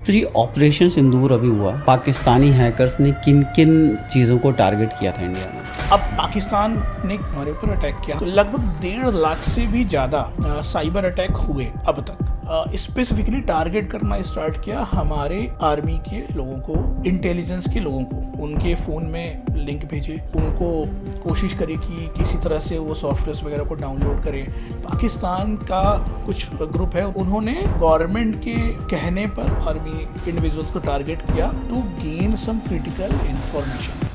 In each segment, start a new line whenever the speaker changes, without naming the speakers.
तो जी ऑपरेशन सिंदूर अभी हुआ, पाकिस्तानी हैकर्स ने किन किन चीज़ों को टारगेट किया था इंडिया में?
अब पाकिस्तान ने हमारे ऊपर अटैक किया तो लगभग 1.5 लाख से भी ज़्यादा साइबर अटैक हुए अब तक। स्पेसिफिकली टारगेट करना स्टार्ट किया हमारे आर्मी के लोगों को, इंटेलिजेंस के लोगों को, उनके फ़ोन में लिंक भेजे, उनको कोशिश करे कि किसी तरह से वो सॉफ्टवेयर वगैरह को डाउनलोड करें। पाकिस्तान का कुछ ग्रुप है, उन्होंने गवर्नमेंट के कहने पर आर्मी इंडिविजुअल्स को टारगेट किया to gain some critical information.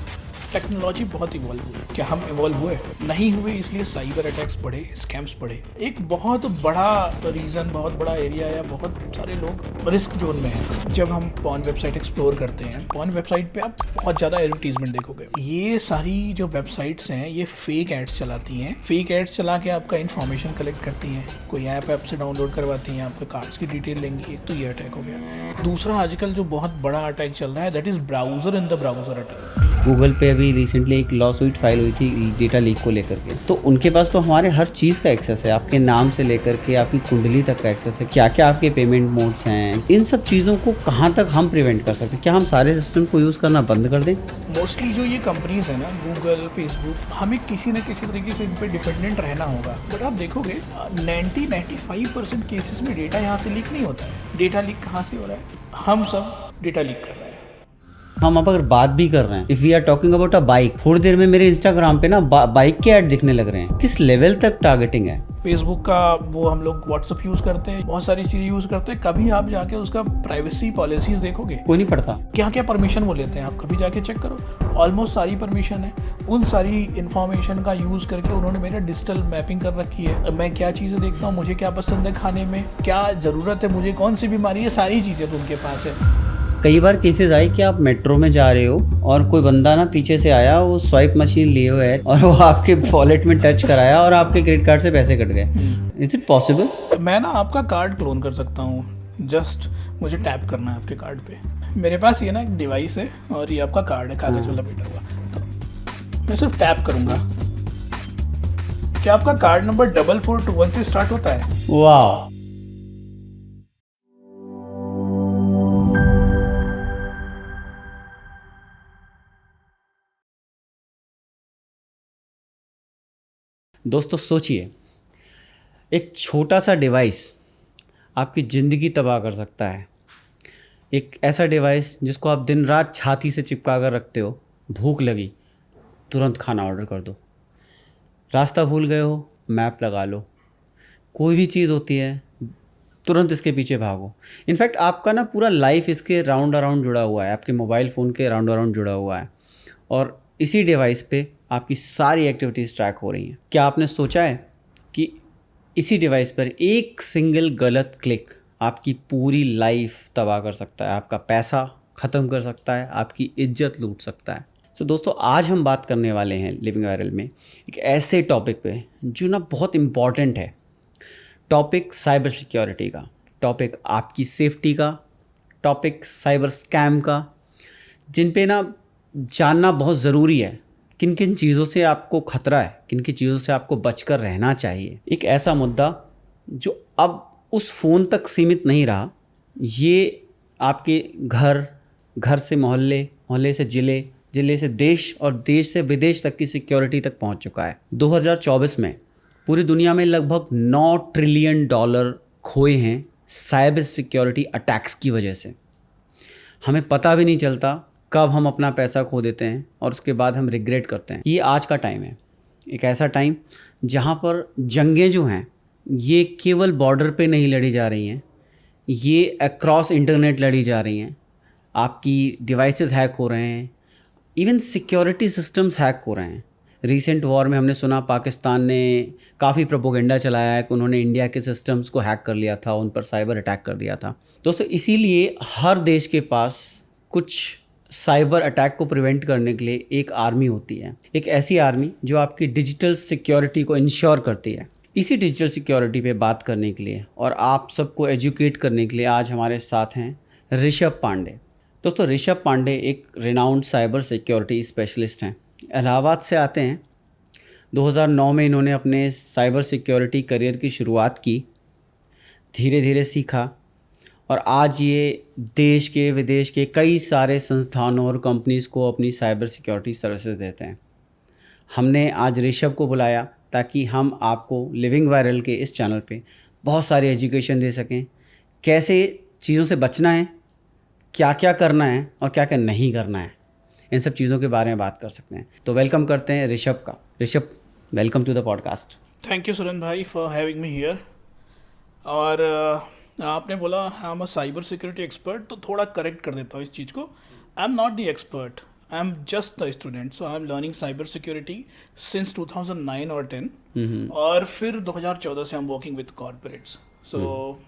Technology बहुत इवॉल्व हुई, क्या हम इवॉल्व हुए? नहीं हुए, इसलिए साइबर अटैक्स बढ़े, स्कैम्स बढ़े। एक बहुत बड़ा रीज़न, बहुत बड़ा एरिया या बहुत सारे लोग रिस्क जोन में हैं। जब हम पॉर्न वेबसाइट एक्सप्लोर करते हैं, पॉर्न वेबसाइट पे आप बहुत ज़्यादा एडवर्टीजमेंट देखोगे। ये सारी जो वेबसाइट्स हैं ये फेक एड्स चलाती हैं। फेक एड्स चला के आपका इन्फॉर्मेशन कलेक्ट करती हैं, कोई ऐप से डाउनलोड करवाती हैं, आपके कार्ड्स की डिटेल लेंगी। एक तो ये अटैक हो गया। दूसरा आजकल जो बहुत बड़ा अटैक चल रहा है, that is browser in the browser attack.
Google पे अभी रिसेंटली एक लॉ सूट फाइल हुई थी डेटा लीक को लेकर के, तो उनके पास तो हमारे हर चीज़ का एक्सेस है, आपके नाम से लेकर के आपकी कुंडली तक का एक्सेस है, क्या क्या आपके पेमेंट मोड्स हैं, इन सब चीज़ों को कहाँ तक हम प्रिवेंट कर सकते हैं? क्या हम सारे सिस्टम को यूज़ करना बंद कर दें?
मोस्टली जो ये कंपनीज है ना, गूगल, फेसबुक, हमें किसी न किसी तरीके से इन पर डिपेंडेंट रहना होगा। बट आप देखोगे 90-95% केसेस में डेटा यहाँ से लीक नहीं होता है। डेटा लीक कहाँ से हो रहा है? हम सब डेटा लीक कर रहे हैं।
हम अब अगर बात भी कर रहे हैं, if we are talking about a bike, थोड़ी देर में मेरे इंस्टाग्राम पे ना बाइक के ऐड दिखने लग रहे हैं। किस लेवल तक टारगेटिंग है?
फेसबुक का वो हम लोग व्हाट्सअप यूज़ करते हैं, बहुत सारी चीज़ें यूज़ करते हैं। कभी आप जाके उसका प्राइवेसी पॉलिसीज़ देखोगे,
कोई नहीं पढ़ता।
क्या क्या परमिशन वो लेते हैं, आप कभी जाके चेक करो। ऑलमोस्ट सारी परमिशन है। उन सारी इन्फॉर्मेशन का यूज़ करके उन्होंने मेरा डिजिटल मैपिंग कर रखी है। मैं क्या चीज़ें देखता हूँ, मुझे क्या पसंद है खाने में, क्या ज़रूरत है मुझे, कौन सी बीमारी है, सारी चीज़ें तो उनके पास है।
कई बार केसेस आए कि आप मेट्रो में जा रहे हो और कोई बंदा ना पीछे से आया, वो स्वाइप मशीन लिए हुए है और वो आपके वॉलेट में टच कराया और आपके क्रेडिट कार्ड से पैसे कट गए। Is it possible?
मैं ना आपका कार्ड क्लोन कर सकता हूँ, जस्ट मुझे टैप करना है आपके कार्ड पे। मेरे पास ये ना एक डिवाइस है और ये आपका कार्ड है, कागज़ वाला लपेटा हुआ। तो मैं सिर्फ टैप करूँगा। क्या आपका कार्ड नंबर 4421 से स्टार्ट होता है?
वाह! दोस्तों सोचिए, एक छोटा सा डिवाइस आपकी ज़िंदगी तबाह कर सकता है। एक ऐसा डिवाइस जिसको आप दिन रात छाती से चिपका कर रखते हो। भूख लगी, तुरंत खाना ऑर्डर कर दो। रास्ता भूल गए हो, मैप लगा लो। कोई भी चीज़ होती है, तुरंत इसके पीछे भागो। इनफैक्ट आपका ना पूरा लाइफ इसके राउंड अराउंड जुड़ा हुआ है, आपके मोबाइल फ़ोन के राउंड अराउंड जुड़ा हुआ है और इसी डिवाइस पे आपकी सारी एक्टिविटीज़ ट्रैक हो रही हैं। क्या आपने सोचा है कि इसी डिवाइस पर एक सिंगल गलत क्लिक आपकी पूरी लाइफ तबाह कर सकता है, आपका पैसा ख़त्म कर सकता है, आपकी इज्जत लूट सकता है? सो दोस्तों, आज हम बात करने वाले हैं लिविंग वायरल में एक ऐसे टॉपिक पे जो ना बहुत इम्पॉर्टेंट है। टॉपिक साइबर सिक्योरिटी का, टॉपिक आपकी सेफ्टी का, टॉपिक साइबर स्कैम का, जिन पे ना जानना बहुत ज़रूरी है। किन किन चीज़ों से आपको खतरा है, किन किन चीज़ों से आपको बचकर रहना चाहिए। एक ऐसा मुद्दा जो अब उस फ़ोन तक सीमित नहीं रहा, ये आपके घर से मोहल्ले, मोहल्ले से ज़िले, ज़िले से देश और देश से विदेश तक की सिक्योरिटी तक पहुंच चुका है। 2024 में पूरी दुनिया में लगभग $9 ट्रिलियन खोए हैं साइबर सिक्योरिटी अटैक्स की वजह से। हमें पता भी नहीं चलता कब हम अपना पैसा खो देते हैं और उसके बाद हम रिग्रेट करते हैं। ये आज का टाइम है, एक ऐसा टाइम जहाँ पर जंगें जो हैं ये केवल बॉर्डर पे नहीं लड़ी जा रही हैं, ये अक्रॉस इंटरनेट लड़ी जा रही हैं। आपकी डिवाइसेस हैक हो रहे हैं, इवन सिक्योरिटी सिस्टम्स हैक हो रहे हैं। रीसेंट वॉर में हमने सुना पाकिस्तान ने काफ़ी प्रोपोगेंडा चलाया है कि उन्होंने इंडिया के सिस्टम्स को हैक कर लिया था, उन पर साइबर अटैक कर दिया था। दोस्तों, इसीलिए हर देश के पास कुछ साइबर अटैक को प्रिवेंट करने के लिए एक आर्मी होती है, एक ऐसी आर्मी जो आपकी डिजिटल सिक्योरिटी को इंश्योर करती है। इसी डिजिटल सिक्योरिटी पे बात करने के लिए और आप सबको एजुकेट करने के लिए आज हमारे साथ हैं ऋषभ पांडे। दोस्तों, ऋषभ पांडे एक रिनाउंड साइबर सिक्योरिटी स्पेशलिस्ट हैं, इलाहाबाद से आते हैं। 2009 में इन्होंने अपने साइबर सिक्योरिटी करियर की शुरुआत की, धीरे धीरे सीखा और आज ये देश के विदेश के कई सारे संस्थानों और कंपनीज़ को अपनी साइबर सिक्योरिटी सर्विसेज देते हैं। हमने आज ऋषभ को बुलाया ताकि हम आपको लिविंग वायरल के इस चैनल पे बहुत सारी एजुकेशन दे सकें, कैसे चीज़ों से बचना है, क्या क्या करना है और क्या क्या नहीं करना है, इन सब चीज़ों के बारे में बात कर सकते हैं। तो वेलकम करते हैं ऋषभ का। Rishabh, welcome to the podcast.
Thank you Surendra bhai for having me here. और आपने बोला I am a cyber security expert, तो थोड़ा करेक्ट कर देता हूँ इस चीज़ को। I am not the expert, I am just the student. So I am learning cyber security since 2009 और 10, और फिर 2014 से I am working with corporates. So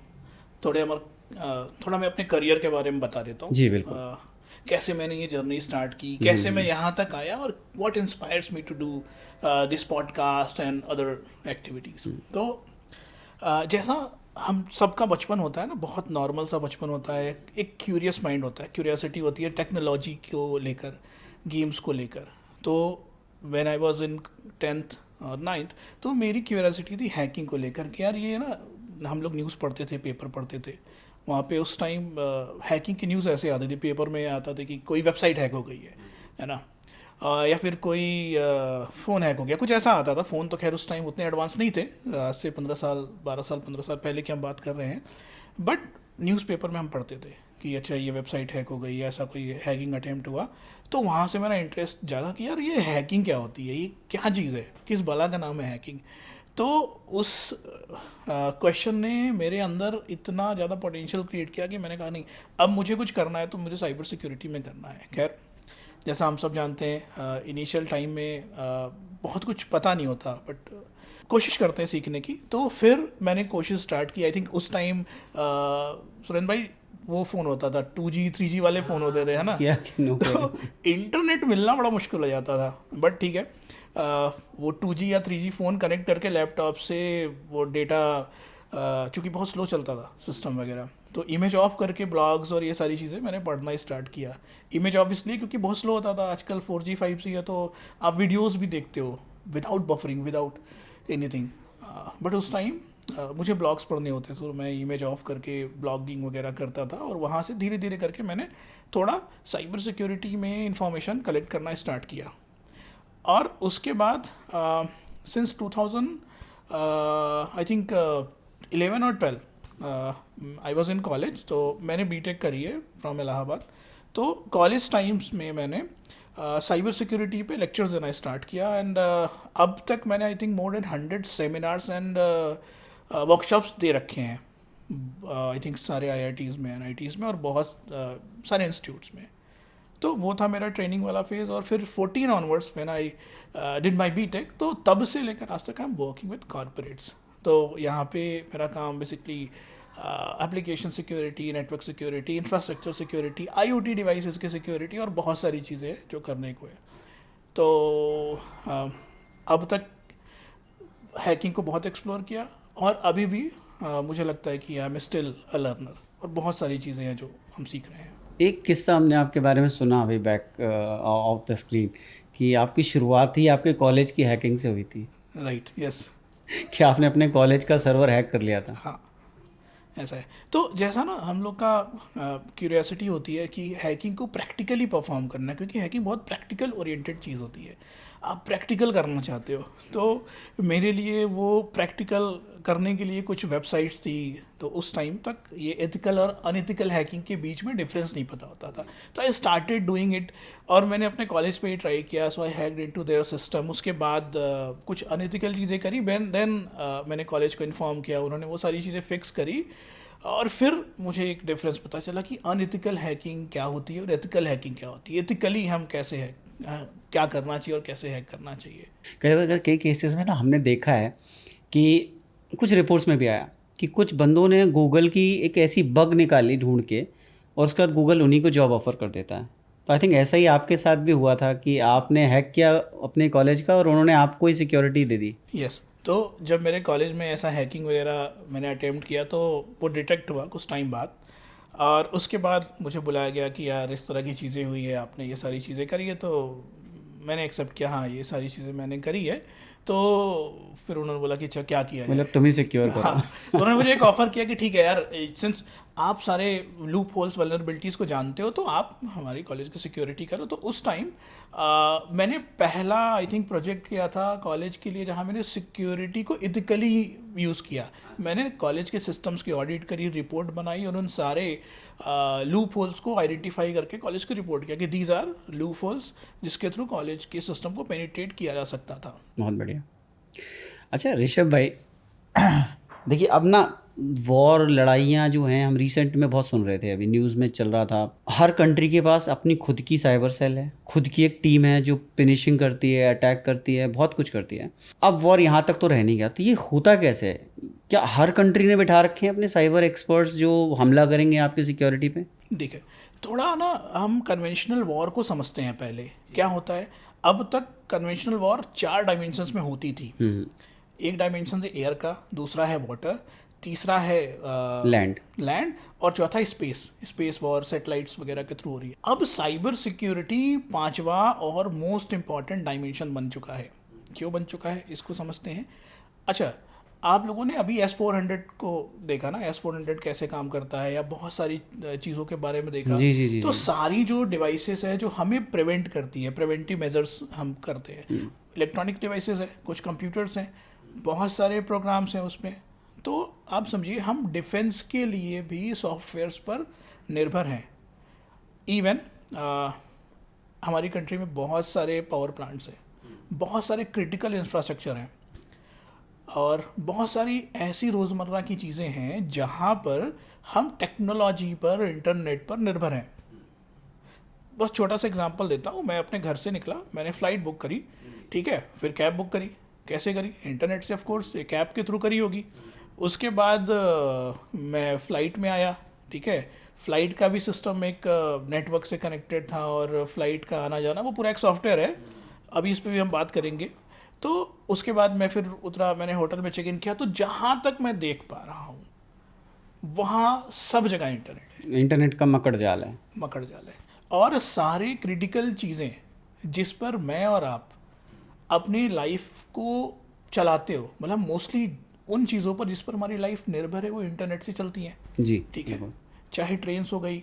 थोड़ा मैं अपने करियर के बारे में बता देता हूँ।
जी बिल्कुल।
कैसे मैंने ये जर्नी स्टार्ट की, कैसे मैं यहाँ तक आया, और what inspires me to do this podcast and other activities. तो जैसा हम सबका बचपन होता है ना, बहुत नॉर्मल सा बचपन होता है, एक क्यूरियस माइंड होता है, क्यूरियोसिटी होती है टेक्नोलॉजी को लेकर, गेम्स को लेकर। तो when I was in 10th और 9th, तो मेरी क्यूरियोसिटी थी हैकिंग को लेकर कि यार ये ना, हम लोग न्यूज़ पढ़ते थे, पेपर पढ़ते थे, वहाँ पे उस टाइम हैकिंग की न्यूज़ ऐसे आती थी, पेपर में आता था कि कोई वेबसाइट हैक हो गई है ना, या फिर कोई फ़ोन हैक हो गया, कुछ ऐसा आता था। फ़ोन तो खैर उस टाइम उतने एडवांस नहीं थे, आज से 15 साल पहले की हम बात कर रहे हैं। बट न्यूज़पेपर में हम पढ़ते थे कि अच्छा ये वेबसाइट हैक हो गई, ऐसा कोई हैकिंग अटेम्प्ट हुआ। तो वहाँ से मेरा इंटरेस्ट जागा कि यार ये हैकिंग क्या होती है, ये क्या चीज़ है, किस बला का नाम है हैकिंग। तो उस क्वेश्चन ने मेरे अंदर इतना ज़्यादा पोटेंशियल क्रिएट किया कि मैंने कहा नहीं, अब मुझे कुछ करना है तो मुझे साइबर सिक्योरिटी में करना है। खैर, जैसा हम सब जानते हैं, इनिशियल टाइम में बहुत कुछ पता नहीं होता, बट कोशिश करते हैं सीखने की। तो फिर मैंने कोशिश स्टार्ट की। आई थिंक उस टाइम सुरेंद्र भाई वो फ़ोन होता था 2G 3G वाले फ़ोन होते थे, है ना। तो इंटरनेट मिलना बड़ा मुश्किल हो जाता था, बट ठीक है, वो 2G या 3G फ़ोन कनेक्ट करके लैपटॉप से वो डेटा, चूँकि बहुत स्लो चलता था सिस्टम वगैरह, तो इमेज ऑफ करके ब्लॉग्स और ये सारी चीज़ें मैंने पढ़ना स्टार्ट किया। इमेज ऑफ इसलिए क्योंकि बहुत स्लो होता था। आजकल 4G 5G है तो आप वीडियोस भी देखते हो without buffering, without anything. But उस टाइम मुझे ब्लॉग्स पढ़ने होते थे, तो मैं इमेज ऑफ करके ब्लॉगिंग वगैरह करता था, और वहाँ से धीरे धीरे करके मैंने थोड़ा साइबर सिक्योरिटी में इंफॉर्मेशन कलेक्ट करना स्टार्ट किया। और उसके बाद सिंस 2000 आई थिंक 11 और 12 आई वॉज इन कॉलेज, तो मैंने बीटेक करी है फ्रॉम इलाहाबाद। तो कॉलेज टाइम्स में मैंने साइबर सिक्योरिटी पे लेक्चर्स देना स्टार्ट किया, एंड अब तक मैंने I think more than 100 seminars and workshops दे रखे हैं, आई थिंक सारे IITs में, NITs में, और बहुत सारे इंस्टीट्यूट्स में। तो वो था मेरा ट्रेनिंग वाला फेज़। और फिर 14 onwards when I did my BTech, तो तब से लेकर आज तक I am working with corporates. तो यहाँ पे मेरा काम basically application security, network security, infrastructure security, IoT devices की सिक्योरिटी, और बहुत सारी चीज़ें हैं जो करने को है। तो अब तक हैकिंग को बहुत एक्सप्लोर किया, और अभी भी मुझे लगता है कि I am still a learner, और बहुत सारी चीज़ें हैं जो हम सीख रहे हैं।
एक किस्सा हमने आपके बारे में सुना अभी बैक ऑफ द स्क्रीन, कि आपकी शुरुआत ही आपके कॉलेज की हैकिंग से हुई थी।
Right, yes.
कि आपने अपने कॉलेज का सर्वर हैक कर लिया था।
हाँ, ऐसा है। तो जैसा ना हम लोग का क्यूरियोसिटी होती है कि हैकिंग को प्रैक्टिकली परफॉर्म करना है, क्योंकि हैकिंग बहुत प्रैक्टिकल ओरिएंटेड चीज़ होती है। आप प्रैक्टिकल करना चाहते हो, तो मेरे लिए वो प्रैक्टिकल करने के लिए कुछ वेबसाइट्स थी। तो उस टाइम तक ये एथिकल और अनएथिकल हैकिंग के बीच में डिफरेंस नहीं पता होता था। तो आई स्टार्टेड डूइंग इट, और मैंने अपने कॉलेज पे ही ट्राई किया। सो आई हैक्ड इनटू देयर सिस्टम। उसके बाद कुछ अनएथिकल चीज़ें करी, देन मैंने कॉलेज को इन्फॉर्म किया, उन्होंने वो सारी चीज़ें फिक्स करी, और फिर मुझे एक डिफरेंस पता चला कि अनएथिकल हैकिंग क्या होती है और एथिकल हैकिंग क्या होती है। एथिकली हम कैसे है, क्या करना चाहिए और कैसे हैक करना चाहिए।
कई केसेस में ना हमने देखा है कि कुछ रिपोर्ट्स में भी आया कि कुछ बंदों ने गूगल की एक ऐसी बग निकाली ढूंढ के, और उसके बाद गूगल उन्हीं को जॉब ऑफर कर देता है। तो आई थिंक ऐसा ही आपके साथ भी हुआ था कि आपने हैक किया अपने कॉलेज का और उन्होंने आपको ही सिक्योरिटी दे दी।
यस। तो जब मेरे कॉलेज में ऐसा हैकिंग वगैरह मैंने अटेम्प्ट किया, तो वो डिटेक्ट हुआ कुछ टाइम बाद, और उसके बाद मुझे बुलाया गया कि यार इस तरह की चीज़ें हुई है, आपने ये सारी चीज़ें करी है। तो मैंने एक्सेप्ट किया, हाँ ये सारी चीज़ें मैंने करी है। तो फिर उन्होंने बोला कि अच्छा क्या किया
मतलब तुम ही सिक्योर करो।
हाँ, तो उन्होंने मुझे एक ऑफ़र किया कि ठीक है यार, सिंस आप सारे लूप होल्स वल्नरेबिलिटीज़ को जानते हो, तो आप हमारी कॉलेज की सिक्योरिटी करो। तो उस टाइम मैंने पहला आई थिंक प्रोजेक्ट किया था कॉलेज के लिए, जहाँ मैंने सिक्योरिटी को इथिकली यूज़ किया। मैंने कॉलेज के सिस्टम्स की ऑडिट करी, रिपोर्ट बनाई और उन सारे लूप होल्स को आइडेंटिफाई करके कॉलेज को रिपोर्ट किया कि दीज आर लूप होल्स जिसके थ्रू कॉलेज के सिस्टम को पेनिट्रेट किया जा सकता था।
बहुत बढ़िया। अच्छा ऋषभ भाई, देखिए अब ना वॉर, लड़ाइयाँ जो हैं, हम रिसेंट में बहुत सुन रहे थे, अभी न्यूज़ में चल रहा था, हर कंट्री के पास अपनी खुद की साइबर सेल है, खुद की एक टीम है जो फिनिशिंग करती है, अटैक करती है, बहुत कुछ करती है। अब वॉर यहाँ तक तो रह नहीं गया, तो ये होता कैसे है? क्या हर कंट्री ने बिठा रखे हैं अपने साइबर एक्सपर्ट्स जो हमला करेंगे आपकी सिक्योरिटी पे?
देखिए, थोड़ा ना हम कन्वेंशनल वॉर को समझते हैं। पहले क्या होता है, अब तक कन्वेंशनल वॉर 4 डायमेंशंस में होती थी। एक डायमेंशन है एयर का, दूसरा है वाटर, तीसरा है लैंड और चौथा स्पेस वॉर, सैटेलाइट्स वगैरह के थ्रू हो रही है। अब साइबर सिक्योरिटी 5वां और मोस्ट इम्पॉर्टेंट डायमेंशन बन चुका है। क्यों बन चुका है इसको समझते हैं। अच्छा, आप लोगों ने अभी S-400 को देखा ना, S-400 कैसे काम करता है, या बहुत सारी चीज़ों के बारे में देखा।
जी।
तो सारी जो डिवाइसेस है जो हमें प्रिवेंट करती है, प्रिवेंटिव मेजर्स हम करते हैं, इलेक्ट्रॉनिक डिवाइसेस है, कुछ कंप्यूटर्स हैं, बहुत सारे प्रोग्राम्स हैं उसमें। तो आप समझिए हम डिफेंस के लिए भी सॉफ्टवेयर्स पर निर्भर हैं। इवन हमारी कंट्री में बहुत सारे पावर प्लांट्स हैं, बहुत सारे क्रिटिकल इंफ्रास्ट्रक्चर हैं और बहुत सारी ऐसी रोज़मर्रा की चीज़ें हैं जहाँ पर हम टेक्नोलॉजी पर, इंटरनेट पर निर्भर हैं। बस छोटा सा एग्जांपल देता हूँ। मैं अपने घर से निकला, मैंने फ़्लाइट बुक करी, ठीक है, फिर कैब बुक करी। कैसे करी? इंटरनेट से, ऑफ कोर्स, एक ऐप के थ्रू करी होगी। उसके बाद मैं फ़्लाइट में आया, ठीक है, फ़्लाइट का भी सिस्टम एक नेटवर्क से कनेक्टेड था और फ़्लाइट का आना जाना वो पूरा एक सॉफ्टवेयर है, अभी इस पर भी हम बात करेंगे। तो उसके बाद मैं फिर उतरा, मैंने होटल में चेक इन किया। तो जहाँ तक मैं देख पा रहा हूँ वहाँ सब जगह
इंटरनेट का मकड़ जाल है।
और सारी क्रिटिकल चीज़ें जिस पर मैं और आप अपनी लाइफ को चलाते हो, मतलब मोस्टली उन चीज़ों पर जिस पर हमारी लाइफ निर्भर है, वो इंटरनेट से चलती हैं
जी,
ठीक है। चाहे ट्रेन्स हो गई,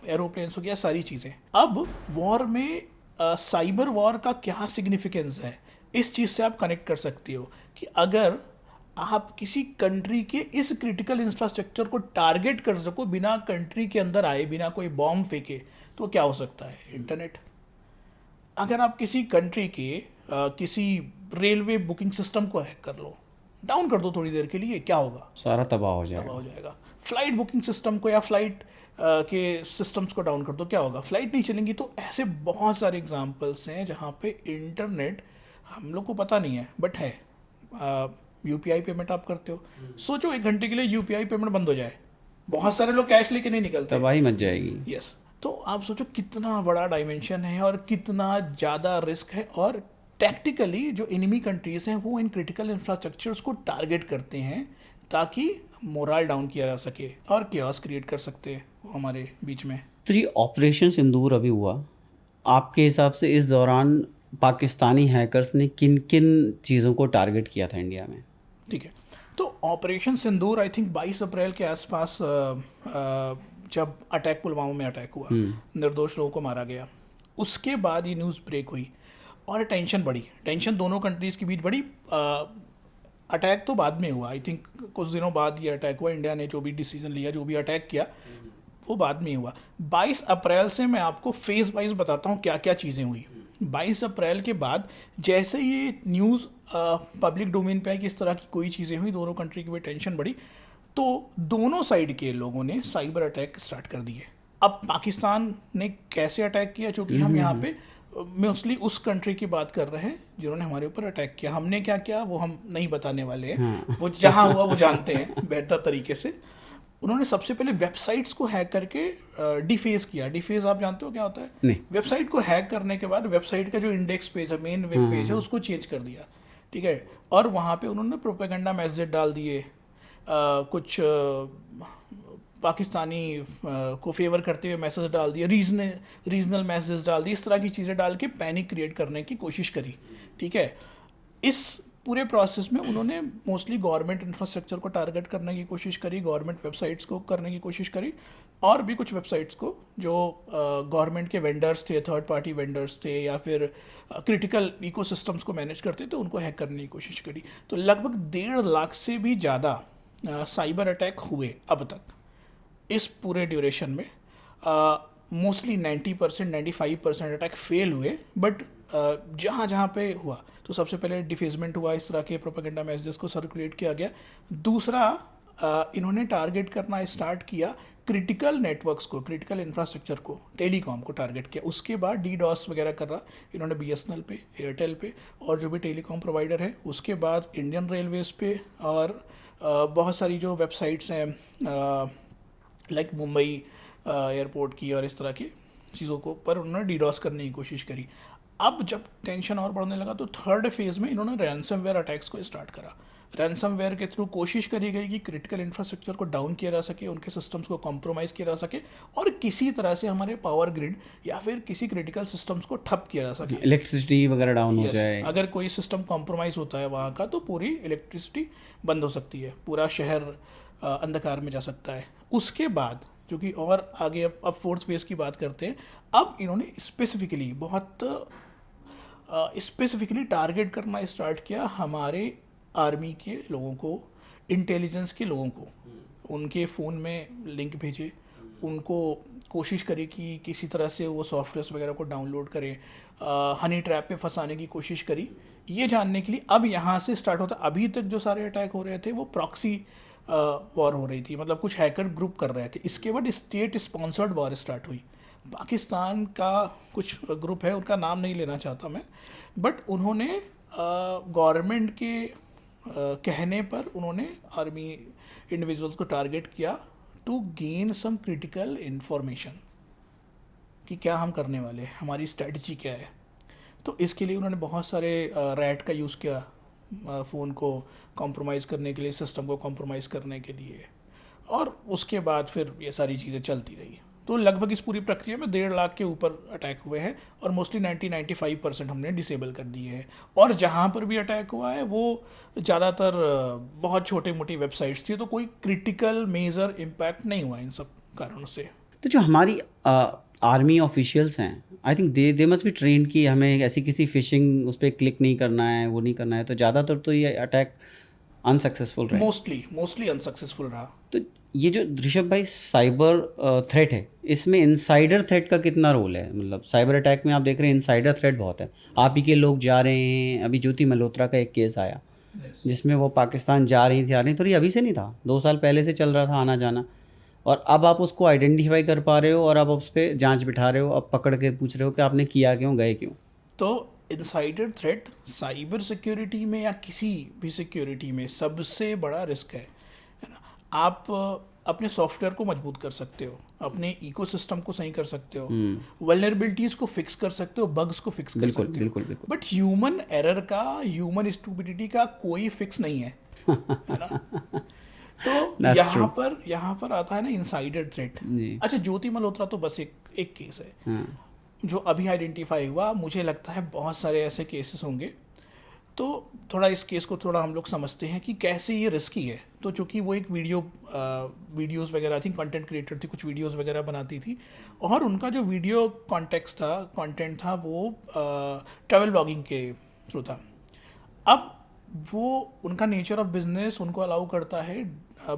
एरोप्लेन्स हो गया, सारी चीज़ें। अब वॉर में साइबर वॉर का क्या सिग्निफिकेंस है, इस चीज़ से आप कनेक्ट कर सकती हो कि अगर आप किसी कंट्री के इस क्रिटिकल इंफ्रास्ट्रक्चर को टारगेट कर सको बिना कंट्री के अंदर आए, बिना कोई बॉम्ब फेंके, तो क्या हो सकता है? इंटरनेट। अगर आप किसी कंट्री के किसी रेलवे बुकिंग सिस्टम को हैक कर लो, डाउन कर दो थोड़ी देर के लिए, क्या होगा?
सारा तबाह हो जाएगा।
फ्लाइट बुकिंग सिस्टम को या फ्लाइट के सिस्टम्स को डाउन कर दो, क्या होगा? फ्लाइट नहीं चलेंगी। तो ऐसे बहुत सारे एग्जांपल्स हैं जहाँ पे इंटरनेट हम लोग को पता नहीं है बट है। यूपीआई पेमेंट आप करते हो, सोचो 1 घंटे के लिए यूपीआई पेमेंट बंद हो जाए, बहुत सारे लोग कैश लेके नहीं निकलते,
तबाही मच जाएगी।
यस। तो आप सोचो कितना बड़ा डायमेंशन है और कितना ज़्यादा रिस्क है। और टैक्टिकली जो एनिमी कंट्रीज हैं वो इन क्रिटिकल इंफ्रास्ट्रक्चर्स को टारगेट करते हैं ताकि मोरल डाउन किया जा सके और केओस क्रिएट कर सकते हैं वो हमारे बीच में।
तो जी, ऑपरेशन सिंदूर अभी हुआ, आपके हिसाब से इस दौरान पाकिस्तानी हैकर्स ने किन किन चीज़ों को टारगेट किया था इंडिया में?
ठीक है, तो ऑपरेशन सिंदूर आई थिंक 22 अप्रैल के आसपास जब अटैक, पुलवामा में अटैक हुआ, निर्दोष लोगों को मारा गया, उसके बाद ये न्यूज़ ब्रेक हुई और टेंशन बढ़ी। टेंशन दोनों कंट्रीज़ के बीच बढ़ी। अटैक तो बाद में हुआ, आई थिंक कुछ दिनों बाद ये अटैक हुआ। इंडिया ने जो भी डिसीजन लिया, जो भी अटैक किया, वो बाद में हुआ। 22 अप्रैल से मैं आपको फेज़ वाइज बताता हूँ क्या क्या चीज़ें हुई। 22 अप्रैल के बाद जैसे ये न्यूज़ पब्लिक डोमेन पे आई कि इस तरह की कोई चीज़ें हुई, दोनों कंट्री की भी टेंशन बढ़ी, तो दोनों साइड के लोगों ने साइबर अटैक स्टार्ट कर दिए। अब पाकिस्तान ने कैसे अटैक किया, चूँकि हम यहाँ पे मोस्टली उस कंट्री की बात कर रहे हैं जिन्होंने हमारे ऊपर अटैक किया। हमने क्या किया वो हम नहीं बताने वाले हैं, वो जहाँ हुआ वो जानते हैं बेहतर तरीके से। उन्होंने सबसे पहले वेबसाइट्स को हैक करके डिफेस किया। डिफेस आप जानते हो क्या होता है?
नहीं।
वेबसाइट को हैक करने के बाद वेबसाइट का जो इंडेक्स पेज है, मेन वेब पेज है, उसको चेंज कर दिया, ठीक है। और वहाँ पे उन्होंने प्रोपेगेंडा मैसेज डाल दिए, कुछ पाकिस्तानी को फेवर करते हुए मैसेज डाल दिए, रीजनल मैसेज डाल दिए, इस तरह की चीज़ें डाल के पैनिक क्रिएट करने की कोशिश करी, ठीक है। इस पूरे प्रोसेस में उन्होंने मोस्टली गवर्नमेंट इंफ्रास्ट्रक्चर को टारगेट करने की कोशिश करी, गवर्नमेंट वेबसाइट्स को करने की कोशिश करी, और भी कुछ वेबसाइट्स को जो गवर्नमेंट के वेंडर्स थे, थर्ड पार्टी वेंडर्स थे, या फिर क्रिटिकल इकोसिस्टम्स को मैनेज करते थे, उनको हैक करने की कोशिश करी। तो लगभग 1.5 लाख से भी ज़्यादा साइबर अटैक हुए अब तक इस पूरे ड्यूरेशन में। मोस्टली 90% 95% अटैक फेल हुए, बट जहाँ जहाँ पे हुआ, तो सबसे पहले डिफेसमेंट हुआ, इस तरह के प्रोपेगेंडा मैसेजेस को सर्कुलेट किया गया। दूसरा, इन्होंने टारगेट करना स्टार्ट किया क्रिटिकल नेटवर्क्स को, क्रिटिकल इंफ्रास्ट्रक्चर को, टेलीकॉम को टारगेट किया। उसके बाद डीडॉस वगैरह कर रहा इन्होंने BSNL पे, एयरटेल पे, और जो भी टेलीकॉम प्रोवाइडर है। उसके बाद इंडियन रेलवेज पे, और बहुत सारी जो वेबसाइट्स हैं लाइक मुंबई एयरपोर्ट की और इस तरह की चीज़ों को पर उन्होंने डीडॉस करने की कोशिश करी। अब जब टेंशन और बढ़ने लगा तो थर्ड फेज़ में इन्होंने रैंसमवेयर अटैक्स को स्टार्ट करा। रैंसमवेयर के थ्रू कोशिश करी गई कि क्रिटिकल इंफ्रास्ट्रक्चर को डाउन किया जा सके, उनके सिस्टम्स को कॉम्प्रोमाइज़ किया जा सके, और किसी तरह से हमारे पावर ग्रिड या फिर किसी क्रिटिकल सिस्टम्स को ठप किया जा सके,
इलेक्ट्रिसिटी वगैरह डाउन हो जाए।
अगर कोई सिस्टम कॉम्प्रोमाइज़ होता है वहाँ का, तो पूरी इलेक्ट्रिसिटी बंद हो सकती है, पूरा शहर अंधकार में जा सकता है। उसके बाद जो कि और आगे अब फोर्थ फेज़ की बात करते हैं। अब इन्होंने स्पेसिफिकली बहुत स्पेसिफिकली टारगेट करना स्टार्ट किया हमारे आर्मी के लोगों को, इंटेलिजेंस के लोगों को। उनके फ़ोन में लिंक भेजे, उनको कोशिश करी कि किसी तरह से वो सॉफ्टवेयर्स वगैरह को डाउनलोड करें, हनी ट्रैप पे फंसाने की कोशिश करी। ये जानने के लिए अब यहाँ से स्टार्ट होता, अभी तक जो सारे अटैक हो रहे थे वो प्रॉक्सी वॉर हो रही थी, मतलब कुछ हैकर ग्रुप कर रहे थे। इसके बाद स्टेट स्पॉन्सर्ड वॉर स्टार्ट हुई। पाकिस्तान का कुछ ग्रुप है, उनका नाम नहीं लेना चाहता मैं, बट उन्होंने गवर्नमेंट के कहने पर उन्होंने आर्मी इंडिविजुअल्स को टारगेट किया to gain some critical information कि क्या हम करने वाले हैं, हमारी स्ट्रेटजी क्या है। तो इसके लिए उन्होंने बहुत सारे रैट का यूज़ किया, फ़ोन को कॉम्प्रोमाइज़ करने के लिए, सिस्टम को कॉम्प्रोमाइज़ करने के लिए, और उसके बाद फिर ये सारी चीज़ें चलती रही। तो लगभग इस पूरी प्रक्रिया में 1.5 लाख के ऊपर अटैक हुए हैं, और मोस्टली 90-95% हमने डिसेबल कर दिए हैं। और जहाँ पर भी अटैक हुआ है वो ज़्यादातर बहुत छोटे मोटी वेबसाइट्स थी, तो कोई क्रिटिकल मेजर इम्पैक्ट नहीं हुआ इन सब कारणों से।
तो जो हमारी आर्मी ऑफिशियल्स हैं, I think they must be trend कि हमें ऐसी किसी फिशिंग उस पर क्लिक नहीं करना है, वो नहीं करना है। तो ज़्यादातर तो ये अटैक अनसक्सेसफुल रहे,
मोस्टली अनसक्सेसफुल रहा।
तो ये जो ऋषभ भाई साइबर थ्रेट है, इसमें इनसाइडर थ्रेट का कितना रोल है? मतलब साइबर अटैक में आप देख रहे हैं इनसाइडर थ्रेट बहुत है, आप ही के लोग जा रहे हैं। अभी ज्योति मल्होत्रा का एक केस आया जिसमें वो पाकिस्तान जा रही थी, तो ये अभी से नहीं था, 2 साल पहले से चल रहा था आना जाना, और अब आप उसको आइडेंटिफाई कर पा रहे हो और अब उस पर जांच बिठा रहे हो, अब पकड़ के पूछ रहे हो कि आपने किया क्यों, गए क्यों।
तो इनसाइडर थ्रेट साइबर सिक्योरिटी में या किसी भी सिक्योरिटी में सबसे बड़ा रिस्क है ना। आप अपने सॉफ्टवेयर को मजबूत कर सकते हो, अपने इकोसिस्टम को सही कर सकते हो, वल्नरेबिलिटीज़ को फिक्स कर सकते हो, बग्स को फिक्स कर सकते हो,
बिल्कुल।
बट ह्यूमन एरर का, ह्यूमन स्टूपिडिटी का कोई फिक्स नहीं है ना। तो यहाँ पर आता है ना इनसाइडर थ्रेट। अच्छा, ज्योति मल्होत्रा तो बस एक केस है जो अभी आइडेंटिफाई हुआ। मुझे लगता है बहुत सारे ऐसे केसेस होंगे। तो थोड़ा इस केस को थोड़ा हम लोग समझते हैं कि कैसे ये रिस्की है। तो चूँकि वो एक वीडियोस वगैरह थी, कंटेंट क्रिएटर थी, कुछ वीडियोस वगैरह बनाती थी, और उनका जो वीडियो कंटेंट था वो ट्रैवल ब्लॉगिंग के थ्रू था। अब वो उनका नेचर ऑफ बिजनेस उनको अलाउ करता है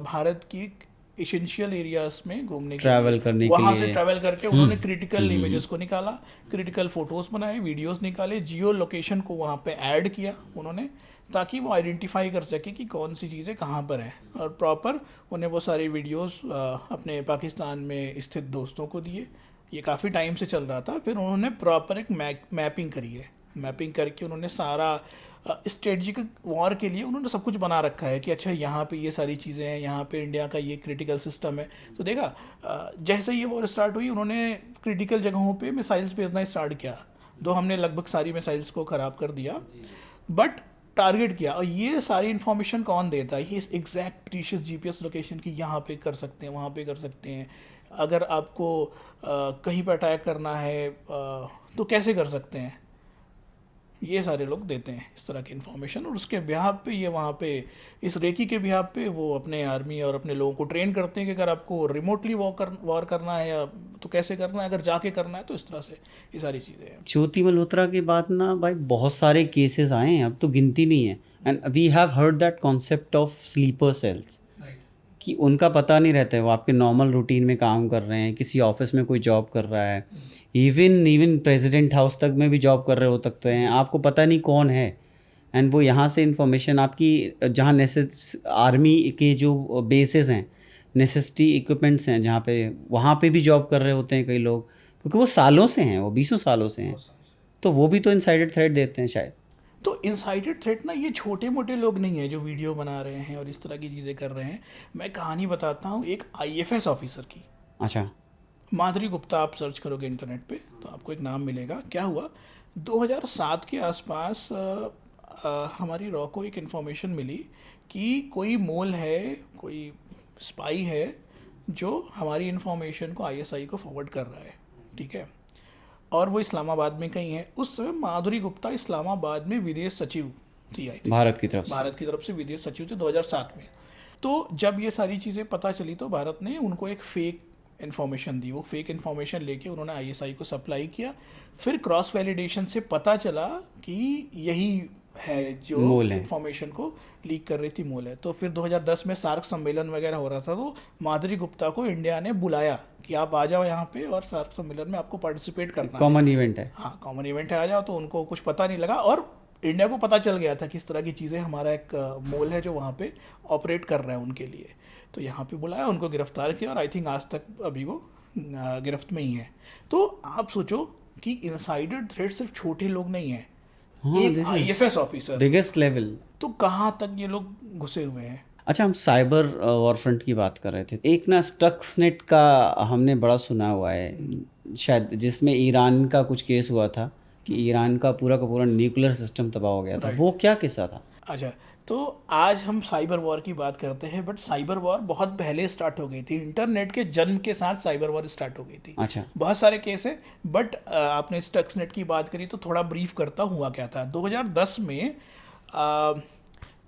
भारत की एसेंशियल एरियाज में घूमने
ट्रैवल करने के लिए,
वहाँ से ट्रैवल करके उन्होंने क्रिटिकल इमेजेस को निकाला, क्रिटिकल फोटोज़ बनाए, वीडियोस निकाले, जियो लोकेशन को वहाँ पे ऐड किया उन्होंने, ताकि वो आइडेंटिफाई कर सके कि कौन सी चीज़ें कहाँ पर है, और प्रॉपर उन्हें वो सारे वीडियोस अपने पाकिस्तान में स्थित दोस्तों को दिए। ये काफ़ी टाइम से चल रहा था। फिर उन्होंने प्रॉपर एक मैपिंग करी है, मैपिंग करके उन्होंने सारा स्ट्रेटजिक वॉर के लिए उन्होंने सब कुछ बना रखा है कि अच्छा यहाँ पे ये सारी चीज़ें हैं, यहाँ पे इंडिया का ये क्रिटिकल सिस्टम है। तो देखा जैसे ये वॉर स्टार्ट हुई, उन्होंने क्रिटिकल जगहों पे मिसाइल्स भेजना स्टार्ट किया। हमने लगभग सारी मिसाइल्स को ख़राब कर दिया, बट टारगेट किया। और ये सारी इन्फॉर्मेशन कौन देता है? ये एग्जैक्ट प्रीशियस GPS लोकेशन की, यहाँ पे कर सकते हैं, वहाँ पे कर सकते हैं। अगर आपको कहीं पर अटैक करना है तो कैसे कर सकते हैं, ये सारे लोग देते हैं इस तरह की इन्फॉर्मेशन, और उसके बिहाफ पे ये वहाँ पे इस रेकी के बिहाफ पे वो अपने आर्मी और अपने लोगों को ट्रेन करते हैं कि अगर आपको रिमोटली वॉर करना है या तो कैसे करना है, अगर जाके करना है तो इस तरह से ये सारी चीज़ें हैं।
ज्योति मल्होत्रा के बाद ना भाई बहुत सारे केसेस आए हैं, अब तो गिनती नहीं है। And we have heard that concept of sleeper cells, कि उनका पता नहीं रहता है, वो आपके नॉर्मल रूटीन में काम कर रहे हैं, किसी ऑफिस में कोई जॉब कर रहा है, इवन प्रेसिडेंट हाउस तक में भी जॉब कर रहे हो सकते हैं, आपको पता नहीं कौन है। एंड वो यहाँ से इन्फॉर्मेशन आपकी जहाँ आर्मी के जो बेसिस हैं, नेसेसिटी इक्विपमेंट्स हैं जहाँ पे, वहाँ पे भी जॉब कर रहे होते हैं कई लोग, क्योंकि वो सालों से हैं, वो 20 सालों से हैं, तो वो भी तो इनसाइडर थ्रेट देते हैं शायद।
तो इनसाइडेड थ्रेट ना ये छोटे मोटे लोग नहीं हैं जो वीडियो बना रहे हैं और इस तरह की चीज़ें कर रहे हैं। मैं कहानी बताता हूँ एक आईएफएस ऑफिसर की।
अच्छा।
माधुरी गुप्ता आप सर्च करोगे इंटरनेट पे तो आपको एक नाम मिलेगा। क्या हुआ, 2007 के आसपास हमारी रॉ को एक इन्फॉर्मेशन मिली कि कोई मोल है, कोई स्पाई है जो हमारी इन्फॉर्मेशन को आईएसआई को फॉरवर्ड कर रहा है, ठीक है, और वो इस्लामाबाद में कहीं है। उस समय माधुरी गुप्ता इस्लामाबाद में विदेश सचिव थी, आई थिंक
भारत की तरफ से
विदेश सचिव थे 2007 में। तो जब ये सारी चीज़ें पता चली तो भारत ने उनको एक फेक इन्फॉर्मेशन दी। वो फेक इन्फॉर्मेशन लेके उन्होंने आईएसआई को सप्लाई किया। फिर क्रॉस वैलिडेशन से पता चला कि यही है जो इन्फॉर्मेशन को लीक कर रही थी, मोल है। तो फिर 2010 में सार्क सम्मेलन वगैरह हो रहा था, तो माधुरी गुप्ता को इंडिया ने बुलाया कि आप आ जाओ यहाँ पे और सार्क सम्मेलन में आपको पार्टिसिपेट करना है,
कॉमन इवेंट है।
हाँ, कॉमन इवेंट है, आ जाओ। तो उनको कुछ पता नहीं लगा और इंडिया को पता चल गया था कि इस तरह की चीज़ें, हमारा एक मोल है जो वहाँ पे ऑपरेट कर रहा है उनके लिए। तो यहाँ पे बुलाया, उनको गिरफ्तार किया और आई थिंक आज तक अभी वो गिरफ्त में ही है। तो आप सोचो कि इनसाइडर थ्रेट सिर्फ छोटे लोग नहीं हैं, एक आईएफएस ऑफिसर,
बिगेस्ट लेवल,
तो कहाँ तक ये लोग घुसे हुए हैं।
अच्छा, हम साइबर वॉरफ्रंट की बात कर रहे थे। एक ना स्टक्सनेट का हमने बड़ा सुना हुआ है शायद, जिसमें ईरान का कुछ केस हुआ था कि ईरान का पूरा न्यूक्लियर सिस्टम तबाह हो गया था। वो क्या किस्सा था?
अच्छा, तो आज हम साइबर वॉर की बात करते हैं, बट साइबर वॉर बहुत पहले स्टार्ट हो गई थी। इंटरनेट के जन्म के साथ साइबर वॉर स्टार्ट हो गई थी।
अच्छा।
बहुत सारे केस है, बट आपने स्टक्सनेट की बात करी तो थोड़ा ब्रीफ करता हुआ क्या था। 2010 में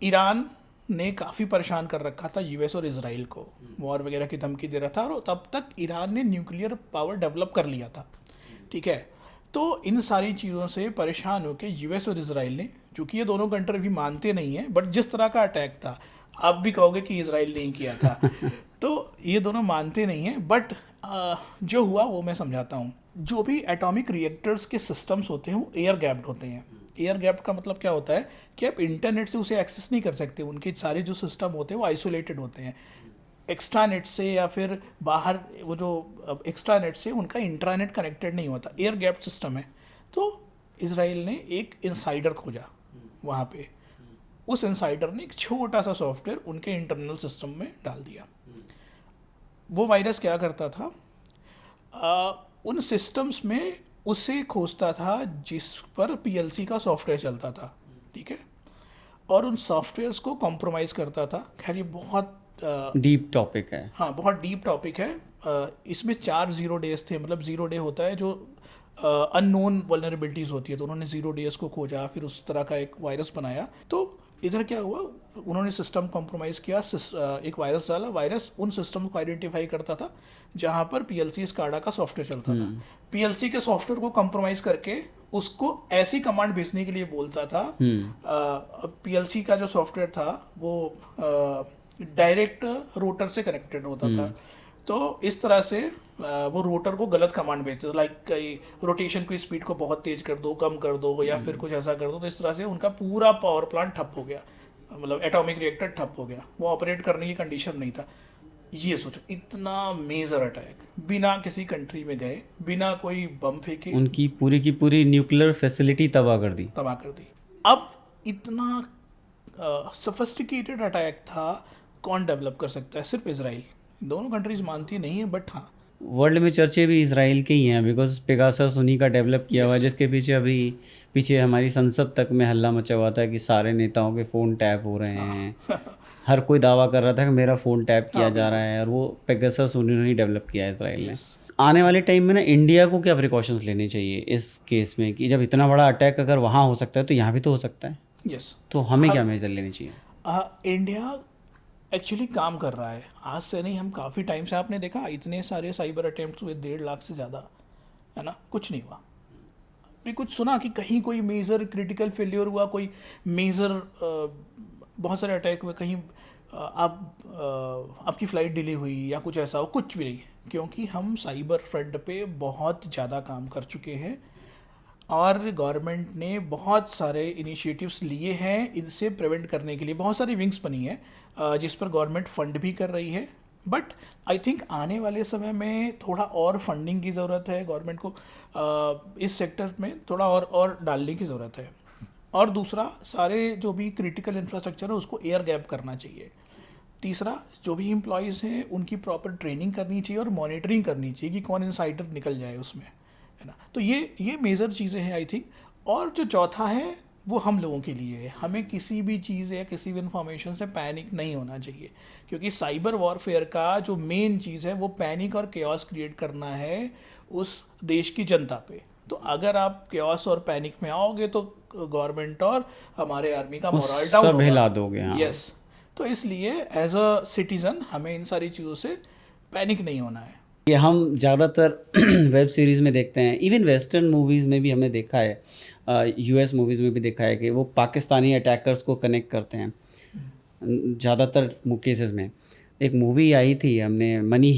ईरान ने काफ़ी परेशान कर रखा था यूएस और इजराइल को, वॉर वगैरह की धमकी दे रहा था, और तब तक ईरान ने न्यूक्लियर पावर डेवलप कर लिया था, ठीक है। तो इन सारी चीज़ों से परेशान होकर यूएस और इजराइल ने, चूँकि ये दोनों कंट्री भी मानते नहीं हैं, बट जिस तरह का अटैक था, आप भी कहोगे कि इजराइल ने ही किया था तो ये दोनों मानते नहीं हैं, बट जो हुआ वो मैं समझाता हूँ। जो भी एटॉमिक रिएक्टर्स के सिस्टम्स होते हैं वो एयर गैप्ड होते हैं। एयर गैप्ड का मतलब क्या होता है कि आप इंटरनेट से उसे एक्सेस नहीं कर सकते, उनके सारे जो सिस्टम होते हैं वो आइसोलेटेड होते हैं। एक्स्ट्रा नेट से या फिर बाहर वो जो एक्स्ट्रा नेट से उनका इंट्रानेट कनेक्टेड नहीं होता, एयर गैप्ड सिस्टम है। तो इजराइल ने एक इंसाइडर खोजा वहाँ पे, उस इंसाइडर ने एक छोटा सा सॉफ्टवेयर उनके इंटरनल सिस्टम में डाल दिया। वो वायरस क्या करता था, उन सिस्टम्स में उसे खोजता था जिस पर पीएलसी का सॉफ्टवेयर चलता था, ठीक है, और उन सॉफ्टवेयर्स को कॉम्प्रोमाइज़ करता था। खैर ये बहुत
डीप टॉपिक है।
हाँ, बहुत डीप टॉपिक है। इसमें 4 0 डेज थे, मतलब 0 डे होता है जो अननोन वल्नरेबिलिटीज़ होती है, तो उन्होंने 0 डेज को खोजा, फिर उस तरह का एक वायरस बनाया। तो इधर क्या हुआ, उन्होंने सिस्टम कॉम्प्रोमाइज़ किया, एक वायरस डाला। वायरस उन सिस्टम को आइडेंटिफाई करता था जहाँ पर पीएलसी स्काडा का सॉफ्टवेयर चलता था। पीएलसी के सॉफ्टवेयर को कॉम्प्रोमाइज़ करके उसको ऐसी कमांड भेजने के लिए बोलता था। पीएलसी का जो सॉफ्टवेयर था वो डायरेक्ट रोटर से कनेक्टेड होता था, तो इस तरह से वो रोटर को गलत कमांड भेजते थे, लाइक रोटेशन की स्पीड को बहुत तेज कर दो, कम कर दो, या फिर कुछ ऐसा कर दो। तो इस तरह से उनका पूरा पावर प्लांट ठप हो गया, मतलब एटॉमिक रिएक्टर ठप हो गया, वो ऑपरेट करने की कंडीशन नहीं था। ये सोचो, इतना मेजर अटैक, बिना किसी कंट्री में गए, बिना कोई बम फेंके,
उनकी पूरी की पूरी न्यूक्लियर फैसिलिटी तबाह कर दी।
अब इतना सोफिस्टिकेटेड अटैक था, कौन डेवलप कर सकता है? सिर्फ इजराइल। दोनों कंट्रीज मानती नहीं है, बट हाँ,
वर्ल्ड में चर्चे भी इजराइल के ही हैं, बिकॉज पेगासस उन्हीं का डेवलप किया हुआ है, जिसके पीछे हमारी संसद तक में हल्ला मचा हुआ था कि सारे नेताओं के फ़ोन टैप हो रहे हैं। हर कोई दावा कर रहा था कि मेरा फ़ोन टैप किया जा रहा है, और वो पेगासस उन्होंने ही डेवलप किया है इजराइल ने। आने वाले टाइम में ना इंडिया को क्या प्रिकॉशंस लेने चाहिए इस केस में कि जब इतना बड़ा अटैक अगर वहाँ हो सकता है तो यहाँ भी तो हो सकता है,
यस।
तो हमें क्या मेजर लेने चाहिए?
इंडिया एक्चुअली काम कर रहा है, आज से नहीं, हम काफ़ी टाइम से, आपने देखा इतने सारे साइबर अटेम्प्ट हुए, 1.5 लाख से ज़्यादा, है ना, कुछ नहीं हुआ। आपने कुछ सुना कि कहीं कोई मेजर क्रिटिकल फेलियर हुआ, कोई मेजर बहुत सारे अटैक हुए, कहीं आपकी फ़्लाइट डिले हुई या कुछ ऐसा हो? कुछ भी नहीं, क्योंकि हम साइबर फ्रंट पे बहुत ज़्यादा काम कर चुके हैं और गवर्नमेंट ने बहुत सारे इनिशिएटिव्स लिए हैं इनसे प्रिवेंट करने के लिए। बहुत सारी विंग्स बनी है जिस पर गवर्नमेंट फंड भी कर रही है, बट आई थिंक आने वाले समय में थोड़ा और फंडिंग की ज़रूरत है गवर्नमेंट को, इस सेक्टर में थोड़ा और डालने की ज़रूरत है। और दूसरा, सारे जो भी क्रिटिकल इंफ्रास्ट्रक्चर है उसको एयर गैप करना चाहिए। तीसरा, जो भी एम्प्लॉयज़ हैं उनकी प्रॉपर ट्रेनिंग करनी चाहिए और मॉनिटरिंग करनी चाहिए कि कौन इनसाइडर निकल जाए उसमें, है ना। तो ये मेजर चीज़ें हैं आई थिंक। और जो चौथा है वो हम लोगों के लिए है, हमें किसी भी चीज़ या किसी भी इंफॉर्मेशन से पैनिक नहीं होना चाहिए, क्योंकि साइबर वॉरफेयर का जो मेन चीज़ है वो पैनिक और केओस क्रिएट करना है उस देश की जनता पे। तो अगर आप केओस और पैनिक में आओगे तो गवर्नमेंट और हमारे आर्मी का
वो
मोरल डाउन
सब हिला दोगे। हाँ,
यस। तो इसलिए एज अ सिटीज़न हमें इन सारी चीज़ों से पैनिक नहीं होना है।
ये हम ज़्यादातर वेब सीरीज़ में देखते हैं, इवन वेस्टर्न मूवीज़ में भी हमने देखा है, यूएस मूवीज़ में भी देखा है कि वो पाकिस्तानी अटैकर्स को कनेक्ट करते हैं ज़्यादातर केसेस में। एक मूवी आई थी, हमने मनी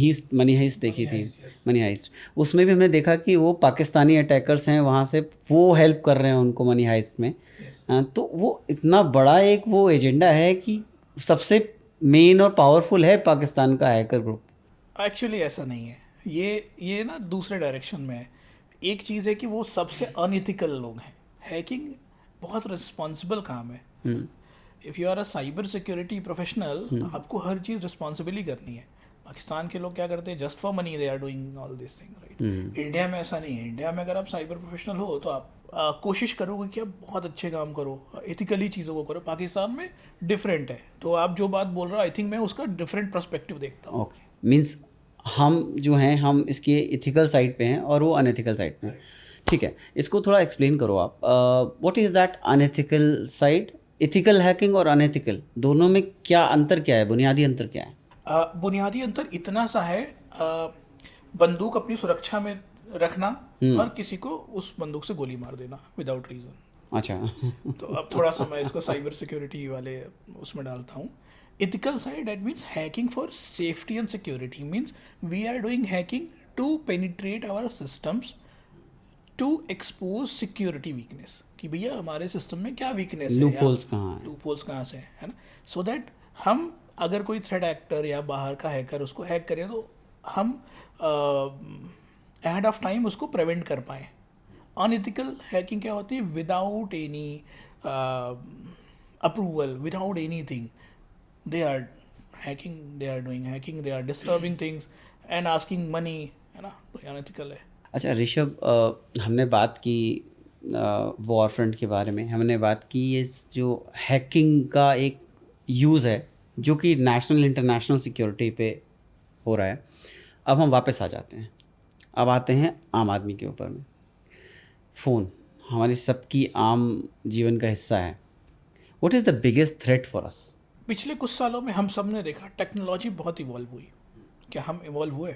हाइस्ट देखी थी, मनी हाइस्ट। उसमें भी हमने देखा कि वो पाकिस्तानी अटैकर्स हैं, वहाँ से वो हेल्प कर रहे हैं उनको मनी हाइस्ट में। तो वो इतना बड़ा एक वो एजेंडा है कि सबसे मेन और पावरफुल है पाकिस्तान का हैकर ग्रुप।
एक्चुअली ऐसा नहीं है, ये ना दूसरे डायरेक्शन में है। एक चीज़ है कि वो सबसे अनइथिकल लोग हैं। हैकिंग बहुत रिस्पॉन्सिबल काम है। If you are a cyber security professional, आपको हर चीज़ रिस्पॉन्सिबली करनी है। पाकिस्तान के लोग क्या करते हैं, just for money they are doing all this thing, right. India में ऐसा नहीं है। इंडिया में अगर आप साइबर प्रोफेशनल हो तो आप कोशिश करोगे कि आप बहुत अच्छे काम करो, एथिकली चीज़ों को करो। पाकिस्तान में डिफरेंट है, तो आप जो बात बोल रहे हो आई थिंक मैं उसका डिफरेंट पर्सपेक्टिव देखता हूँ।
ओके, मीन्स हम जो हैं हम इसके इथिकल साइड पे हैं और वो अनएथिकल साइड पे हैं। ठीक है, इसको थोड़ा एक्सप्लेन करो आप। What is that unethical side? Ethical hacking और अनएथिकल दोनों में क्या अंतर, क्या है, बुनियादी अंतर क्या है?
बुनियादी अंतर इतना सा है, बंदूक अपनी सुरक्षा में रखना और किसी को उस बंदूक से गोली मार देना विदाउट रीज़न।
अच्छा।
तो अब थोड़ा सा मैं इसको साइबर सिक्योरिटी वाले उसमें डालता हूँ। Ethical side, that means hacking for safety and security, means we are doing hacking to penetrate our systems to expose security weakness, कि भैया हमारे सिस्टम में क्या वीकनेस है,
लूपहोल्स कहाँ है,
लूपहोल्स कहाँ से है ना, सो दैट हम अगर कोई थ्रेड एक्टर या बाहर का हैकर उसको हैक करें तो हम ahead ऑफ टाइम उसको प्रिवेंट कर पाएँ। अनइथिकल हैकिंग क्या होती है, without any approval, without any thing they are hacking, they are doing hacking, they are disturbing things and asking money, है ना, तो अनएथिकल है।
अच्छा ऋषभ, हमने बात की वॉर फ्रंट के बारे में, हमने बात की ये जो हैकिंग का एक यूज़ है जो कि नेशनल इंटरनेशनल सिक्योरिटी पे हो रहा है। अब हम वापस आ जाते हैं, अब आते हैं आम आदमी के ऊपर में। फ़ोन हमारी सबकी आम जीवन का हिस्सा है। What is the biggest threat for अस?
पिछले कुछ सालों में हम सब ने देखा टेक्नोलॉजी बहुत इवॉल्व हुई। क्या हम इवॉल्व हुए?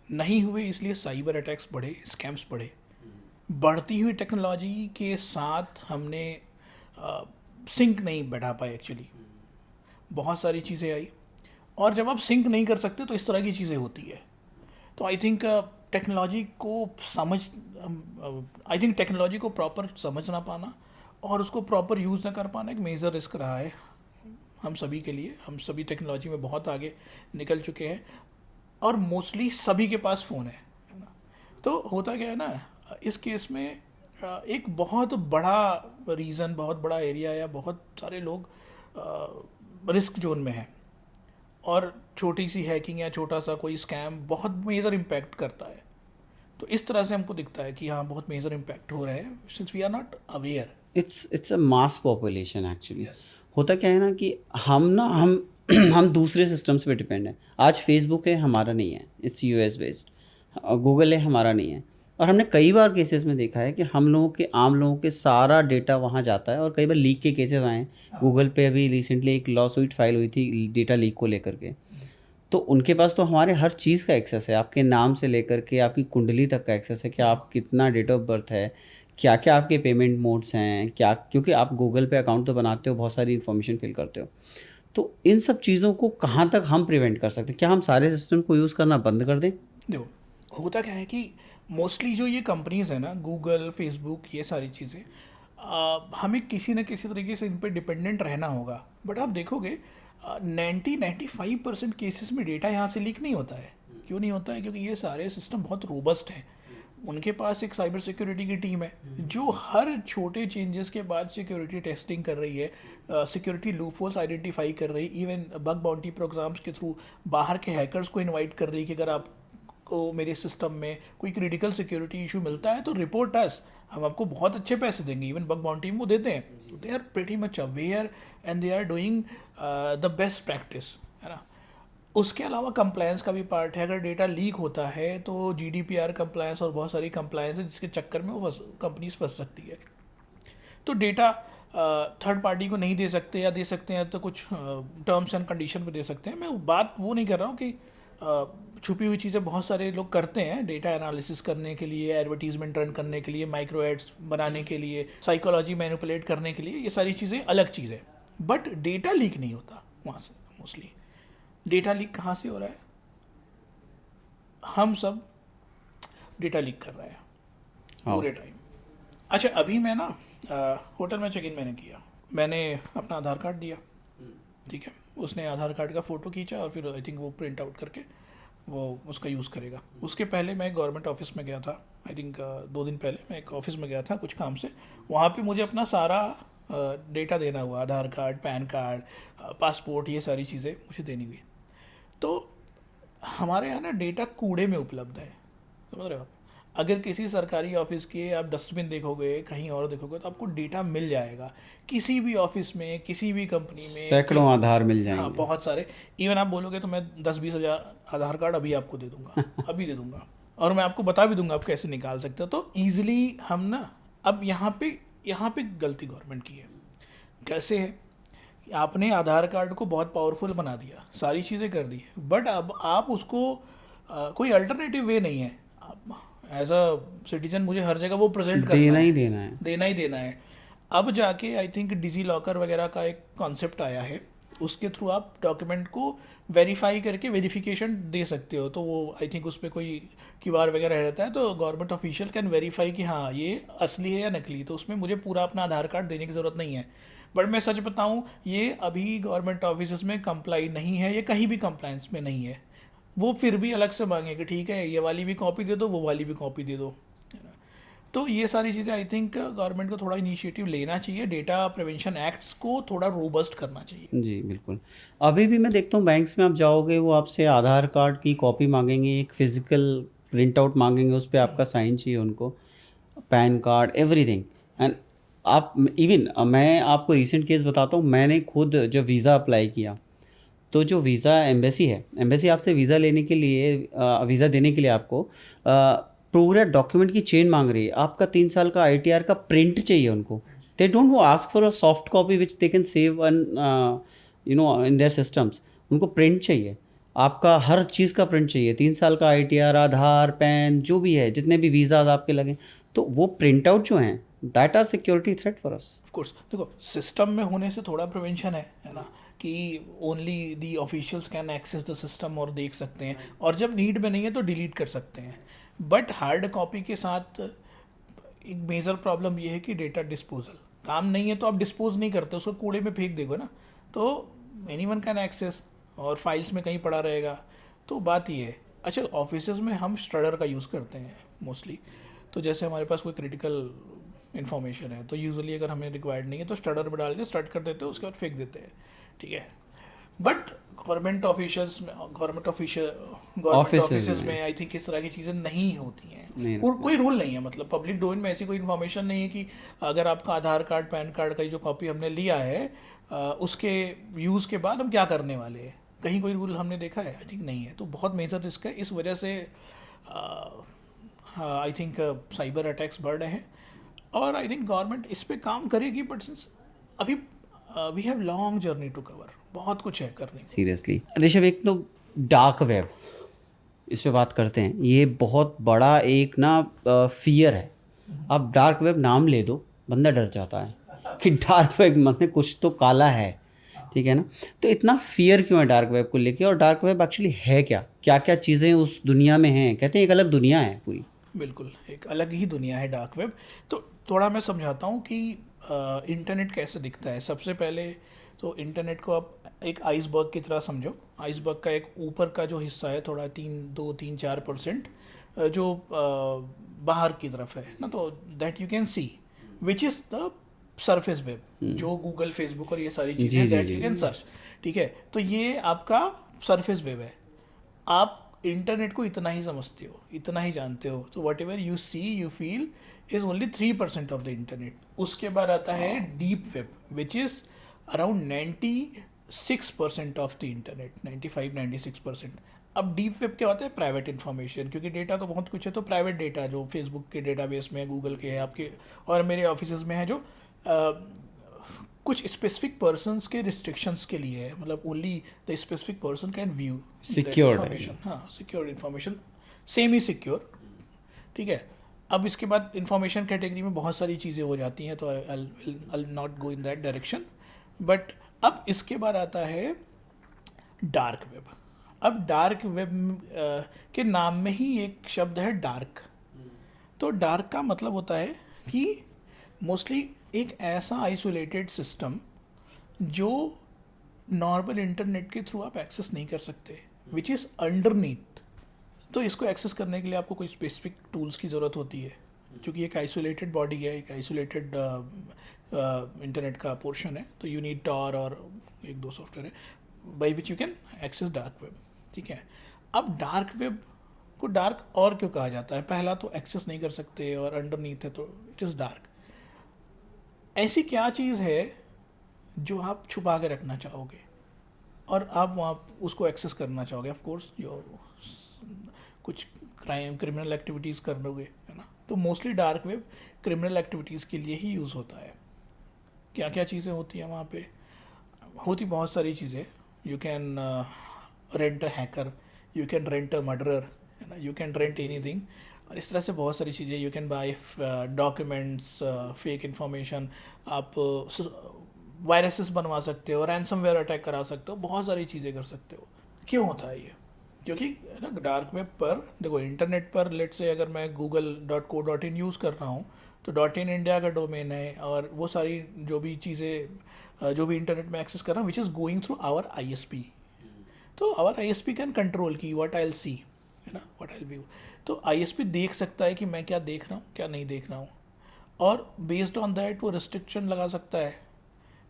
नहीं हुए, इसलिए साइबर अटैक्स बढ़े, स्कैम्स बढ़े। बढ़ती हुई टेक्नोलॉजी के साथ हमने सिंक नहीं बैठा पाए एक्चुअली। बहुत सारी चीज़ें आई और जब आप सिंक नहीं कर सकते तो इस तरह की चीज़ें होती है। तो आई थिंक टेक्नोलॉजी को प्रॉपर समझ ना पाना और उसको प्रॉपर यूज़ ना कर पाना एक मेजर रिस्क रहा है हम सभी के लिए। हम सभी टेक्नोलॉजी में बहुत आगे निकल चुके हैं और मोस्टली सभी के पास फ़ोन है ना। तो होता क्या है ना, इस केस में एक बहुत बड़ा रीज़न, बहुत बड़ा एरिया या बहुत सारे लोग रिस्क जोन में हैं और छोटी सी हैकिंग या छोटा सा कोई स्कैम बहुत मेजर इम्पैक्ट करता है। तो इस तरह से हमको दिखता है कि हाँ बहुत मेजर इम्पैक्ट हो रहा है since we are not aware.
It's a mass population actually. होता क्या है ना कि हम दूसरे सिस्टम्स पे डिपेंड हैं। आज फेसबुक है, हमारा नहीं है, इट्स यूएस बेस्ड। गूगल है, हमारा नहीं है। और हमने कई बार केसेस में देखा है कि हम लोगों के, आम लोगों के सारा डेटा वहाँ जाता है, और कई बार लीक के केसेस आए हैं। गूगल पे अभी रिसेंटली एक लॉ सूट फाइल हुई थी डेटा लीक को लेकर के। तो उनके पास तो हमारे हर चीज़ का एक्सेस है, आपके नाम से लेकर के आपकी कुंडली तक का एक्सेस है कि आप कितना डेट ऑफ बर्थ है, क्या क्या आपके पेमेंट मोड्स हैं, क्या, क्योंकि आप गूगल पे अकाउंट तो बनाते हो, बहुत सारी इन्फॉर्मेशन फिल करते हो। तो इन सब चीज़ों को कहाँ तक हम प्रिवेंट कर सकते हैं? क्या हम सारे सिस्टम को यूज़ करना बंद कर दें?
देखो, होता क्या है कि मोस्टली जो ये कंपनीज है ना, गूगल, फेसबुक, ये सारी चीज़ें, हमें किसी न किसी तरीके से इन पर डिपेंडेंट रहना होगा। बट आप देखोगे 90-95% केसेस में डेटा यहाँ से लीक नहीं होता है। क्यों नहीं होता है? क्योंकि ये सारे सिस्टम बहुत रोबस्ट हैं। उनके पास एक साइबर सिक्योरिटी की टीम है जो हर छोटे चेंजेस के बाद सिक्योरिटी टेस्टिंग कर रही है, सिक्योरिटी लूपहोल्स आइडेंटिफाई कर रही है, इवन बग बाउंटी प्रोग्राम्स के थ्रू बाहर के हैकर्स को इनवाइट कर रही है कि अगर आपको मेरे सिस्टम में कोई क्रिटिकल सिक्योरिटी इशू मिलता है तो रिपोर्ट अस, हम आपको बहुत अच्छे पैसे देंगे। इवन बग बाउंटी में वो देते हैं। They are pretty much aware and they are doing the best practice, है ना। उसके अलावा कंप्लायंस का भी पार्ट है। अगर डेटा लीक होता है तो GDPR कंप्लायंस और बहुत सारी कंप्लायंस है जिसके चक्कर में वो कंपनीज फंस सकती है। तो डेटा थर्ड पार्टी को नहीं दे सकते, या दे सकते हैं तो कुछ टर्म्स एंड कंडीशन पे दे सकते हैं। मैं बात वो नहीं कर रहा हूँ कि छुपी हुई चीज़ें बहुत सारे लोग करते हैं डेटा एनालिसिस करने के लिए, एडवर्टीजमेंट रन करने के लिए, माइक्रो एड्स बनाने के लिए, साइकोलॉजी मैनिपुलेट करने के लिए, ये सारी चीज़ें अलग चीज़ है। बट डेटा लीक नहीं होता वहाँ से। मोस्टली डेटा लीक कहाँ से हो रहा है? हम सब डेटा लीक कर रहे हैं पूरे टाइम। अच्छा, अभी मैं ना होटल में चेक इन मैंने किया, मैंने अपना आधार कार्ड दिया, ठीक है। उसने आधार कार्ड का फ़ोटो खींचा और फिर आई थिंक वो प्रिंट आउट करके वो उसका यूज़ करेगा। उसके पहले मैं गवर्नमेंट ऑफिस में गया था, आई थिंक 2 दिन पहले मैं एक ऑफिस में गया था कुछ काम से। वहाँ पे मुझे अपना सारा डेटा देना हुआ, आधार कार्ड, पैन कार्ड, पासपोर्ट, ये सारी चीज़ें मुझे देनी हुई। तो हमारे यहाँ ना डेटा कूड़े में उपलब्ध है, समझ रहे हो आप। अगर किसी सरकारी ऑफिस के आप डस्टबिन देखोगे, कहीं और देखोगे, तो आपको डेटा मिल जाएगा। किसी भी ऑफिस में, किसी भी कंपनी में
सैकड़ों आधार मिल
हाँ,
जाएंगे।
बहुत सारे। इवन आप बोलोगे तो मैं 10-20 हज़ार आधार कार्ड अभी आपको दे दूंगा, अभी दे दूंगा, और मैं आपको बता भी दूंगा आप कैसे निकाल सकते हो। तो ईजिली हम ना, अब यहाँ पे गलती गवर्नमेंट की है। कैसे है? आपने आधार कार्ड को बहुत पावरफुल बना दिया, सारी चीज़ें कर दी, बट अब आप उसको कोई अल्टरनेटिव वे नहीं है। एज अ सिटीजन मुझे हर जगह वो प्रेजेंट करना
देना
है,
ही देना है।
देना ही देना है। अब जाके आई थिंक डिजी लॉकर वगैरह का एक कॉन्सेप्ट आया है, उसके थ्रू आप डॉक्यूमेंट को वेरीफाई करके वेरिफिकेशन दे सकते हो। तो वो आई थिंक उस पर कोई QR वगैरह रहता है, तो गवर्नमेंट ऑफिशियल कैन वेरीफाई कि हाँ ये असली है या नकली। तो उसमें मुझे पूरा अपना आधार कार्ड देने की ज़रूरत नहीं है। बट मैं सच बताऊँ, ये अभी गवर्नमेंट ऑफिस में कंप्लाई नहीं है, ये कहीं भी कंप्लाइंस में नहीं है। वो फिर भी अलग से मांगे कि ठीक है ये वाली भी कॉपी दे दो, वो वाली भी कॉपी दे दो। तो ये सारी चीज़ें आई थिंक गवर्नमेंट को थोड़ा इनिशिएटिव लेना चाहिए, डेटा प्रिवेंशन एक्ट्स को थोड़ा रोबस्ट करना चाहिए।
जी बिल्कुल। अभी भी मैं देखता हूँ बैंक्स में आप जाओगे, वो आपसे आधार कार्ड की कॉपी मांगेंगे, एक फिजिकल प्रिंट आउट मांगेंगे, उस पर आपका साइन चाहिए उनको, पैन कार्ड, एवरीथिंग। एंड आप इवन, मैं आपको रीसेंट केस बताता हूँ। मैंने खुद जब वीज़ा अप्लाई किया, तो जो वीज़ा एम्बेसी है, एम्बेसी आपसे वीज़ा लेने के लिए, वीज़ा देने के लिए आपको पूरा डॉक्यूमेंट की चेन मांग रही है। आपका 3 साल का ITR का प्रिंट चाहिए उनको। दे डोंट वो ask for a soft copy which they can save in in their systems. उनको प्रिंट चाहिए, आपका हर चीज़ का प्रिंट चाहिए। 3 साल का ITR, आधार, पैन, जो भी है, जितने भी वीज़ाज आपके लगे, तो वो प्रिंट आउट जो हैं, that are security threat for us.
Of course, देखो सिस्टम में होने से थोड़ा प्रिवेंशन है ना, कि only the officials can access the system और देख सकते हैं, और जब नीड में नहीं है तो डिलीट कर सकते हैं। बट हार्ड कॉपी के साथ एक मेजर प्रॉब्लम ये है कि डेटा डिस्पोजल, काम नहीं है तो आप डिस्पोज नहीं करते, उसको कूड़े में फेंक देगा ना, तो एनीवन कैन एक्सेस और फाइल्स में कहीं पड़ा रहेगा। तो बात ये है। अच्छा, ऑफिस में हम स्ट्रडर का यूज़ करते हैं मोस्टली। तो जैसे हमारे पास कोई क्रिटिकल इन्फॉर्मेशन है तो यूजुअली अगर हमें रिक्वायर्ड नहीं है तो स्टडर में डाल के स्टार्ट कर देते हैं, उसके बाद फेंक देते हैं, ठीक है। बट गवर्नमेंट ऑफिशियल्स में, गवर्नमेंट ऑफिसेज में आई थिंक इस तरह की चीज़ें नहीं होती हैं, और कोई रूल नहीं है। मतलब पब्लिक डोमेन में ऐसी कोई इन्फॉर्मेशन नहीं है कि अगर आपका आधार कार्ड, पैन कार्ड का जो कॉपी हमने लिया है उसके यूज़ के बाद हम क्या करने वाले हैं, कहीं कोई रूल हमने देखा है? आई थिंक नहीं है। तो बहुत मेजर रिस्क है। इस वजह से आई थिंक साइबर अटैक्स बढ़ रहे हैं और आई थिंक गवर्नमेंट इस पे काम करेगी, बट सिंस अभी we have long journey to cover, बहुत कुछ है करने को।
सीरियसली ऋषभ, एक तो डार्क वेब, इस पे बात करते हैं। ये बहुत बड़ा एक ना फियर है। आप डार्क वेब नाम ले दो, बंदा डर जाता है कि डार्क वेब मतलब कुछ तो काला है, ठीक है ना। तो इतना फियर क्यों है डार्क वेब को लेके, और डार्क वेब एक्चुअली है क्या, क्या क्या चीज़ें उस दुनिया में हैं? कहते हैं एक अलग दुनिया है पूरी।
बिल्कुल एक अलग ही दुनिया है डार्क वेब। तो थोड़ा मैं समझाता हूँ कि इंटरनेट कैसे दिखता है। सबसे पहले तो इंटरनेट को आप एक आइसबर्ग की तरह समझो। आइसबर्ग का एक ऊपर का जो हिस्सा है थोड़ा 3-4% जो बाहर की तरफ है ना, तो that you can see which is the surface web, जो गूगल फेसबुक और ये सारी
जी,
चीज़ें
जी,
दैट
जी।
यू कैन सर्च, ठीक है। तो ये आपका सरफेस वेब है। आप इंटरनेट को इतना ही समझते हो, इतना ही जानते हो। तो whatever you see you feel is only 3% of the internet. उसके बाद आता है deep web which is around 96% of the internet, 95-96%। अब डीप वेब क्या होता है? प्राइवेट इन्फॉर्मेशन, क्योंकि डेटा तो बहुत कुछ है, तो प्राइवेट डेटा जो फेसबुक के डेटाबेस में है, गूगल के है, आपके और मेरे ऑफिस में है, जो कुछ स्पेसिफिक पर्सन्स के रिस्ट्रिक्शंस के लिए है, मतलब only the specific person can view
Secured
information. हाँ, सिक्योर्ड इन्फॉर्मेशन, सेमी सिक्योर, ठीक है। अब इसके बाद इंफॉर्मेशन कैटेगरी में बहुत सारी चीज़ें हो जाती हैं, तो I not go in that direction. But अब इसके बाद आता है डार्क वेब। अब डार्क वेब के नाम में ही एक शब्द है डार्क। तो डार्क का मतलब होता है कि मोस्टली एक ऐसा आइसोलेटेड सिस्टम जो नॉर्मल इंटरनेट के थ्रू आप एक्सेस नहीं कर सकते, विच इज़ अंडरनीथ। तो इसको एक्सेस करने के लिए आपको कोई स्पेसिफिक टूल्स की ज़रूरत होती है, क्योंकि एक आइसोलेटेड बॉडी है, एक आइसोलेटेड इंटरनेट का पोर्शन है। तो यू नीड टॉर और एक दो सॉफ्टवेयर है by which you can access dark web, ठीक है। अब डार्क वेब को डार्क और क्यों कहा जाता है? पहला तो एक्सेस नहीं कर सकते और अंडरनीथ है, तो इट इज़ डार्क। ऐसी क्या चीज़ है जो आप छुपा के रखना चाहोगे और आप वहाँ उसको एक्सेस करना चाहोगे? ऑफ कोर्स जो कुछ क्राइम क्रिमिनल एक्टिविटीज़ कर लोगे, है ना। तो mostly dark web criminal activities के लिए ही यूज़ होता है। क्या क्या चीज़ें होती हैं वहाँ पे? होती बहुत सारी चीज़ें। You can rent a hacker, you can rent a murderer, है ना, यू कैन रेंट एनीथिंग। और इस तरह से बहुत सारी चीज़ें। You can buy documents, fake information, आप वायरसेस बनवा सकते हो, रैंसमवेयर अटैक करा सकते हो, बहुत सारी चीज़ें कर सकते हो। क्यों होता है ये? क्योंकि है ना, डार्क वेब पर देखो, इंटरनेट पर लेट से अगर मैं google.co.in यूज़ कर रहा हूँ, तो .in इंडिया का डोमेन है, और वो सारी जो भी चीज़ें जो भी इंटरनेट में एक्सेस कर रहा हूँ which is going through our ISP। तो आवर ISP कैन कंट्रोल की व्हाट आई विल सी, है ना, व्हाट आई विल व्यू। तो ISP देख सकता है कि मैं क्या देख रहा हूँ, क्या नहीं देख रहा हूँ, और बेस्ड ऑन दैट वो रिस्ट्रिक्शन लगा सकता है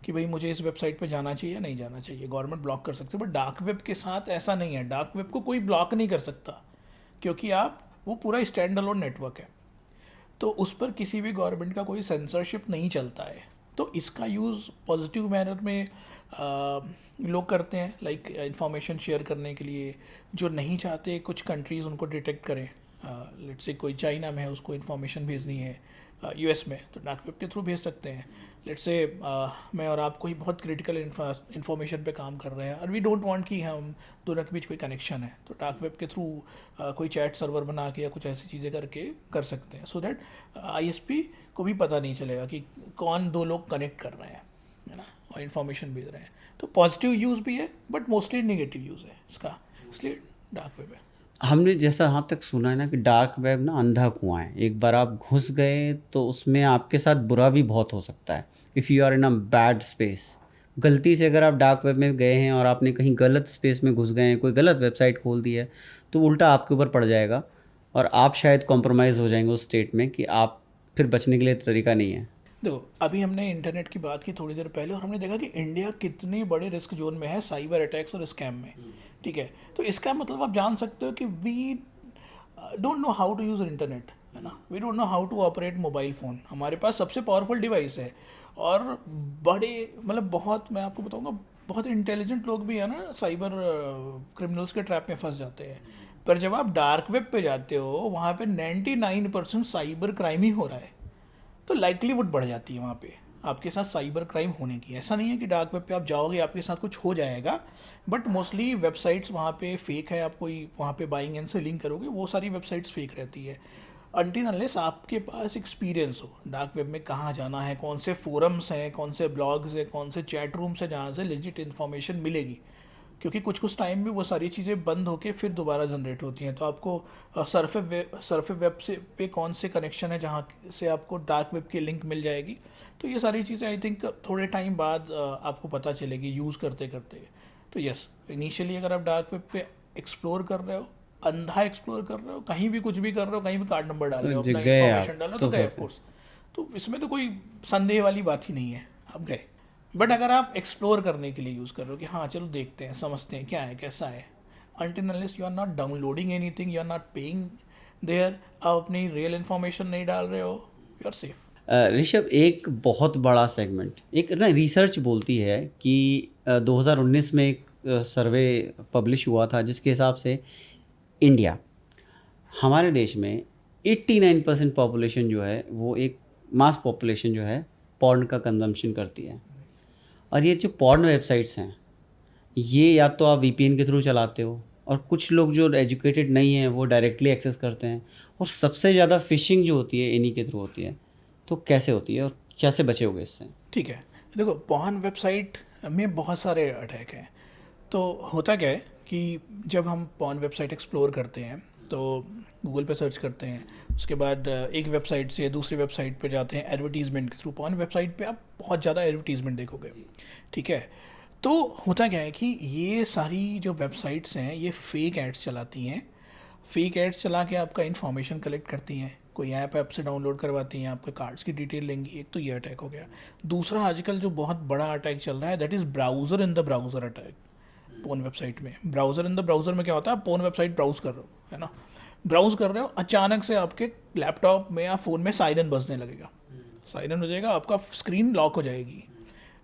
कि भाई मुझे इस वेबसाइट पे जाना चाहिए या नहीं जाना चाहिए। गवर्नमेंट ब्लॉक कर सकते है, बट डार्क वेब के साथ ऐसा नहीं है। डार्क वेब को कोई ब्लॉक नहीं कर सकता, क्योंकि वो पूरा स्टैंड अलोन नेटवर्क है, तो उस पर किसी भी गवर्नमेंट का कोई सेंसरशिप नहीं चलता है। तो इसका यूज़ पॉजिटिव मैनर में लोग करते हैं, लाइक इंफॉर्मेशन शेयर करने के लिए। जो नहीं चाहते कुछ कंट्रीज़ उनको डिटेक्ट करें, लेट्स से कोई चाइना में है, उसको इन्फॉर्मेशन भेजनी है US में, तो डार्क वेब के थ्रू भेज सकते हैं। लेट्स से मैं और आप कोई बहुत क्रिटिकल इन्फॉर्मेशन पे काम कर रहे हैं और वी डोंट वांट कि हम दोनों के बीच कोई कनेक्शन है, तो डार्क वेब के थ्रू कोई चैट सर्वर बना के या कुछ ऐसी चीज़ें करके कर सकते हैं, सो दैट ISP को भी पता नहीं चलेगा कि कौन दो लोग कनेक्ट कर रहे हैं, है ना, और इन्फॉर्मेशन भेज रहे हैं। तो पॉजिटिव यूज़ भी है, बट मोस्टली नेगेटिव यूज़ है इसका, इसलिए डार्क वेब है।
हमने जैसा यहाँ तक सुना है ना कि डार्क वेब ना अंधा कुआं है। एक बार आप घुस गए तो उसमें आपके साथ बुरा भी बहुत हो सकता है। If you are in a bad space, गलती से अगर आप डार्क वेब में गए हैं और आपने कहीं गलत स्पेस में घुस गए हैं, कोई गलत वेबसाइट खोल दी है, तो उल्टा आपके ऊपर पड़ जाएगा और आप शायद कॉम्प्रोमाइज़ हो जाएंगे उस स्टेट में कि आप फिर बचने के लिए तरीका नहीं है।
देखो, अभी हमने इंटरनेट की बात की थोड़ी देर पहले, और हमने देखा कि इंडिया कितने बड़े रिस्क जोन में है साइबर अटैक्स और स्कैम में, ठीक है। तो इसका मतलब आप जान सकते हो कि we don't know how to use internet, है ना, we don't know how to operate mobile phone. हमारे पास सबसे पावरफुल डिवाइस है, और बड़े मतलब बहुत, मैं आपको बताऊंगा, बहुत इंटेलिजेंट लोग भी है ना, साइबर क्रिमिनल्स के ट्रैप में फंस जाते हैं। पर जब आप डार्क वेब पे जाते हो वहाँ पे 99% साइबर क्राइम ही हो रहा है, तो लाइकलीवुड बढ़ जाती है वहाँ पे आपके साथ साइबर क्राइम होने की। ऐसा नहीं है कि डार्क वेब पे आप जाओगे आपके साथ कुछ हो जाएगा, बट मोस्टली वेबसाइट्स वहाँ पे फेक है। आप कोई वहाँ पे बाइंग एंड सेलिंग करोगे, वो सारी वेबसाइट्स फेक रहती है। अनटिल अनलेस आपके पास एक्सपीरियंस हो डार्क वेब में कहाँ जाना है, कौन से फोरम्स हैं, कौन से ब्लॉग्स हैं, कौन से चैट रूम्स हैं जहाँ से लेजिट इन्फॉर्मेशन मिलेगी, क्योंकि कुछ कुछ टाइम में वो सारी चीज़ें बंद होके फिर दोबारा जनरेट होती हैं। तो आपको सरफे वेब से पे कौन से कनेक्शन है जहाँ से आपको डार्क वेब की लिंक मिल जाएगी। तो ये सारी चीज़ें आई थिंक थोड़े टाइम बाद आपको पता चलेगी यूज़ करते करते। तो यस, इनिशियली अगर आप डार्क वेब पे एक्सप्लोर कर रहे हो, अंधा एक्सप्लोर कर रहे हो, कहीं भी कुछ भी कर रहे हो, कहीं भी कार्ड नंबर डाल रहे हो,
तो
अपना
गए
इन्फॉर्मेशन
आप
डालो
तो
तो गए
फिर
ऑफ
से।
कोर्स। तो इसमें तो कोई संदेह वाली बात ही नहीं है, आप गए। बट अगर आप एक्सप्लोर करने के लिए यूज़ कर रहे हो कि हाँ चलो देखते हैं, समझते हैं क्या है कैसा है, until unless you are not downloading anything, you are not paying there, आप अपनी रियल इन्फॉर्मेशन नहीं डाल रहे हो, यू आर सेफ।
ऋषभ, एक बहुत बड़ा सेगमेंट, एक ना रिसर्च बोलती है कि 2019 में एक सर्वे पब्लिश हुआ था जिसके हिसाब से इंडिया, हमारे देश में 89% पॉपुलेशन जो है वो एक मास पॉपुलेशन जो है पॉर्न का कंजम्पशन करती है। और ये जो पॉर्न वेबसाइट्स हैं, ये या तो आप वीपीएन के थ्रू चलाते हो, और कुछ लोग जो एजुकेटेड नहीं हैं वो डायरेक्टली एक्सेस करते हैं, और सबसे ज़्यादा फिशिंग जो होती है इन्हीं के थ्रू होती है। तो कैसे होती है और कैसे बचे होगे इससे?
ठीक है, देखो पॉर्न वेबसाइट में बहुत सारे अटैक हैं। तो होता क्या है कि जब हम पॉर्न वेबसाइट एक्सप्लोर करते हैं तो गूगल पे सर्च करते हैं, उसके बाद एक वेबसाइट से दूसरी वेबसाइट पे जाते हैं एडवर्टीजमेंट के थ्रू। पॉर्न वेबसाइट पे आप बहुत ज़्यादा एडवर्टीजमेंट देखोगे, ठीक है। तो होता क्या है कि ये सारी जो वेबसाइट्स हैं ये फेक एड्स चलाती हैं, फेक एड्स चला के आपका इन्फॉर्मेशन कलेक्ट करती हैं, कोई ऐप से डाउनलोड करवाती हैं, आपके कार्ड्स की डिटेल लेंगी। एक तो ये अटैक हो गया। दूसरा आजकल जो बहुत बड़ा अटैक चल रहा है that is browser in the browser attack. Porn website में, ब्राउज़र इन द ब्राउज़र में क्या होता है, आप पोन वेबसाइट ब्राउज़ कर रहे हो, है ना, ब्राउज़ कर रहे हो, अचानक से आपके लैपटॉप में या फ़ोन में साइरन बजने लगेगा, साइरन बजेगा, आपका स्क्रीन लॉक हो जाएगी,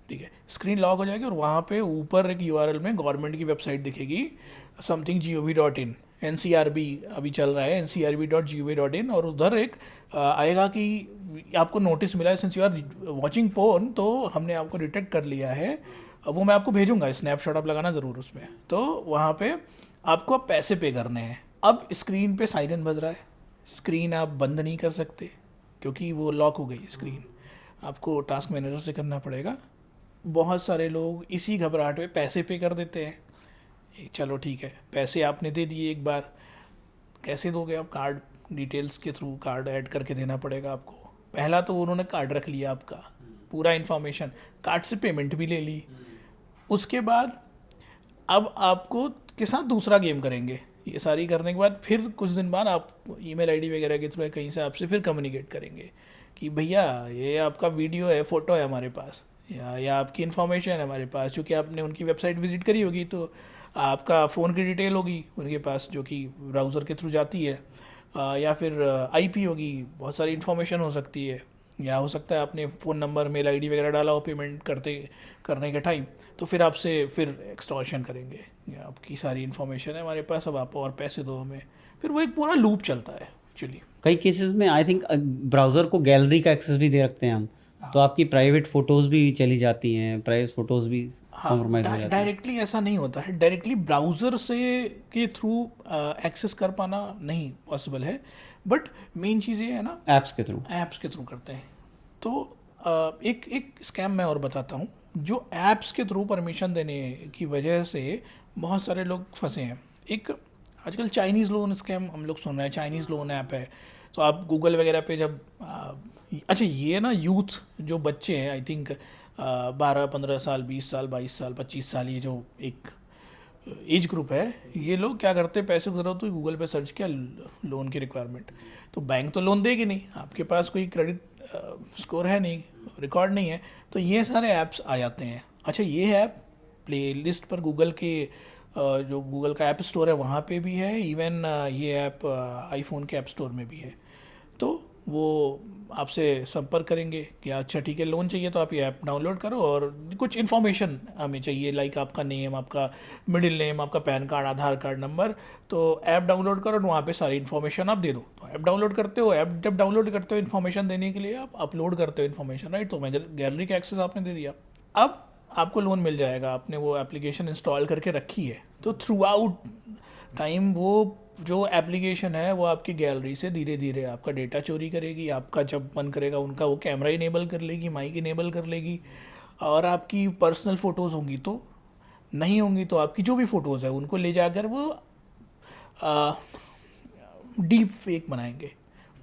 ठीक है, स्क्रीन लॉक हो जाएगी, और वहाँ पे ऊपर एक यूआरएल में गवर्नमेंट की वेबसाइट दिखेगी, समथिंग gov.in, NCRB अभी चल रहा है, ncrb.gov.in, और उधर एक आएगा कि आपको नोटिस मिला है since you are watching porn, तो हमने आपको डिटेक्ट कर लिया है। वो मैं आपको भेजूंगा, स्नैपशॉट आप लगाना ज़रूर उसमें। तो वहाँ पे आपको अब पैसे पे करने हैं। अब स्क्रीन पे साइरन बज रहा है, स्क्रीन आप बंद नहीं कर सकते क्योंकि वो लॉक हो गई स्क्रीन, आपको टास्क मैनेजर से करना पड़ेगा। बहुत सारे लोग इसी घबराहट में पैसे पे कर देते हैं। चलो ठीक है, पैसे आपने दे दिए एक बार, कैसे दोगे आप, कार्ड डिटेल्स के थ्रू कार्ड ऐड करके देना पड़ेगा आपको। पहला तो उन्होंने कार्ड रख लिया आपका, पूरा इन्फॉर्मेशन, कार्ड से पेमेंट भी ले ली। उसके बाद अब आपको के साथ दूसरा गेम करेंगे। ये सारी करने के बाद फिर कुछ दिन बाद आप ईमेल आईडी वगैरह के थ्रू कहीं से आपसे फिर कम्युनिकेट करेंगे कि भैया ये आपका वीडियो है, फ़ोटो है हमारे पास, या आपकी इन्फॉर्मेशन है हमारे पास, क्योंकि आपने उनकी वेबसाइट विजिट करी होगी तो आपका फ़ोन की डिटेल होगी उनके पास जो कि ब्राउज़र के थ्रू जाती है, या फिर आईपी होगी, बहुत सारी इन्फॉर्मेशन हो सकती है, या हो सकता है आपने फ़ोन नंबर, मेल आईडी वगैरह डाला हो पेमेंट करने के टाइम, तो फिर आपसे फिर एक्सटॉर्शन करेंगे, या आपकी सारी इन्फॉर्मेशन है हमारे पास, अब आप और पैसे दो हमें। फिर वो एक पूरा लूप चलता है एक्चुअली।
कई केसेस में आई थिंक ब्राउज़र को गैलरी का एक्सेस भी दे रखते हैं हम, तो आपकी प्राइवेट फ़ोटोज़ भी चली जाती हैं, प्राइवेट फ़ोटोज़ भी कॉम्प्रोमाइज़ हो जाती हैं।
डायरेक्टली ऐसा नहीं होता है, डायरेक्टली ब्राउज़र से के थ्रू एक्सेस कर पाना नहीं पॉसिबल है, बट मेन चीज़ ये है ना,
ऐप्स के थ्रू
करते हैं। तो एक स्कैम मैं और बताता हूँ, जो ऐप्स के थ्रू परमिशन देने की वजह से बहुत सारे लोग फंसे हैं। एक आजकल चाइनीज़ लोन स्कैम हम लोग सुन रहे हैं, चाइनीज़ लोन ऐप है, तो आप गूगल वगैरह पे जब अच्छा ये ना यूथ जो बच्चे हैं, आई थिंक 12-15 साल, 20 साल, 22 साल, 25 साल, ये जो एक एज ग्रुप है, ये लोग क्या करते हैं, पैसे की ज़रूरत तो गूगल पे सर्च किया लोन की रिक्वायरमेंट, तो बैंक तो लोन देगी नहीं, आपके पास कोई क्रेडिट स्कोर है नहीं, रिकॉर्ड नहीं है, तो ये सारे ऐप्स आ जाते हैं। अच्छा ये ऐप प्ले लिस्ट पर गूगल के जो गूगल का ऐप स्टोर है वहाँ पे भी है, इवन ये ऐप आईफोन के ऐप स्टोर में भी है। तो वो आपसे संपर्क करेंगे कि अच्छा ठीक है लोन चाहिए तो आप ये ऐप डाउनलोड करो और कुछ इन्फॉर्मेशन हमें चाहिए, लाइक आपका नेम, आपका मिडिल नेम, आपका पैन कार्ड, आधार कार्ड नंबर। तो ऐप डाउनलोड करो और वहाँ पे सारी इन्फॉर्मेशन आप दे दो। तो ऐप डाउनलोड करते हो, ऐप जब डाउनलोड करते हो इन्फॉर्मेशन देने के लिए आप अपलोड करते हो इन्फॉर्मेशन, राइट। तो गैलरी का एक्सेस आपने दे दिया, अब आपको लोन मिल जाएगा। आपने वो एप्लीकेशन इंस्टॉल करके रखी है, तो थ्रू आउट टाइम वो जो एप्लीकेशन है वो आपकी गैलरी से धीरे धीरे आपका डेटा चोरी करेगी। आपका जब मन करेगा उनका वो कैमरा इनेबल कर लेगी, माइक इनेबल कर लेगी, और आपकी पर्सनल फ़ोटोज़ होंगी तो नहीं होंगी तो आपकी जो भी फ़ोटोज़ है उनको ले जाकर वो डीप फेक बनाएंगे।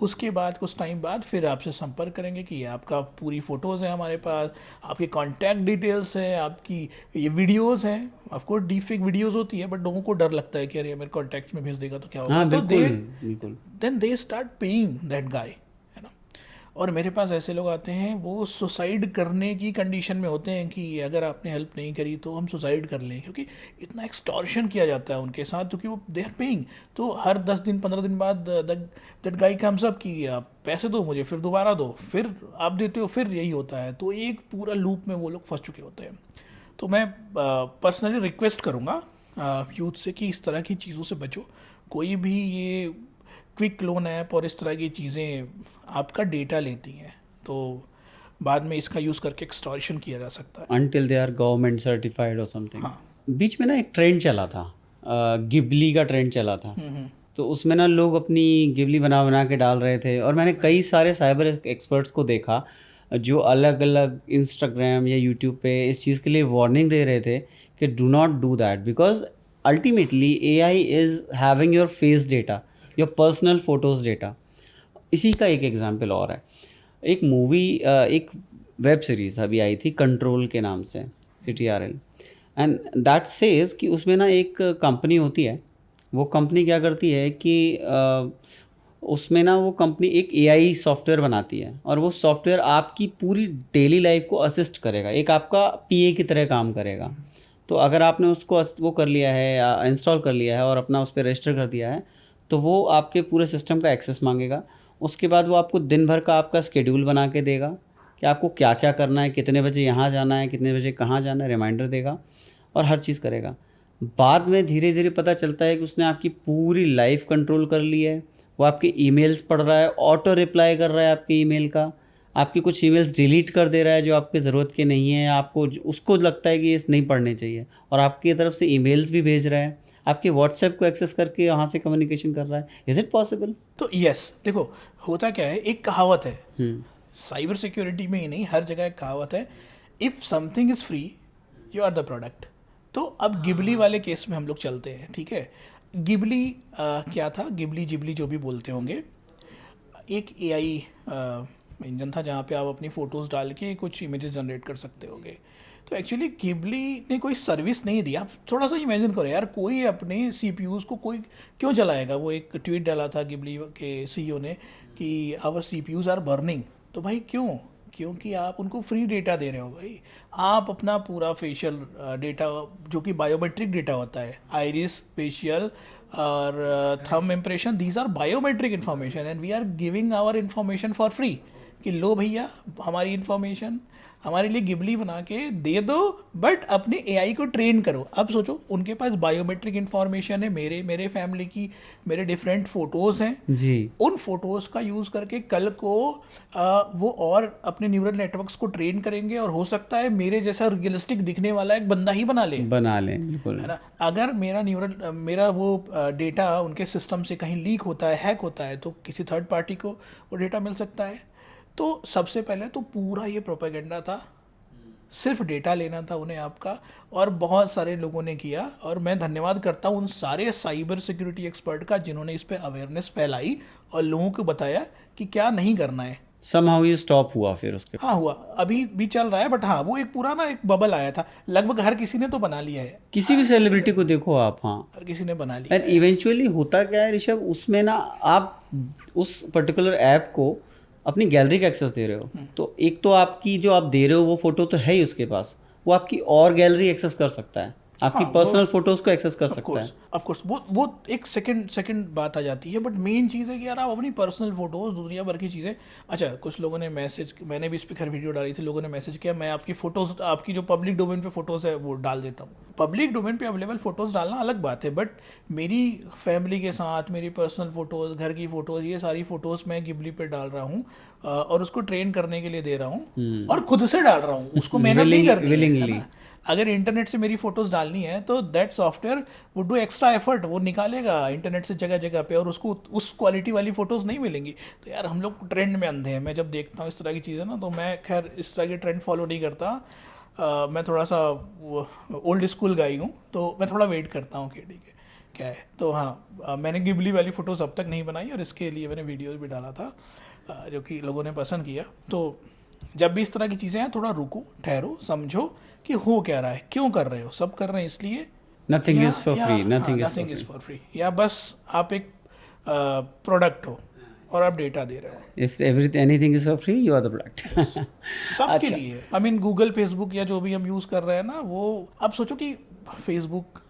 उसके बाद कुछ टाइम बाद फिर आपसे संपर्क करेंगे कि ये आपका पूरी फ़ोटोज़ है हमारे पास, आपके कॉन्टैक्ट डिटेल्स हैं, आपकी ये वीडियोज़ हैं। ऑफकोर्स डीप फेक वीडियोज़ होती है, बट लोगों को डर लगता है कि अरे मेरे कॉन्टैक्ट्स में भेज देगा तो क्या होगा।
हाँ
तो
बिल्कुल।
Then they start paying that guy, है ना। और मेरे पास ऐसे लोग आते हैं वो सुसाइड करने की कंडीशन में होते हैं कि अगर आपने हेल्प नहीं करी तो हम सुसाइड कर लें, क्योंकि इतना एक्सटॉर्शन किया जाता है उनके साथ, क्योंकि वो दे आर पेइंग। तो हर 10 दिन 15 दिन बाद दैट गाय कम्स अप कि आप पैसे दो मुझे, फिर दोबारा दो, फिर आप देते हो, फिर यही होता है। तो एक पूरा लूप में वो लोग फंस चुके होते हैं। तो मैं पर्सनली रिक्वेस्ट करूँगा यूथ से कि इस तरह की चीज़ों से बचो। कोई भी ये क्विक लोन ऐप और इस तरह की चीज़ें आपका डेटा लेती हैं तो बाद में इसका यूज़ करके एक्सटॉर्शन किया जा सकता है।
Until they are government certified और समथिंग।
हाँ।
बीच में ना एक ट्रेंड चला था, गिबली का ट्रेंड चला था। तो उसमें ना लोग अपनी गिबली बना बना के डाल रहे थे, और मैंने कई सारे साइबर एक्सपर्ट्स को देखा जो अलग अलग इंस्टाग्राम या यूट्यूब पे इस चीज़ के लिए वार्निंग दे रहे थे कि do not do that, because ultimately AI is having your face data, your personal photos data. इसी का एक एग्जांपल और है, एक मूवी, एक वेब सीरीज़ अभी आई थी कंट्रोल के नाम से, CTRL, एंड दैट सेज कि उसमें ना एक कंपनी होती है। वो कंपनी क्या करती है कि उसमें ना वो कंपनी एक AI सॉफ्टवेयर बनाती है, और वो सॉफ्टवेयर आपकी पूरी डेली लाइफ को असिस्ट करेगा, एक आपका PA की तरह काम करेगा। तो अगर आपने उसको वो कर लिया है या इंस्टॉल कर लिया है और अपना उस पर रजिस्टर कर दिया है, तो वो आपके पूरे सिस्टम का एक्सेस मांगेगा। उसके बाद वो आपको दिन भर का आपका स्केड्यूल बना के देगा कि आपको क्या क्या करना है, कितने बजे यहाँ जाना है, कितने बजे कहाँ जाना है, रिमाइंडर देगा और हर चीज़ करेगा। बाद में धीरे धीरे पता चलता है कि उसने आपकी पूरी लाइफ कंट्रोल कर ली है। वो आपके ईमेल्स पढ़ रहा है, ऑटो रिप्लाई कर रहा है आपके ईमेल का, आपकी कुछ ईमेल्स डिलीट कर दे रहा है जो आपकी ज़रूरत के नहीं है, आपको उसको लगता है कि ये नहीं पढ़ने चाहिए, और आपकी तरफ से ईमेल्स भी भेज रहा है, आपके व्हाट्सएप को एक्सेस करके वहाँ से कम्युनिकेशन कर रहा है। Is it possible?
तो यस, देखो होता क्या है, एक कहावत है साइबर सिक्योरिटी में ही नहीं हर जगह एक कहावत है, if something is free you are the product. तो अब गिबली वाले केस में हम लोग चलते हैं, ठीक है। गिबली क्या था, गिबली जिबली जो भी बोलते होंगे, एक AI इंजन था जहाँ पे आप अपनी फ़ोटोज़ डाल के कुछ इमेजेस जनरेट कर सकते होगे। तो एक्चुअली गिबली ने कोई सर्विस नहीं दी। आप थोड़ा सा इमेजिन करो यार, कोई अपने CPUs को कोई क्यों चलाएगा। वो एक ट्वीट डाला था गिबली के CEO ने कि आवर CPUs आर बर्निंग। तो भाई क्यों? क्योंकि आप उनको फ्री डेटा दे रहे हो भाई। आप अपना पूरा फेशियल डेटा जो कि बायोमेट्रिक डेटा होता है, आइरिस, फेशियल और thumb impression, these are biometric information and we are giving our information for free कि लो भैया हमारी इन्फॉर्मेशन हमारे लिए गिबली बना के दे दो, बट अपने AI को ट्रेन करो। अब सोचो उनके पास बायोमेट्रिक इन्फॉर्मेशन है, मेरे फैमिली की, मेरे डिफरेंट फ़ोटोज़ हैं
जी।
उन फोटोज़ का यूज़ करके कल को वो और अपने न्यूरल नेटवर्क्स को ट्रेन करेंगे और हो सकता है मेरे जैसा रियलिस्टिक दिखने वाला एक बंदा ही बना लें,
बिल्कुल,
है ना। अगर मेरा वो डेटा उनके सिस्टम से कहीं लीक होता है, हैक होता है, तो किसी थर्ड पार्टी को वो डेटा मिल सकता है। तो सबसे पहले तो पूरा ये प्रोपेगेंडा था, सिर्फ डेटा लेना था उन्हें आपका, और बहुत सारे लोगों ने किया। और मैं धन्यवाद करता हूँ उन सारे साइबर सिक्योरिटी एक्सपर्ट का जिन्होंने इस पे अवेयरनेस फैलाई और लोगों को बताया कि क्या नहीं करना है।
somehow ये स्टॉप हुआ फिर उसके।
हाँ हुआ, अभी भी चल रहा है, बट हाँ वो एक पूरा ना एक बबल आया था, लगभग हर किसी ने तो बना लिया है,
किसी भी सेलिब्रिटी को देखो आप, हाँ,
हर किसी ने बना लिया
एंड इवेंचुअली होता क्या है ऋषभ, उसमें ना आप उस पर्टिकुलर ऐप को अपनी गैलरी का एक्सेस दे रहे हो। तो एक तो आपकी जो आप दे रहे हो वो फोटो तो है ही उसके पास, वो आपकी और गैलरी एक्सेस कर सकता है, आपकी पर्सनल फोटोज को एक्सेस कर सकता है।
ऑफ कोर्स वो एक सेकंड बात आ जाती है, बट मेन चीज़ है कि यार आप अपनी पर्सनल फोटोज़, दुनिया भर की चीज़ें। अच्छा, कुछ लोगों ने मैसेज, मैंने भी इस पर खैर वीडियो डाली थी, लोगों ने मैसेज किया मैं आपकी फ़ोटोज़, आपकी जो पब्लिक डोमेन पे फ़ोटोज़ है वो डाल देता हूँ। पब्लिक डोमेन पे अवेलेबल फ़ोटोज़ डालना अलग बात है, बट मेरी फैमिली के साथ मेरी पर्सनल फ़ोटोज़, घर की फ़ोटोज़, ये सारी फ़ोटोज़ मैं गिबली पे डाल रहा हूँ और उसको ट्रेन करने के लिए दे रहा हूँ और खुद से डाल रहा हूँ, उसको मेहनत नहीं करनी है
willingly.
ना। अगर इंटरनेट से मेरी फोटोज डालनी है तो that software would do extra effort, वो निकालेगा इंटरनेट से जगह जगह पे, और उसको उस क्वालिटी वाली फोटोज नहीं मिलेंगी। तो यार हम लोग ट्रेंड में अंधे हैं। मैं जब देखता हूँ इस तरह की चीज़ें ना, तो मैं खैर इस तरह की ट्रेंड फॉलो नहीं करता। मैं थोड़ा सा ओल्ड स्कूल गाई हूँ, तो मैं थोड़ा वेट करता हूँ कि ठीक है क्या है। तो हाँ, मैंने गिबली वाली फ़ोटोज़ अब तक नहीं बनाई, और इसके लिए मैंने वीडियोज़ भी डाला था जो कि लोगों ने पसंद किया। तो जब भी इस तरह की चीज़ें हैं, थोड़ा रुको, ठहरो, समझो कि हो क्या रहा है, क्यों कर रहे हो। सब कर रहे हैं इसलिए,
Nothing
या
is for
या
free.
हाँ,
Nothing is for
nothing is
free.
For free, या बस आप एक प्रोडक्ट हो और आप डेटा दे रहे हो।
If anything is for free, you are the product.
सबके
अच्छा.
लिए आई मीन गूगल, फेसबुक या जो भी हम यूज़ कर रहे हैं ना, वो अब सोचो कि फेसबुक,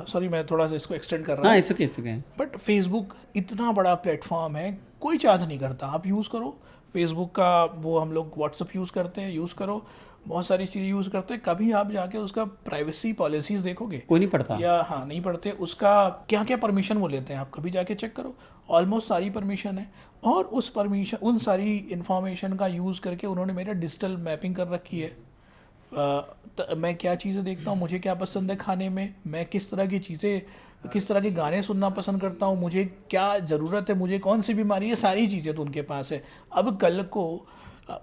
सॉरी मैं थोड़ा सा इसको एक्सटेंड कर रहा
हाँ,
हूँ,
it's okay, it's okay.
But Facebook इतना बड़ा प्लेटफॉर्म है, कोई चार्ज नहीं करता, आप यूज़ करो फेसबुक का। वो हम लोग व्हाट्सअप यूज़ करते हैं, यूज़ करो, बहुत सारी चीज़ें यूज़ करते हैं। कभी आप जाके उसका प्राइवेसी पॉलिसीज़ देखोगे?
कोई नहीं पढ़ता.
या हाँ, नहीं पढ़ते। उसका क्या क्या परमिशन वो लेते हैं, आप कभी जाके चेक करो। ऑलमोस्ट सारी परमिशन है, और उस परमिशन, उन सारी इन्फॉर्मेशन का यूज़ करके उन्होंने मेरा डिजिटल मैपिंग कर रखी है। मैं क्या चीज़ें देखता हूँ, मुझे क्या पसंद है खाने में, मैं किस तरह की चीज़ें, किस तरह के गाने सुनना पसंद करता हूँ, मुझे क्या ज़रूरत है, मुझे कौन सी बीमारी है, सारी चीज़ें तो उनके पास है। अब कल को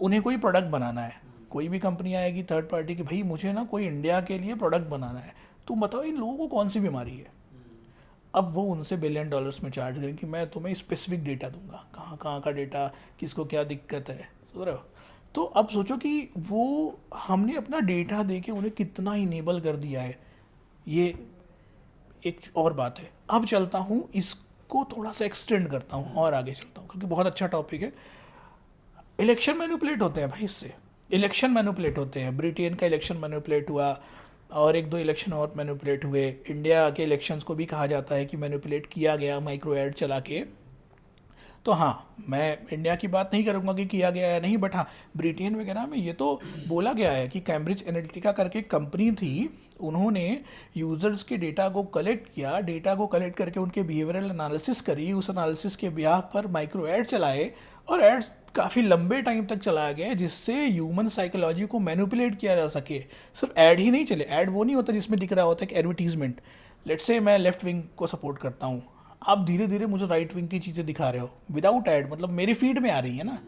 उन्हें कोई प्रोडक्ट बनाना है, कोई भी कंपनी आएगी थर्ड पार्टी की, भाई मुझे ना कोई इंडिया के लिए प्रोडक्ट बनाना है, तुम बताओ इन लोगों को कौन सी बीमारी है। अब वो उनसे $1 बिलियन में चार्ज करें कि मैं तुम्हें स्पेसिफिक डेटा दूंगा, कहाँ कहाँ का डेटा, किसको क्या दिक्कत है, समझ रहे हो। तो अब सोचो कि वो हमने अपना डेटा दे के उन्हें कितना इनेबल कर दिया है। ये एक और बात है। अब चलता हूँ, इसको थोड़ा सा एक्सटेंड करता हूँ और आगे चलता हूँ, क्योंकि बहुत अच्छा टॉपिक है। इलेक्शन मैनिपुलेट होते हैं भाई, इससे इलेक्शन मैनिपुलेट होते हैं। ब्रिटेन का इलेक्शन मैनिपुलेट हुआ, और एक दो इलेक्शन और मैनिपुलेट हुए। इंडिया के इलेक्शंस को भी कहा जाता है कि मैनिपुलेट किया गया माइक्रो एड चला के। तो हाँ, मैं इंडिया की बात नहीं करूँगा कि किया गया है नहीं, बट हाँ, ब्रिटेन वगैरह में ये तो बोला गया है कि कैम्ब्रिज एनालिटिका करके कंपनी थी, उन्होंने यूज़र्स के डेटा को कलेक्ट किया, डेटा को कलेक्ट करके उनके बिहेवियरल एनालिसिस करी, उस एनालिसिस के बिहाफ पर माइक्रो एड चलाए, और एड्स काफ़ी लंबे टाइम तक चलाया गया, जिससे ह्यूमन साइकोलॉजी को मैनिपुलेट किया जा सके। सिर्फ ऐड ही नहीं चले, ऐड वो नहीं होता जिसमें दिख रहा होता है कि एडवर्टीजमेंट। लेट्स से मैं लेफ्ट विंग को सपोर्ट करता हूँ, आप धीरे धीरे मुझे राइट विंग की चीज़ें दिखा रहे हो विदाउट ऐड, मतलब मेरी फीड में आ रही है ना,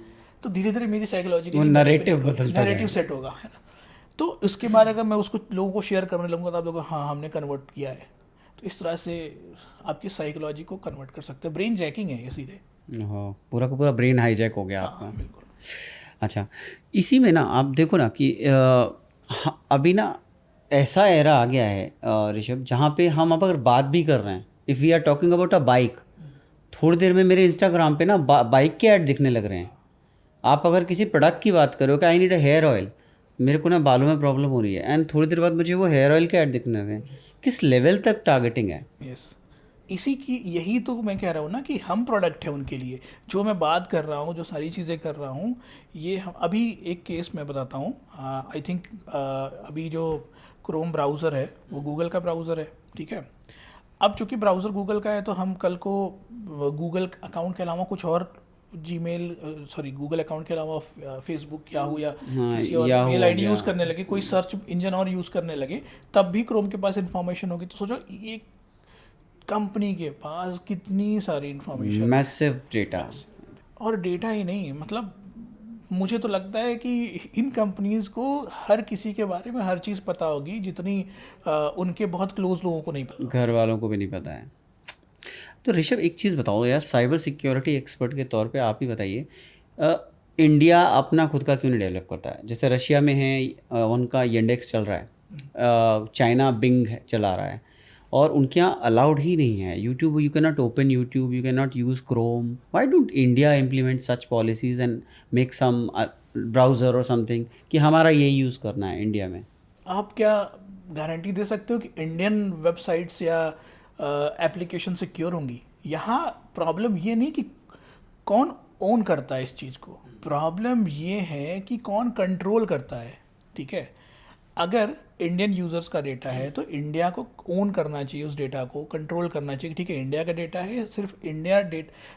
तो धीरे धीरे मेरी साइकोलॉजी
नैरेटिव बदलता
नैरेटिव सेट होगा, है ना। तो उसके बाद अगर मैं उसको लोगों को शेयर करने लगूंगा, तो आप लोग हाँ हमने कन्वर्ट किया है। तो इस तरह से आपकी साइकोलॉजी को कन्वर्ट कर सकते हैं। ब्रेन जैकिंग है ये सीधे।
हाँ, पूरा का पूरा ब्रेन हाईजैक हो गया आपका।
बिल्कुल।
अच्छा, इसी में ना आप देखो ना कि अभी ना ऐसा एरा आ गया है ऋषभ, जहाँ पे हम अब अगर बात भी कर रहे हैं, if we are talking about a bike, थोड़ी देर में मेरे इंस्टाग्राम पे ना बाइक के ऐड दिखने लग रहे हैं। आप अगर किसी प्रोडक्ट की बात करो कि I need a hair oil, मेरे को ना बालों में प्रॉब्लम हो रही है, एंड थोड़ी देर बाद मुझे वो हेयर ऑयल के ऐड दिखने लगे। किस लेवल तक टारगेटिंग है?
यस, इसी की, यही तो मैं कह रहा हूँ ना कि हम प्रोडक्ट है उनके लिए। जो मैं बात कर रहा हूँ, जो सारी चीज़ें कर रहा हूँ, ये अभी एक केस मैं बताता हूँ। आई थिंक अभी जो क्रोम ब्राउज़र है वो गूगल का ब्राउज़र है, ठीक है। अब चूंकि ब्राउज़र गूगल का है, तो हम कल को गूगल अकाउंट के अलावा कुछ और गूगल अकाउंट के अलावा फेसबुक, याहू या किसी और मेल आईडी यूज़ करने लगे, कोई सर्च इंजन और यूज़ करने लगे, तब भी क्रोम के पास इन्फॉर्मेशन होगी। तो सोचो एक कंपनी के पास कितनी सारी इन्फॉर्मेशन,
मैसिव डेटा।
और डेटा ही नहीं, मतलब मुझे तो लगता है कि इन कंपनीज़ को हर किसी के बारे में हर चीज़ पता होगी, जितनी उनके बहुत क्लोज लोगों को नहीं पता,
घर वालों को भी नहीं पता है। तो ऋषभ एक चीज़ बताओ यार, साइबर सिक्योरिटी एक्सपर्ट के तौर पे आप ही बताइए, इंडिया अपना खुद का क्यों नहीं डेवलप करता है? जैसे रशिया में है, उनका येंडेक्स चल रहा है, चाइना बिंग चला रहा है, और उनके यहाँ अलाउड ही नहीं है YouTube. You can not open YouTube, you can not use Chrome. Why don't India implement such policies and make some browser और समथिंग कि हमारा यही यूज़ करना है इंडिया में?
आप क्या गारंटी दे सकते हो कि इंडियन वेबसाइट्स या एप्लीकेशन सिक्योर होंगी। यहाँ प्रॉब्लम ये नहीं कि कौन ओन करता है इस चीज़ को, प्रॉब्लम ये है कि कौन कंट्रोल करता है। ठीक है, अगर इंडियन यूज़र्स का डेटा है तो इंडिया को ओन करना चाहिए, उस डेटा को कंट्रोल करना चाहिए। ठीक है, इंडिया का डेटा है, सिर्फ इंडिया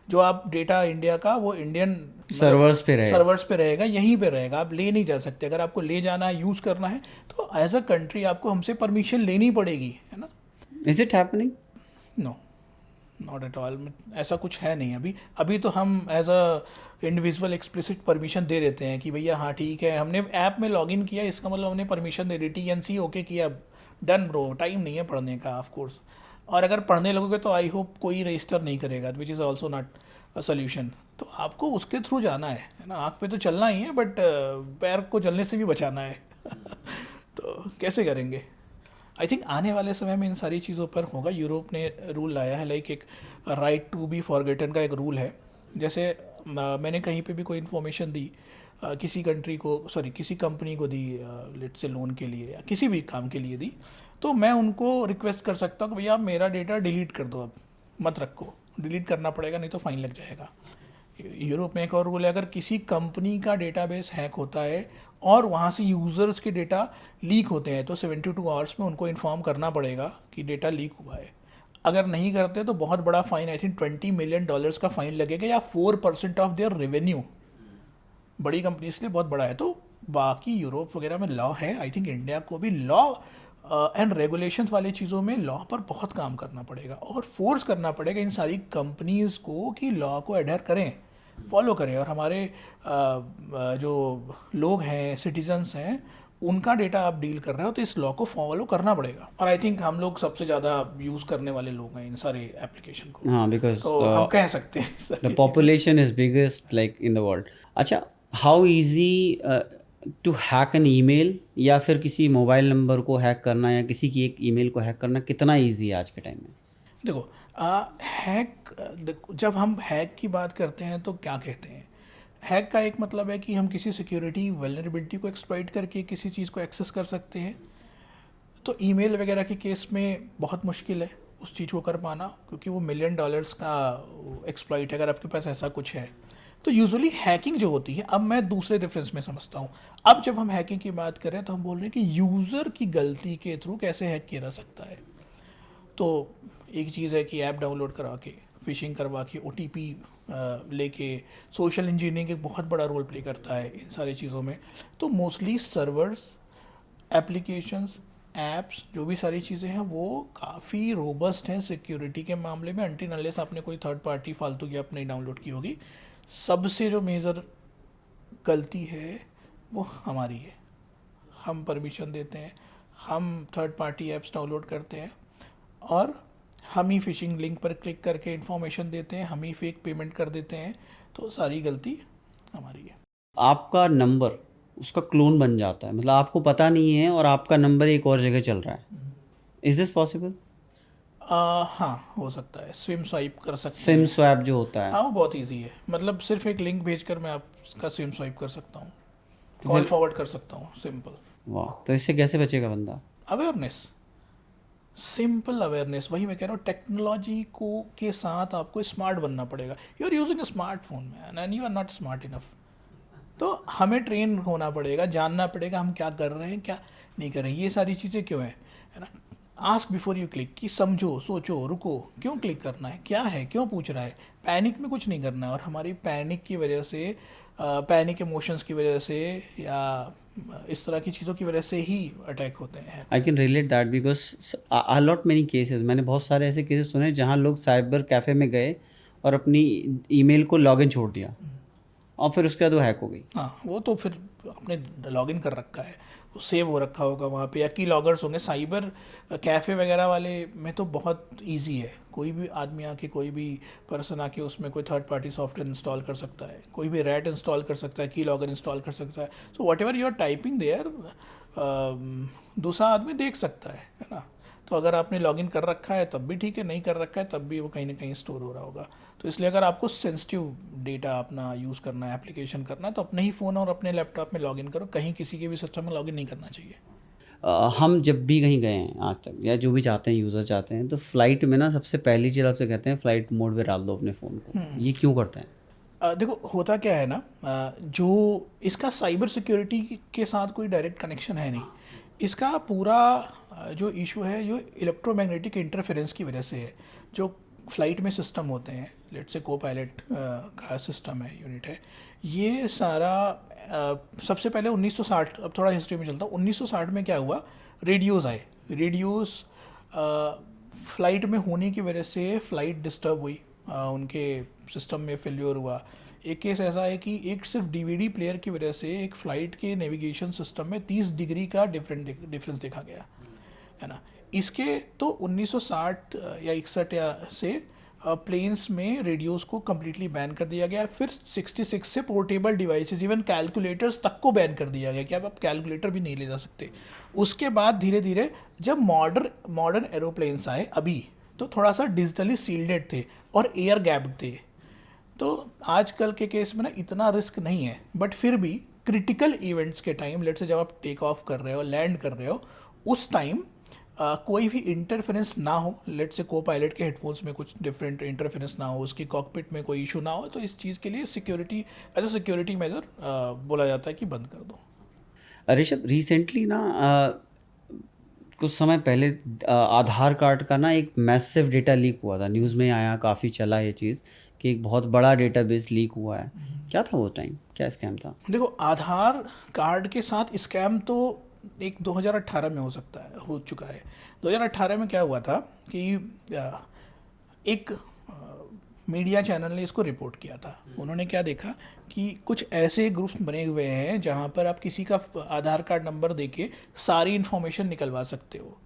जो आप डेटा इंडिया का वो इंडियन
सर्वर्स पे रहेगा,
सर्वर्स पे रहेगा, यहीं पे रहेगा, आप ले नहीं जा सकते। अगर आपको ले जाना है, यूज़ करना है, तो एज अ कंट्री आपको हमसे परमिशन लेनी पड़ेगी, है ना।
Is it happening?
No, not at all, ऐसा कुछ है नहीं अभी। अभी तो हम as a individual explicit permission दे देते हैं कि भैया हाँ ठीक है, हमने ऐप में लॉगिन किया, इसका मतलब हमने परमिशन दे दी, TNC ओके किया, डन ब्रो, टाइम नहीं है पढ़ने का ऑफ कोर्स। और अगर पढ़ने लगोगे तो आई होप कोई रजिस्टर नहीं करेगा, which is also not a solution. तो आपको उसके थ्रू जाना है ना, आँख पे तो चलना ही है, बट पैर को जलने से भी बचाना है तो कैसे करेंगे? आई थिंक आने वाले समय में इन सारी चीज़ों पर होगा। यूरोप ने रूल लाया है, लाइक एक राइट टू बी फॉरगेटन का एक रूल है। जैसे मैंने कहीं पे भी कोई इन्फॉर्मेशन दी किसी कंट्री को, सॉरी किसी कंपनी को दी, लेट्स से लोन के लिए या किसी भी काम के लिए दी, तो मैं उनको रिक्वेस्ट कर सकता हूँ कि भैया आप मेरा डेटा डिलीट कर दो, अब मत रखो, डिलीट करना पड़ेगा नहीं तो फाइन लग जाएगा। यूरोप में एक और रूल है, अगर किसी कंपनी का डेटाबेस हैक होता है और वहाँ से यूज़र्स के डेटा लीक होते हैं तो 72 आवर्स में उनको इन्फॉर्म करना पड़ेगा कि डेटा लीक हुआ है। अगर नहीं करते तो बहुत बड़ा फ़ाइन, आई थिंक $20 मिलियन का फ़ाइन लगेगा, या 4% ऑफ देयर रेवेन्यू। बड़ी कंपनीज के लिए बहुत बड़ा है। तो बाकी यूरोप वगैरह में लॉ है, आई थिंक इंडिया को भी लॉ एंड रेगुलेशंस वाली चीज़ों में लॉ पर बहुत काम करना पड़ेगा और फोर्स करना पड़ेगा इन सारी कंपनीज़ को कि लॉ को एडयर करें, फॉलो करें। और हमारे जो लोग हैं, सिटीजन्स हैं, उनका डेटा आप डील कर रहे हो तो इस लॉ को फॉलो करना पड़ेगा। और आई थिंक हम लोग सबसे ज़्यादा यूज़ करने वाले लोग हैं इन सारे एप्लीकेशन को।
हाँ, बिकॉज
तो हम कह सकते हैं
the population is biggest like in the world. अच्छा, how easy to hack an email, या फिर किसी मोबाइल नंबर को हैक करना या किसी की एक ईमेल को हैक करना कितना ईजी है आज के टाइम में?
देखो जब हम हैक की बात करते हैं तो क्या कहते हैं, हैक का एक मतलब है कि हम किसी सिक्योरिटी वल्नरेबिलिटी को एक्सप्लॉइट करके किसी चीज़ को एक्सेस कर सकते हैं। तो ईमेल वगैरह के केस में बहुत मुश्किल है उस चीज़ को कर पाना, क्योंकि वो $1 मिलियन का एक्सप्लॉइट है, अगर आपके पास ऐसा कुछ है। तो यूजुअली हैकिंग जो होती है, अब मैं दूसरे रेफरेंस में समझता हूँ। अब जब हम हैकिंग की बात करें तो हम बोल रहे हैं कि यूज़र की गलती के थ्रू कैसे हैक किया जा सकता है। तो एक चीज़ है कि ऐप डाउनलोड करा के, फिशिंग करवा के, OTP लेके, सोशल इंजीनियरिंग एक बहुत बड़ा रोल प्ले करता है इन सारी चीज़ों में। तो मोस्टली सर्वर्स, एप्लीकेशंस, ऐप्स, जो भी सारी चीज़ें हैं वो काफ़ी रोबस्ट हैं सिक्योरिटी के मामले में, अनटिल अनलेस आपने कोई थर्ड पार्टी फालतू की ऐप नहीं डाउनलोड की होगी। सबसे जो मेजर गलती है वो हमारी है, हम परमिशन देते हैं, हम थर्ड पार्टी ऐप्स डाउनलोड करते हैं और हम ही फिशिंग लिंक पर क्लिक करके इन्फॉर्मेशन देते हैं, हम ही फेक पेमेंट कर देते हैं। तो सारी गलती हमारी है।
आपका नंबर उसका क्लोन बन जाता है, मतलब आपको पता नहीं है और आपका नंबर एक और जगह चल रहा है। Is this possible?
हाँ, हो सकता है, सिम स्वाइप कर सकते हैं।
सिम स्वैप जो होता है,
हाँ, वो बहुत इजी है, मतलब सिर्फ एक लिंक भेजकर मैं आपका सिम स्वाइप कर सकता हूँ,
तो
कॉल
फिर-
फॉरवर्ड कर सकता हूँ, सिंपल।
वाह, तो इससे कैसे बचेगा बंदा?
अवेयरनेस, सिंपल अवेयरनेस, वही मैं कह रहा हूँ, टेक्नोलॉजी को के साथ आपको स्मार्ट बनना पड़ेगा। You are using a smartphone man and you are not smart enough. तो हमें ट्रेन होना पड़ेगा, जानना पड़ेगा हम क्या कर रहे हैं, क्या नहीं कर रहे हैं, ये सारी चीज़ें क्यों हैं, है ना। आस्क बिफोर यू क्लिक, कि समझो, सोचो, रुको, क्यों क्लिक करना है, क्या है, क्यों पूछ रहा है। पैनिक में कुछ नहीं करना है। और हमारी पैनिक की वजह से, पैनिक इमोशंस की वजह से या इस तरह की चीज़ों की वजह से ही अटैक होते हैं।
I can relate that because I lot many cases, मैंने बहुत सारे ऐसे केसेस सुने जहाँ लोग साइबर कैफ़े में गए और अपनी ईमेल को लॉगिन छोड़ दिया और फिर उसके बाद वो हैक हो गई।
हाँ, वो तो फिर आपने लॉगिन कर रखा है, वो सेव हो रखा होगा वहाँ पे, या की लॉगर्स होंगे। साइबर कैफ़े वगैरह वाले में तो बहुत इजी है, कोई भी आदमी आके, कोई भी पर्सन आके उसमें कोई थर्ड पार्टी सॉफ्टवेयर इंस्टॉल कर सकता है, कोई भी रैट इंस्टॉल कर सकता है, की लॉगर इंस्टॉल कर सकता है। So whatever you are typing there, दूसरा आदमी देख सकता है ना। तो अगर आपने लॉगिन कर रखा है तब भी ठीक है, नहीं कर रखा है तब भी वो कहीं ना कहीं स्टोर हो रहा होगा। तो इसलिए अगर आपको सेंसिटिव डेटा अपना यूज़ करना है, एप्लीकेशन करना है, तो अपने ही फ़ोन और अपने लैपटॉप में लॉगिन करो, कहीं किसी के भी सिस्टम में लॉगिन नहीं करना चाहिए।
हम जब भी कहीं गए हैं आज तक, या जो भी चाहते हैं यूज़र चाहते हैं, तो फ्लाइट में ना सबसे पहली चीज़ आपसे कहते हैं फ्लाइट मोड पे डाल दो अपने फ़ोन को। ये क्यों करते हैं?
देखो होता क्या है ना, जो इसका साइबर सिक्योरिटी के साथ कोई डायरेक्ट कनेक्शन है नहीं। इसका पूरा जो इशू है जो इलेक्ट्रोमैग्नेटिक इंटरफेरेंस की वजह से है। जो फ्लाइट में सिस्टम होते हैं, लेट से को पायलट का सिस्टम है, यूनिट है, ये सारा सबसे पहले 1960, अब थोड़ा हिस्ट्री में चलता हूँ। 1960 में क्या हुआ, रेडियोज़ आए। रेडियोज़ फ्लाइट में होने की वजह से फ्लाइट डिस्टर्ब हुई, उनके सिस्टम में फेल्योर हुआ। एक केस ऐसा है कि एक सिर्फ डीवीडी प्लेयर की वजह से एक फ़्लाइट के नेविगेशन सिस्टम में 30 डिग्री का डिफरेंस देखा गया, है ना। इसके तो 1960 या 61 या से प्लेन्स में रेडियोज़ को कम्प्लीटली बैन कर दिया गया। फिर 66 से पोर्टेबल डिवाइसेस, इवन कैलकुलेटर्स तक को बैन कर दिया गया कि अब आप कैलकुलेटर भी नहीं ले जा सकते। उसके बाद धीरे धीरे जब मॉडर्न एरोप्लेन्स आए अभी, तो थोड़ा सा डिजिटली सील्डेड थे और एयर गैप्ड थे। तो आजकल के केस में ना इतना रिस्क नहीं है, बट फिर भी क्रिटिकल इवेंट्स के टाइम, लेट से जब आप टेक ऑफ कर रहे हो, लैंड कर रहे हो, उस टाइम कोई भी इंटरफेरेंस ना हो, लेट से को पायलट के हेडफोन्स में कुछ डिफरेंट इंटरफेरेंस ना हो, उसकी कॉकपिट में कोई इशू ना हो, तो इस चीज़ के लिए security as a security measure बोला जाता है कि बंद कर दो।
ऋषभ, रिसेंटली ना कुछ समय पहले आधार कार्ड का ना एक मैसिव डेटा लीक हुआ था, न्यूज़ में आया, काफ़ी चला ये चीज़ कि एक बहुत बड़ा डेटाबेस लीक हुआ है। क्या था वो टाइम, क्या स्कैम था?
देखो, आधार कार्ड के साथ स्कैम तो एक 2018 में हो चुका है। 2018 में क्या हुआ था कि एक मीडिया चैनल ने इसको रिपोर्ट किया था। उन्होंने क्या देखा कि कुछ ऐसे ग्रुप्स बने हुए हैं जहां पर आप किसी का आधार कार्ड नंबर देके सारी इन्फॉर्मेशन निकलवा सकते हो।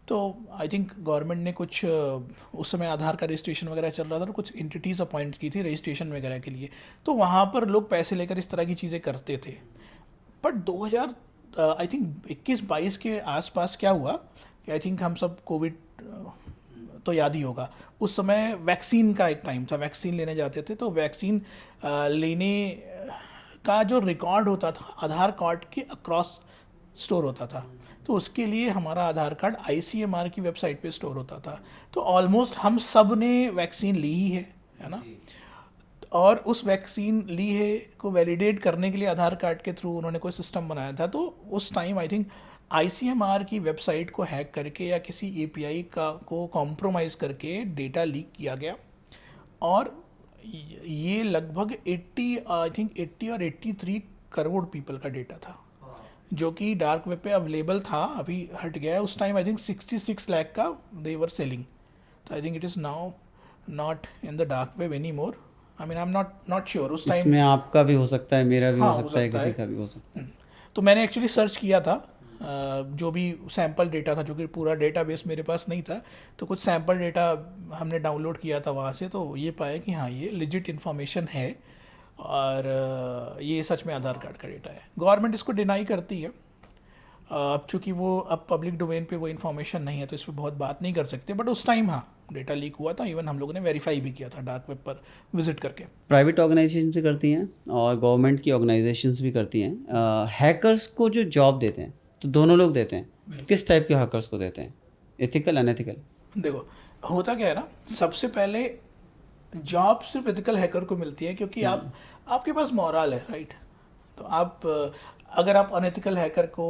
तो आई थिंक गवर्नमेंट ने कुछ उस समय आधार का रजिस्ट्रेशन वगैरह चल रहा था, तो कुछ एंटिटीज़ अपॉइंट की थी रजिस्ट्रेशन वगैरह के लिए। तो वहाँ पर लोग पैसे लेकर इस तरह की चीज़ें करते थे। बट 2000 आई थिंक 21-22 के आसपास क्या हुआ कि आई थिंक हम सब कोविड तो याद ही होगा, उस समय वैक्सीन का एक टाइम था, वैक्सीन लेने जाते थे, तो वैक्सीन लेने का जो रिकॉर्ड होता था आधार कार्ड के अक्रॉस स्टोर होता था। तो उसके लिए हमारा आधार कार्ड ICMR की वेबसाइट पे स्टोर होता था। तो ऑलमोस्ट हम सब ने वैक्सीन ली ही है ना। और उस वैक्सीन ली है को वैलिडेट करने के लिए आधार कार्ड के थ्रू उन्होंने कोई सिस्टम बनाया था। तो उस टाइम आई थिंक ICMR की वेबसाइट को हैक करके या किसी API को कॉम्प्रोमाइज़ करके डेटा लीक किया गया। और ये लगभग 80 और 83 करोड़ पीपल का डेटा था, जो कि डार्क वेब पे अवेलेबल था, अभी हट गया है। उस टाइम आई थिंक 66 लाख का दे वर सेलिंग। तो I think it is now not in the dark web any more. I mean I am not sure. उस टाइम
इसमें आपका भी हो सकता है, मेरा भी
हाँ,
हो सकता है, किसी का भी हो सकता है।
तो मैंने एक्चुअली सर्च किया था, जो भी सैम्पल डेटा था, जो कि पूरा डेटाबेस मेरे पास नहीं था, तो कुछ सैम्पल डेटा हमने डाउनलोड किया था वहाँ से। तो ये पाया कि हाँ, ये लेजिट इन्फॉर्मेशन है और ये सच में आधार कार्ड का डेटा है। गवर्नमेंट इसको डिनाई करती है। अब चूँकि वो अब पब्लिक डोमेन पे वो इन्फॉर्मेशन नहीं है, तो इस पर बहुत बात नहीं कर सकते। बट उस टाइम हाँ, डेटा लीक हुआ था। इवन हम लोगों ने वेरीफाई भी किया था डार्क वेब पर विजिट करके।
प्राइवेट ऑर्गेनाइजेशन भी करती हैं और गवर्नमेंट की ऑर्गेनाइजेशंस भी करती हैं। हैकर्स को जो जॉब देते हैं, तो दोनों लोग देते हैं, किस टाइप के हैकर्स को देते हैं, एथिकल अनएथिकल?
देखो, होता क्या है ना, सबसे पहले जॉब सिर्फ एथिकल हैकर को मिलती है क्योंकि आपके पास मॉरल है, राइट। तो आप अगर आप अनएथिकल हैकर को,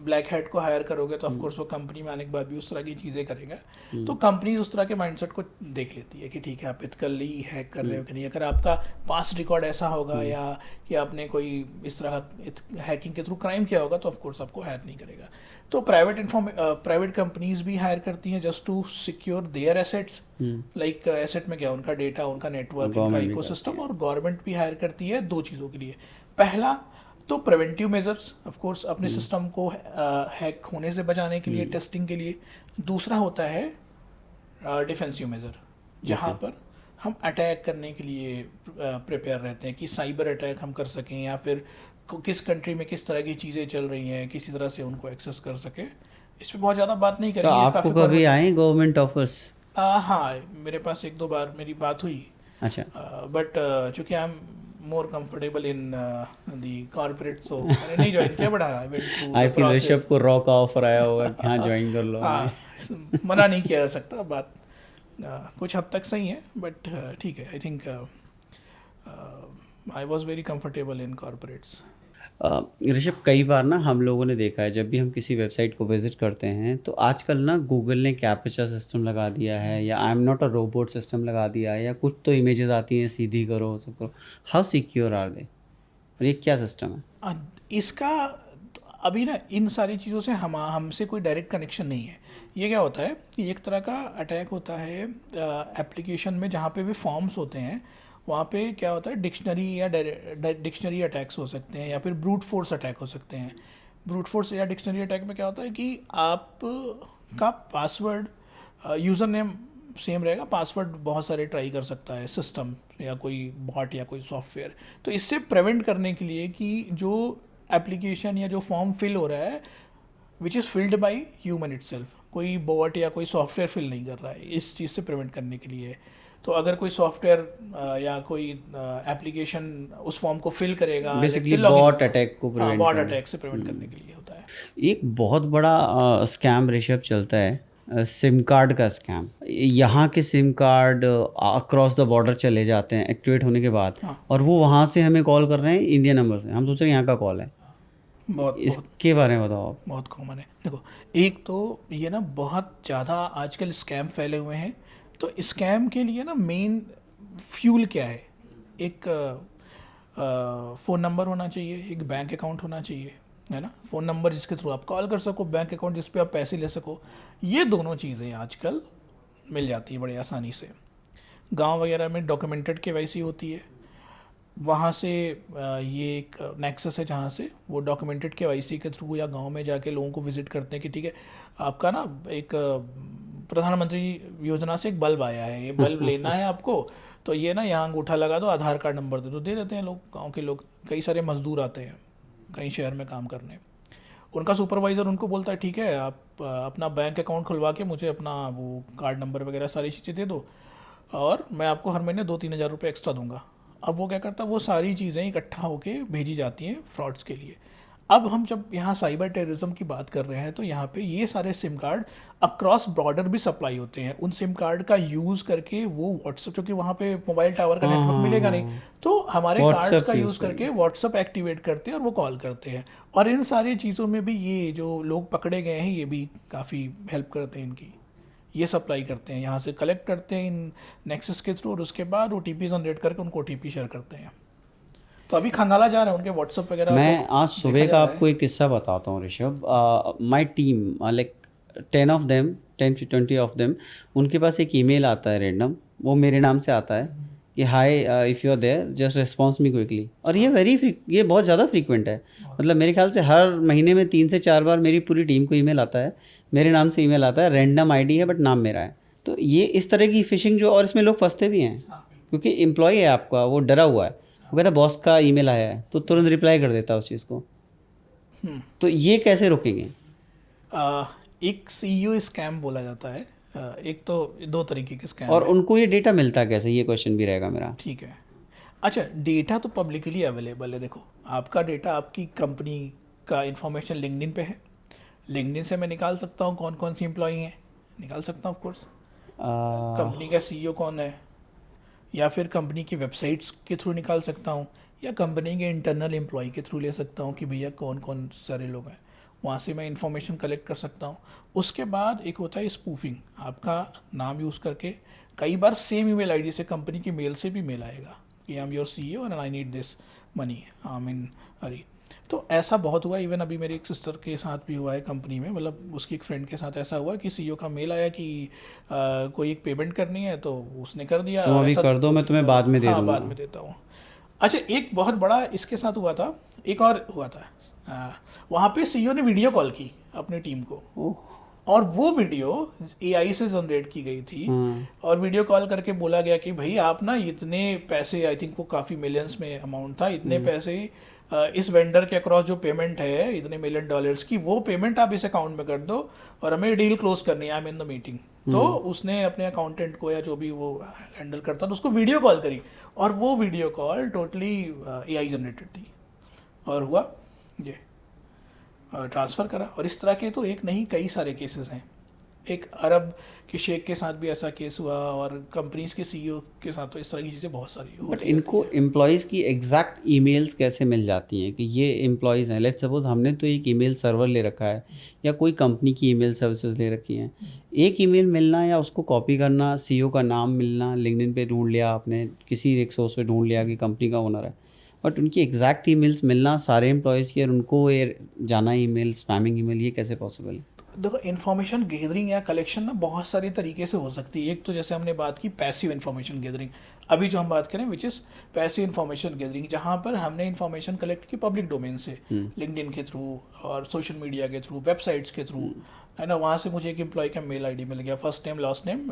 ब्लैक हैट को हायर करोगे, तो ऑफकोर्स वो कंपनी में आने के बाद भी उस तरह की चीज़ें करेगा। तो कंपनीज उस तरह के माइंडसेट को देख लेती है कि ठीक है, आप एथिकली हैक कर रहे हो कि नहीं। अगर आपका पास्ट रिकॉर्ड ऐसा होगा या कि आपने कोई इस तरह का हैकिंग के थ्रू क्राइम किया होगा, तो ऑफकोर्स आपको हैक नहीं करेगा। तो प्राइवेट कंपनीज भी हायर करती हैं just to secure their assets. Like asset में क्या, उनका डेटा, उनका नेटवर्क, उनका इकोसिस्टम। और गवर्नमेंट भी हायर करती है दो चीज़ों के लिए। पहला तो प्रिवेंटिव मेजर्स, ऑफ कोर्स अपने सिस्टम को हैक होने से बचाने के लिए, टेस्टिंग के लिए। दूसरा होता है डिफेंसिव मेजर, जहाँ पर हम अटैक करने के लिए प्रिपेयर रहते हैं कि साइबर अटैक हम कर सकें, या फिर किस कंट्री में किस तरह की चीज़ें चल रही हैं, किसी तरह से उनको एक्सेस कर सके। इस पर बहुत ज़्यादा बात नहीं करेंगे।
तो आपको कभी आए गवर्नमेंट ऑफर्स?
हाँ, मेरे पास 1-2 बार मेरी बात हुई।
अच्छा।
बट चूँकि more comfortable in the corporate, so मैंने नहीं ज्वाइन किया, but I went through
I
the
feel
process.
Rishabh को रॉ का ऑफर आया होगा कि हाँ ज्वाइन कर लो
हाँ, मना नहीं किया जा सकता, बात कुछ हद तक सही है, बट ठीक है. I think I was very comfortable in corporates.
Rishabh, कई बार ना हम लोगों ने देखा है जब भी हम किसी वेबसाइट को विजिट करते हैं तो आजकल ना गूगल ने कैप्चा सिस्टम लगा दिया है या आई am not a robot system लगा दिया है, या कुछ तो इमेजेस आती हैं सीधी करो सब करो. हाउ सिक्योर आर दे, और ये क्या सिस्टम है?
इसका अभी ना इन सारी चीज़ों से हमसे कोई डायरेक्ट कनेक्शन नहीं है. ये क्या होता है कि एक तरह का अटैक होता है एप्लीकेशन में, जहाँ पे भी फॉर्म्स होते हैं वहाँ पे क्या होता है, डिक्शनरी अटैक्स हो सकते हैं या फिर ब्रूट फोर्स अटैक हो सकते हैं. ब्रूट फोर्स या डिक्शनरी अटैक में क्या होता है कि आप का पासवर्ड, यूज़र नेम सेम रहेगा, पासवर्ड बहुत सारे ट्राई कर सकता है सिस्टम या कोई बॉट या कोई सॉफ्टवेयर. तो इससे प्रिवेंट करने के लिए कि जो एप्लीकेशन या जो फॉर्म फिल हो रहा है which is filled by human itself, कोई बॉट या कोई सॉफ्टवेयर फिल नहीं कर रहा है, इस चीज़ से प्रिवेंट करने के लिए. तो अगर कोई सॉफ्टवेयर या कोई एप्लीकेशन उस फॉर्म को फिल करेगा,
बेसिकली बॉट अटैक को
प्रिवेंट, बॉट अटैक से प्रिवेंट करने के लिए होता है.
एक बहुत बड़ा स्कैम ऋषभ चलता है, सिम कार्ड का स्कैम. यहाँ के SIM card across the border चले जाते हैं एक्टिवेट होने के बाद, और वो वहाँ से हमें कॉल कर रहे हैं इंडिया नंबर से, हम सोच रहे हैं यहाँ का कॉल है. इसके बारे में बताओ आप.
बहुत कॉमन है. देखो, एक तो ये ना बहुत ज़्यादा आजकल स्कैम फैले हुए हैं. तो स्कैम के लिए ना मेन फ्यूल क्या है, एक फ़ोन नंबर होना चाहिए, एक बैंक अकाउंट होना चाहिए, है ना. फ़ोन नंबर जिसके थ्रू आप कॉल कर सको, बैंक अकाउंट जिस पे आप पैसे ले सको. ये दोनों चीज़ें आजकल मिल जाती है बड़ी आसानी से. गांव वगैरह में डॉक्यूमेंटेड केवाईसी होती है, वहाँ से ये एक नेक्सस है जहाँ से वो डॉक्यूमेंटेड केवाईसी के थ्रू या गांव में जाके लोगों को विजिट करते हैं कि ठीक है आपका ना एक प्रधानमंत्री योजना से एक बल्ब आया है, ये बल्ब लेना है आपको, तो ये ना यहाँ अंगूठा लगा दो, आधार कार्ड नंबर दे दो, दे देते हैं लोग. गांव के लोग, कई सारे मजदूर आते हैं कहीं शहर में काम करने, उनका सुपरवाइज़र उनको बोलता है ठीक है आप अपना बैंक अकाउंट खुलवा के मुझे अपना वो कार्ड नंबर वगैरह सारी चीज़ें दे दो और मैं आपको हर महीने 2-3 हज़ार रुपये एक्स्ट्रा दूंगा. अब वो क्या करता है, वो सारी चीज़ें इकट्ठा होके भेजी जाती हैं फ्रॉड्स के लिए. अब हम जब यहाँ साइबर टेररिज्म की बात कर रहे हैं तो यहाँ पे ये सारे सिम कार्ड अक्रॉस बॉर्डर भी सप्लाई होते हैं. उन सिम कार्ड का यूज़ करके वो व्हाट्सअप, चूँकि वहाँ पे मोबाइल टावर का नेटवर्क मिलेगा नहीं, तो हमारे कार्ड्स का यूज़ करके व्हाट्सअप एक्टिवेट करते हैं और वो कॉल करते हैं. और इन सारी चीज़ों में भी ये जो लोग पकड़े गए हैं ये भी काफ़ी हेल्प करते हैं इनकी. ये सप्लाई करते हैं, यहाँ से कलेक्ट करते हैं इन नेक्सस के थ्रू और उसके बाद OTP जनरेट करके उनको OTP शेयर करते हैं. तो अभी खंगाला जा रहा है उनके व्हाट्सअप वगैरह.
मैं आज सुबह का आपको एक किस्सा बताता हूँ Rishabh. My team like 10 to 20 of them, उनके पास एक ईमेल आता है रैंडम, वो मेरे नाम से आता है कि hi if you are there just response me quickly. और ये बहुत ज़्यादा फ्रीक्वेंट है. मतलब मेरे ख्याल से हर महीने में 3 से 4 बार मेरी पूरी टीम को ईमेल आता है, मेरे नाम से ईमेल आता है, रैंडम आईडी है बट नाम मेरा है. तो ये इस तरह की फिशिंग जो, और इसमें लोग फंसते भी हैं क्योंकि एम्प्लॉय है आपका, वो डरा हुआ है, वो कहता बॉस का ईमेल आया है तो तुरंत रिप्लाई कर देता है उस चीज़ को. तो ये कैसे रोकेंगे?
एक CEO स्कैम बोला जाता है. एक तो 2 तरीके के स्कैम,
और उनको ये डेटा मिलता कैसे, ये क्वेश्चन भी रहेगा मेरा.
ठीक है. अच्छा, डेटा तो पब्लिकली अवेलेबल है. देखो, आपका डेटा, आपकी कंपनी का इंफॉर्मेशन लिंक्डइन पे है. लिंक्डइन से मैं निकाल सकता हूँ कौन कौन सी एम्प्लॉई हैं, निकाल सकता हूँ ऑफकोर्स. कंपनी का CEO कौन है, या फिर कंपनी की वेबसाइट्स के थ्रू निकाल सकता हूँ, या कंपनी के इंटरनल एम्प्लॉय के थ्रू ले सकता हूँ कि भैया कौन कौन सारे लोग हैं, वहाँ से मैं इंफॉर्मेशन कलेक्ट कर सकता हूँ. उसके बाद एक होता है स्पूफिंग, आपका नाम यूज़ करके कई बार सेम ईमेल आईडी से कंपनी की मेल से भी मेल आएगा कि I am your CEO and I need this money, I mean hurry. तो ऐसा बहुत हुआ. इवन अभी मेरी एक सिस्टर के साथ भी हुआ है कंपनी में, मतलब उसकी एक फ्रेंड के साथ ऐसा हुआ कि CEO का मेल आया कि कोई एक पेमेंट करनी है, तो उसने कर दिया.
तुम अभी कर दो, मैं तुम्हें बाद में दे दूँगा.
बाद में देता हूँ. अच्छा, एक बहुत बड़ा इसके साथ हुआ था, एक और हुआ था. वहाँ पे CEO ने वीडियो कॉल की अपनी टीम को, और वो वीडियो AI से जनरेट की गई थी. और वीडियो कॉल करके बोला गया कि भाई आप ना इतने पैसे, आई थिंक वो काफ़ी मिलियंस में अमाउंट था, इतने पैसे इस वेंडर के अक्रॉस जो पेमेंट है इतने $1 million की, वो पेमेंट आप इस अकाउंट में कर दो और हमें डील क्लोज करनी है, I M in the meeting. तो उसने अपने अकाउंटेंट को या जो भी वो हैंडल करता था उसको वीडियो कॉल करी, और वो video call totally AI generated थी, और हुआ ये ट्रांसफ़र करा। और इस तरह के तो एक नहीं कई सारे केसेस हैं। एक अरब के शेख के साथ भी ऐसा केस हुआ, और कंपनीज के CEO के साथ तो इस तरह की चीज़ें बहुत सारी होती
बट इनको एम्प्लॉयज़ की एग्जैक्ट ईमेल्स कैसे मिल जाती हैं कि ये एम्प्लॉयज़ हैं? लेट्स सपोज हमने तो एक ईमेल सर्वर ले रखा है या कोई कंपनी की ईमेल सर्विसेज ले रखी हैं, एक ईमेल मिलना या उसको कॉपी करना, CEO का नाम मिलना, लिंक्डइन पे ढूंढ लिया आपने, किसी एक सोर्स पे ढूंढ लिया कि कंपनी का ओनर है, बट उनकी एग्जैक्ट ईमेल्स मिलना सारे एम्प्लॉयज़ की और उनको ये जाना ईमेल, स्पैमिंग ईमेल, ये कैसे पॉसिबल है?
देखो, इन्फॉर्मेशन गैदरिंग या कलेक्शन ना बहुत सारे तरीके से हो सकती है। एक तो जैसे हमने बात की पैसिव इन्फॉर्मेशन गैदरिंग, अभी जो हम बात करें which is passive information gathering, जहाँ पर हमने इन्फॉर्मेशन कलेक्ट की पब्लिक डोमेन से, लिंक्डइन के थ्रू और सोशल मीडिया के थ्रू, वेबसाइट्स के थ्रू, है ना। वहाँ से मुझे एक एम्प्लॉय का मेल ID मिल गया, first name last name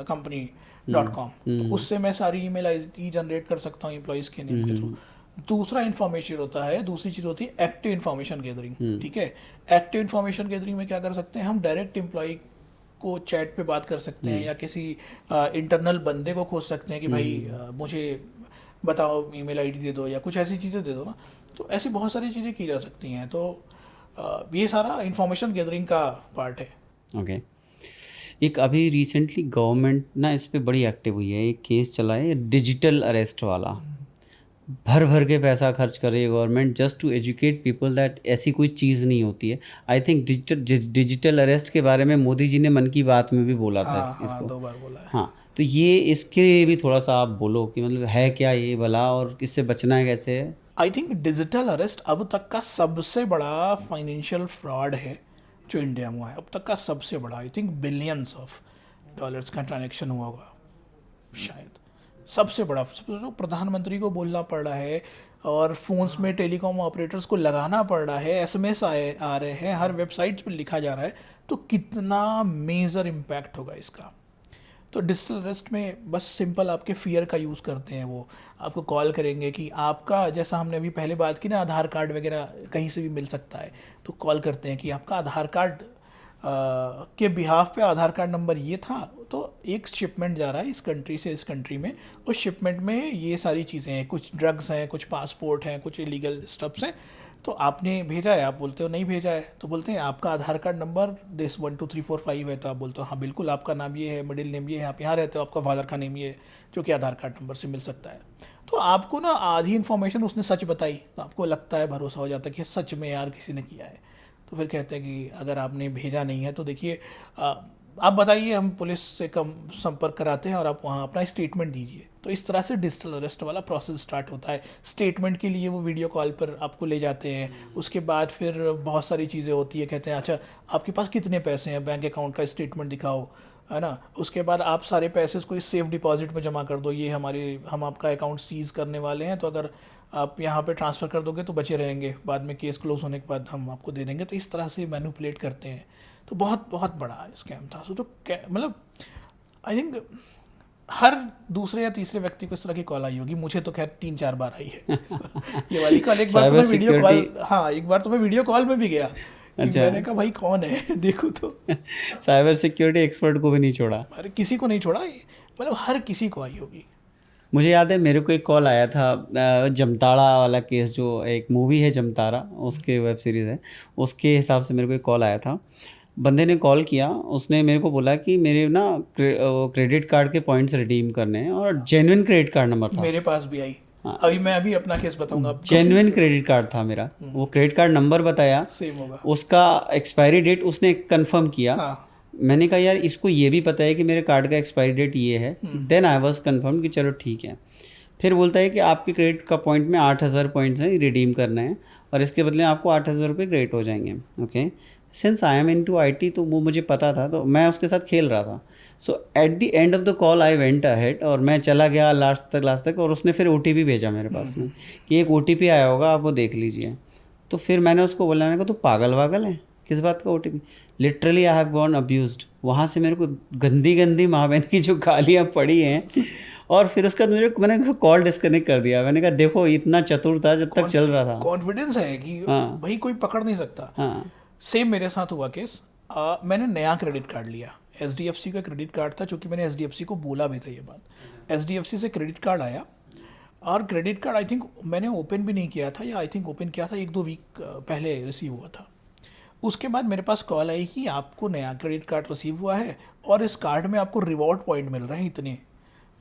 @company.com, तो उससे मैं सारी ईमेल ID जनरेट कर सकता हूँ एम्प्लॉयज़ के नेम के थ्रू। दूसरा इन्फॉर्मेशन होता है, दूसरी चीज़ होती है एक्टिव इन्फॉर्मेशन गैदरिंग, ठीक है। एक्टिव इन्फॉर्मेशन गैदरिंग में क्या कर सकते हैं हम, डायरेक्ट एम्प्लॉय को चैट पे बात कर सकते हैं, या किसी इंटरनल बंदे को खोज सकते हैं कि भाई मुझे बताओ, ईमेल ID दे दो, या कुछ ऐसी चीज़ें दे दो ना। तो ऐसी बहुत सारी चीज़ें की जा सकती हैं। तो ये सारा इन्फॉर्मेशन गैदरिंग का पार्ट है।
ओके। एक अभी रिसेंटली गवर्नमेंट ना इस पे बड़ी एक्टिव हुई है, एक केस चला है डिजिटल अरेस्ट वाला। भर भर के पैसा खर्च कर रही है government just to educate people that ऐसी कोई चीज़ नहीं होती है। आई थिंक डिजिटल अरेस्ट के बारे में मोदी जी ने मन की बात में भी बोला था इसको।
2 बार बोला है।
हाँ, तो ये इसके लिए भी थोड़ा सा आप बोलो कि मतलब है क्या ये भला, और इससे बचना है कैसे है?
आई थिंक डिजिटल अरेस्ट अब तक का सबसे बड़ा फाइनेंशियल फ्रॉड है जो इंडिया में हुआ है, अब तक का सबसे बड़ा। I think billions of dollars का ट्रांजैक्शन हुआ होगा शायद, सबसे बड़ा। प्रधानमंत्री को बोलना पड़ रहा है, और फोन्स में टेलीकॉम ऑपरेटर्स को लगाना पड़ रहा है, SMS आ रहे हैं, हर वेबसाइट्स पर लिखा जा रहा है, तो कितना मेजर इम्पैक्ट होगा इसका। तो डिजिटल अरेस्ट में बस सिंपल आपके फियर का यूज़ करते हैं। वो आपको कॉल करेंगे कि आपका, जैसा हमने अभी पहले बात की ना, आधार कार्ड वगैरह कहीं से भी मिल सकता है, तो कॉल करते हैं कि आपका आधार कार्ड के बिहाफ पे आधार कार्ड नंबर ये था, तो एक शिपमेंट जा रहा है इस कंट्री से इस कंट्री में, उस शिपमेंट में ये सारी चीज़ें हैं, कुछ ड्रग्स हैं, कुछ पासपोर्ट हैं, कुछ इलीगल स्टफ्स हैं, तो आपने भेजा है, आप बोलते हो नहीं भेजा है, तो बोलते हैं आपका आधार कार्ड नंबर दिस 1 2 3 4 5 है, तो आप बोलते हो हाँ बिल्कुल आपका नाम ये है, मिडिल नेम ये है, आप यहाँ रहते हो, आपका फादर का नेम ये है, जो कि आधार कार्ड नंबर से मिल सकता है। तो आपको ना आधी इन्फॉर्मेशन उसने सच बताई, तो आपको लगता है, भरोसा हो जाता है कि सच में यार किसी ने किया है। तो फिर कहते हैं कि अगर आपने भेजा नहीं है तो देखिए आप बताइए, हम पुलिस से कम संपर्क कराते हैं और आप वहाँ अपना स्टेटमेंट दीजिए। तो इस तरह से डिजिटल अरेस्ट वाला प्रोसेस स्टार्ट होता है। स्टेटमेंट के लिए वो वीडियो कॉल पर आपको ले जाते हैं, उसके बाद फिर बहुत सारी चीज़ें होती है, कहते हैं अच्छा आपके पास कितने पैसे हैं, बैंक अकाउंट का स्टेटमेंट दिखाओ, है ना। उसके बाद आप सारे पैसे को इस सेफ डिपॉजिट में जमा कर दो, ये हम आपका अकाउंट सीज करने वाले हैं, तो अगर आप यहाँ पे ट्रांसफ़र कर दोगे तो बचे रहेंगे, बाद में केस क्लोज होने के बाद हम आपको दे देंगे। तो इस तरह से मैनिपुलेट करते हैं। तो बहुत बहुत बड़ा स्कैम था। तो मतलब आई थिंक हर दूसरे या तीसरे व्यक्ति को इस तरह की कॉल आई होगी, मुझे तो खैर 3-4 बार आई है ये वाली कॉल। एक बार तो मैं वीडियो कॉल, हाँ एक बार तो मैं वीडियो कॉल में भी गया। अच्छा। मैंने कहा भाई कौन है देखो, तो
साइबर सिक्योरिटी एक्सपर्ट को भी नहीं छोड़ा।
अरे किसी को नहीं छोड़ा, मतलब हर किसी को आई होगी।
मुझे याद है मेरे को एक कॉल आया था, जमताड़ा वाला केस, जो एक मूवी है जमतारा, उसके वेब सीरीज़ है, उसके हिसाब से मेरे को एक कॉल आया था। बंदे ने कॉल किया, उसने मेरे को बोला कि मेरे ना क्रेडिट कार्ड के पॉइंट्स रिडीम करने हैं, और जेन्युइन क्रेडिट कार्ड नंबर था।
मेरे पास भी आई। हाँ। अभी अपना केस बताऊंगा।
जेन्युइन क्रेडिट कार्ड था मेरा, वो क्रेडिट कार्ड नंबर बताया,
सेम होगा, उसका
एक्सपायरी डेट उसने कंफर्म किया।
हाँ।
मैंने कहा यार इसको ये भी पता है कि मेरे कार्ड का एक्सपायरी डेट ये है। देन आई वाज कंफर्म कि चलो ठीक है। फिर बोलता है कि आपके क्रेडिट का पॉइंट में 8000 पॉइंट्स हैं, रिडीम करना है, और इसके बदले आपको 8000 रुपये क्रेडिट हो जाएंगे। Okay, since I am into IT, तो वो मुझे पता था, तो मैं उसके साथ खेल रहा था। So at the end of the call I went ahead, और मैं चला गया लास्ट तक, और उसने फिर OTP भेजा मेरे पास में कि एक OTP आया होगा, आप वो देख लीजिए। तो फिर मैंने उसको बोला, मैंने कहा तू पागल वागल है, किस बात का OTP? Literally I have gone abused. वहाँ से मेरे को गंदी गंदी माँ बहन की जो गालियाँ पड़ी हैं, और फिर उसके बाद मैंने कॉल डिस्कनेक्ट कर दिया। मैंने कहा देखो इतना चतुर था जब तक चल रहा था।
कॉन्फिडेंस है कि
हाँ।
भाई कोई पकड़ नहीं सकता।
हाँ।
सेम मेरे साथ हुआ केस। मैंने नया क्रेडिट कार्ड लिया, HDFC का क्रेडिट कार्ड था, चूँकि मैंने HDFC को बोला भी था ये बात। HDFC से क्रेडिट कार्ड आया, और क्रेडिट कार्ड आई थिंक मैंने ओपन भी नहीं किया था, या आई थिंक ओपन किया था 1-2 वीक पहले रिसीव हुआ था। उसके बाद मेरे पास कॉल आई कि आपको नया क्रेडिट कार्ड रिसीव हुआ है और इस कार्ड में आपको रिवॉर्ड पॉइंट मिल रहे हैं इतने।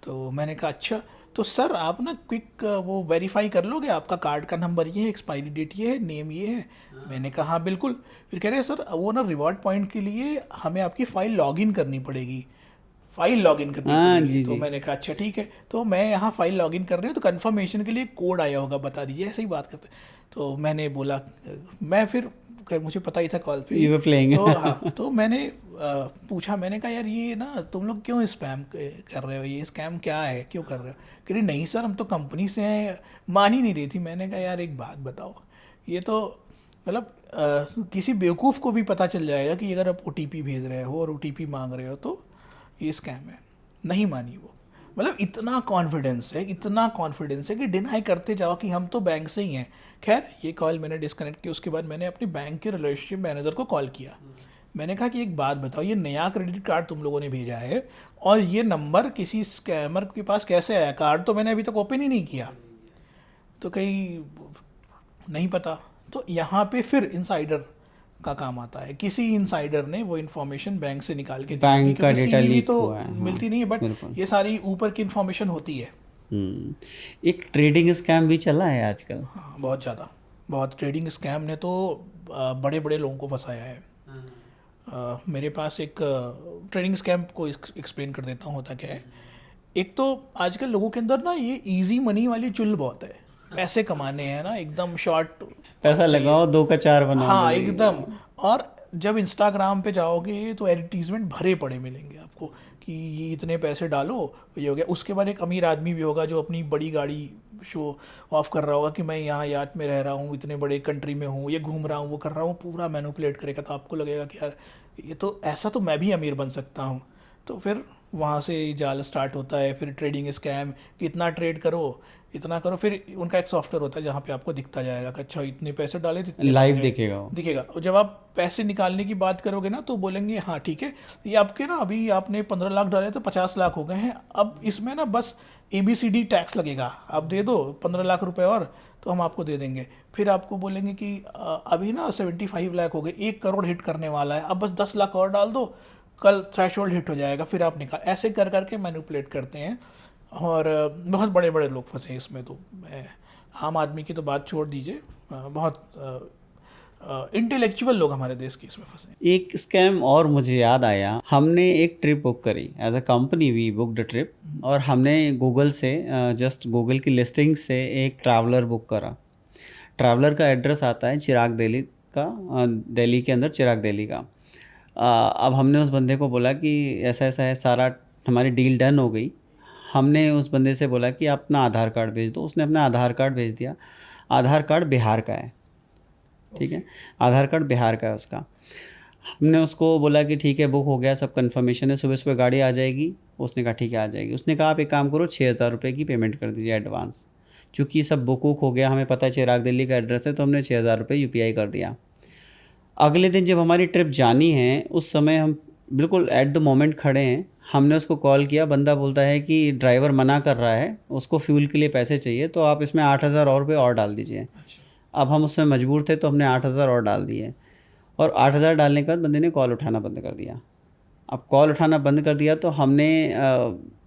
तो मैंने कहा अच्छा, तो सर आप ना क्विक वो वेरीफाई कर लोगे, आपका कार्ड का नंबर ये है, एक्सपायरी डेट ये है, नेम ये है। मैंने कहा हाँ बिल्कुल। फिर कह रहे सर वो ना रिवॉर्ड पॉइंट के लिए हमें आपकी फ़ाइल लॉगिन करनी पड़ेगी, फ़ाइल लॉगिन करनी पड़ेगी। तो मैंने कहा अच्छा ठीक है। तो मैं यहाँ फ़ाइल लॉगिन कर रही हूँ, तो कन्फर्मेशन के लिए कोड आया होगा, बता दीजिए, ऐसे ही बात करते। तो मैंने बोला, मैं फिर मुझे पता ही था कॉल पे तो हाँ, तो मैंने पूछा, मैंने कहा यार ये ना तुम लोग क्यों स्पैम कर रहे हो, ये स्कैम क्या है, क्यों कर रहे हो? कह रही नहीं सर हम तो कंपनी से हैं। मान ही नहीं रही थी। मैंने कहा यार एक बात बताओ, ये तो मतलब किसी बेवकूफ़ को भी पता चल जाएगा कि अगर आप OTP भेज रहे हो और OTP मांग रहे हो तो ये स्कैम है। नहीं मानी वो। मतलब इतना कॉन्फिडेंस है, इतना कॉन्फिडेंस है कि डिनाई करते जाओ कि हम तो बैंक से ही हैं। खैर ये कॉल मैंने डिस्कनेक्ट की। उसके बाद मैंने अपनी बैंक के रिलेशनशिप मैनेजर को कॉल किया। मैंने कहा कि एक बात बताओ, ये नया क्रेडिट कार्ड तुम लोगों ने भेजा है और ये नंबर किसी स्कैमर के पास कैसे आया? कार्ड तो मैंने अभी तक ओपन ही नहीं किया। तो कहीं नहीं पता। तो यहाँ पे फिर इनसाइडर का काम आता है। किसी इनसाइडर ने वो इन्फॉर्मेशन बैंक से निकाल के
बैंक का डेटा लीक
तो
हुआ है।
मिलती नहीं है, बट ये सारी ऊपर की इन्फॉर्मेशन होती है।
एक ट्रेडिंग स्कैम भी चला है आजकल।
हाँ बहुत ज़्यादा, बहुत। ट्रेडिंग स्कैम ने तो बड़े बड़े लोगों को फंसाया है। मेरे पास एक ट्रेडिंग स्कैम को एक्सप्लेन कर देता हूँ, होता क्या है। एक तो आजकल लोगों के अंदर ना ये इजी मनी वाली चुल बहुत है। पैसे कमाने हैं ना, एकदम शॉर्ट
पैसा लगाओ 2 का 4 बनाओ।
हाँ एकदम। और जब इंस्टाग्राम पे जाओगे तो एडवर्टीजमेंट भरे पड़े मिलेंगे आपको कि ये इतने पैसे डालो, ये हो गया। उसके बाद एक अमीर आदमी भी होगा जो अपनी बड़ी गाड़ी शो ऑफ कर रहा होगा कि मैं यहाँ याट में रह रहा हूँ, इतने बड़े कंट्री में हूँ, ये घूम रहा हूँ, वो कर रहा हूँ, पूरा मैनिपुलेट करेगा। तो आपको लगेगा कि यार ये तो ऐसा तो मैं भी अमीर बन सकता हूँ। तो फिर वहाँ से जाल स्टार्ट होता है। फिर ट्रेडिंग स्कैम कि इतना ट्रेड करो, इतना करो। फिर उनका एक सॉफ्टवेयर होता है जहाँ पे आपको दिखता जाएगा कि अच्छा इतने पैसे डाले तो इतने
लाइव दिखेगा।
और जब आप पैसे निकालने की बात करोगे ना तो बोलेंगे हाँ ठीक है, ये आपके ना अभी आपने 15 लाख डाले तो 50 लाख हो गए हैं, अब इसमें ना बस ABCD टैक्स लगेगा, आप दे दो 15 लाख रुपए और तो हम आपको दे देंगे। फिर आपको बोलेंगे कि अभी ना 75 लाख हो गए, 1 करोड़ हिट करने वाला है, अब बस 10 लाख और डाल दो, कल थ्रेशोल्ड हिट हो जाएगा, फिर आप निकाल। ऐसे कर करके मैनिपुलेट करते हैं और बहुत बड़े बड़े लोग फंसे हैं इसमें। तो आम आदमी की तो बात छोड़ दीजिए, बहुत इंटेलेक्चुअल लोग हमारे देश के इसमें फंसे हैं।
एक स्कैम और मुझे याद आया। हमने एक ट्रिप बुक करी as a company, we booked a trip, और हमने गूगल से जस्ट गूगल की लिस्टिंग से एक ट्रैवलर बुक करा। ट्रैवलर का एड्रेस आता है चिराग दिल्ली का, दिल्ली के अंदर चिराग दिल्ली का। अब हमने उस बंदे को बोला कि ऐसा ऐसा है, सारा हमारी डील डन हो गई। हमने उस बंदे से बोला कि अपना आधार कार्ड भेज दो। उसने अपना आधार कार्ड भेज दिया। आधार कार्ड बिहार का है, ठीक है, आधार कार्ड बिहार का है उसका। हमने उसको बोला कि ठीक है बुक हो गया, सब कंफर्मेशन है, सुबह सुबह गाड़ी आ जाएगी। उसने कहा ठीक है आ जाएगी। उसने कहा आप एक काम करो 6,000 रुपये की पेमेंट कर दीजिए एडवांस। चूँकि सब बुक हो गया, हमें पता है चिराग दिल्ली का एड्रेस है, तो हमने 6,000 रुपये UPI कर दिया। अगले दिन जब हमारी ट्रिप जानी है, उस समय हम बिल्कुल एट द मोमेंट खड़े हैं। हमने उसको कॉल किया, बंदा बोलता है कि ड्राइवर मना कर रहा है, उसको फ्यूल के लिए पैसे चाहिए, तो आप इसमें 8,000 और रुपये और डाल दीजिए। अब हम उसमें मजबूर थे तो हमने 8,000 और डाल दिए, और 8,000 डालने के बाद बंदे ने कॉल उठाना बंद कर दिया। अब कॉल उठाना बंद कर दिया तो हमने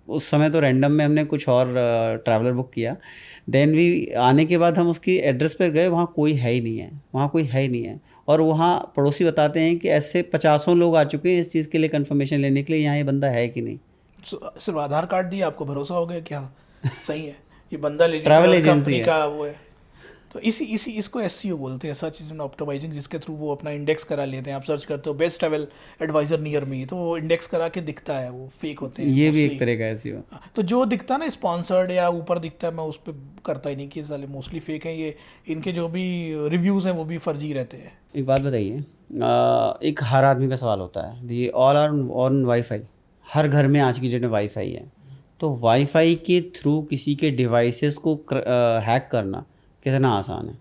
उस समय तो रैंडम में हमने कुछ और ट्रैवलर बुक किया। देन भी आने के बाद हम उसकी एड्रेस पर गए, वहाँ कोई है ही नहीं है, वहाँ कोई है ही नहीं है। और वहाँ पड़ोसी बताते हैं कि ऐसे 50 लोग आ चुके हैं इस चीज़ के लिए कंफर्मेशन लेने के लिए, यहाँ ये बंदा है कि नहीं।
सिर्फ आधार कार्ड दिया, आपको भरोसा हो गया क्या सही है ये बंदा ले
ट्रैवल एजेंसी
का वो है। तो इसको SEO बोलते हैं, सर्च इंजन ऑप्टिमाइजिंग, जिसके थ्रू वो अपना इंडेक्स करा लेते हैं। आप सर्च करते हो best travel advisor near me, तो वो इंडेक्स करा के दिखता है, वो फेक होते हैं।
ये भी एक तरह का SEO।
तो जो दिखता है ना स्पॉन्सर्ड या ऊपर दिखता है, मैं उस पर करता ही नहीं कि साले मोस्टली फेक हैं ये। इनके जो भी रिव्यूज़ हैं वो भी फर्जी रहते हैं।
एक बात बताइए, एक हर आदमी का सवाल होता है, ये ऑल आर ऑन वाईफाई, हर घर में आज की डेट में वाईफाई है, तो वाईफाई के थ्रू किसी के डिवाइसेस को हैक करना कितना आसान है?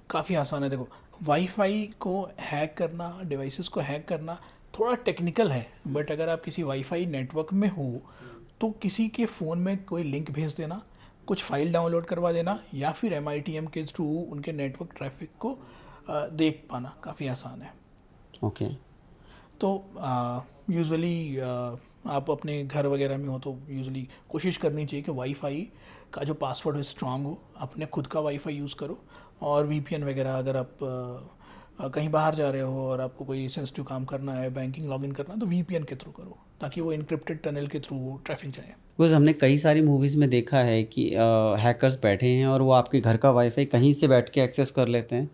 काफ़ी आसान है। देखो, वाईफाई को हैक करना, डिवाइसेस को हैक करना थोड़ा टेक्निकल है, बट अगर आप किसी वाईफाई नेटवर्क में हो तो किसी के फ़ोन में कोई लिंक भेज देना, कुछ फाइल डाउनलोड करवा देना, या फिर एमआईटीएम के थ्रू उनके नेटवर्क ट्रैफिक को देख पाना काफ़ी आसान है।
ओके।
तो यूजुअली आप अपने घर वगैरह में हो तो यूजुअली कोशिश करनी चाहिए कि वाईफाई का जो पासवर्ड है स्ट्रांग हो, अपने खुद का वाईफाई यूज़ करो। और वीपीएन वगैरह, अगर आप कहीं बाहर जा रहे हो और आपको कोई सेंसिटिव काम करना है, बैंकिंग लॉगिन करना है, तो वीपीएन के थ्रू करो ताकि वो इनक्रिप्टेड टनल के थ्रू वो ट्रैफिक जाए।
बिकॉज हमने कई सारी मूवीज़ में देखा है कि हैकर्स बैठे हैं और वो आपके घर का वाईफाई कहीं से बैठ के एक्सेस कर लेते हैं,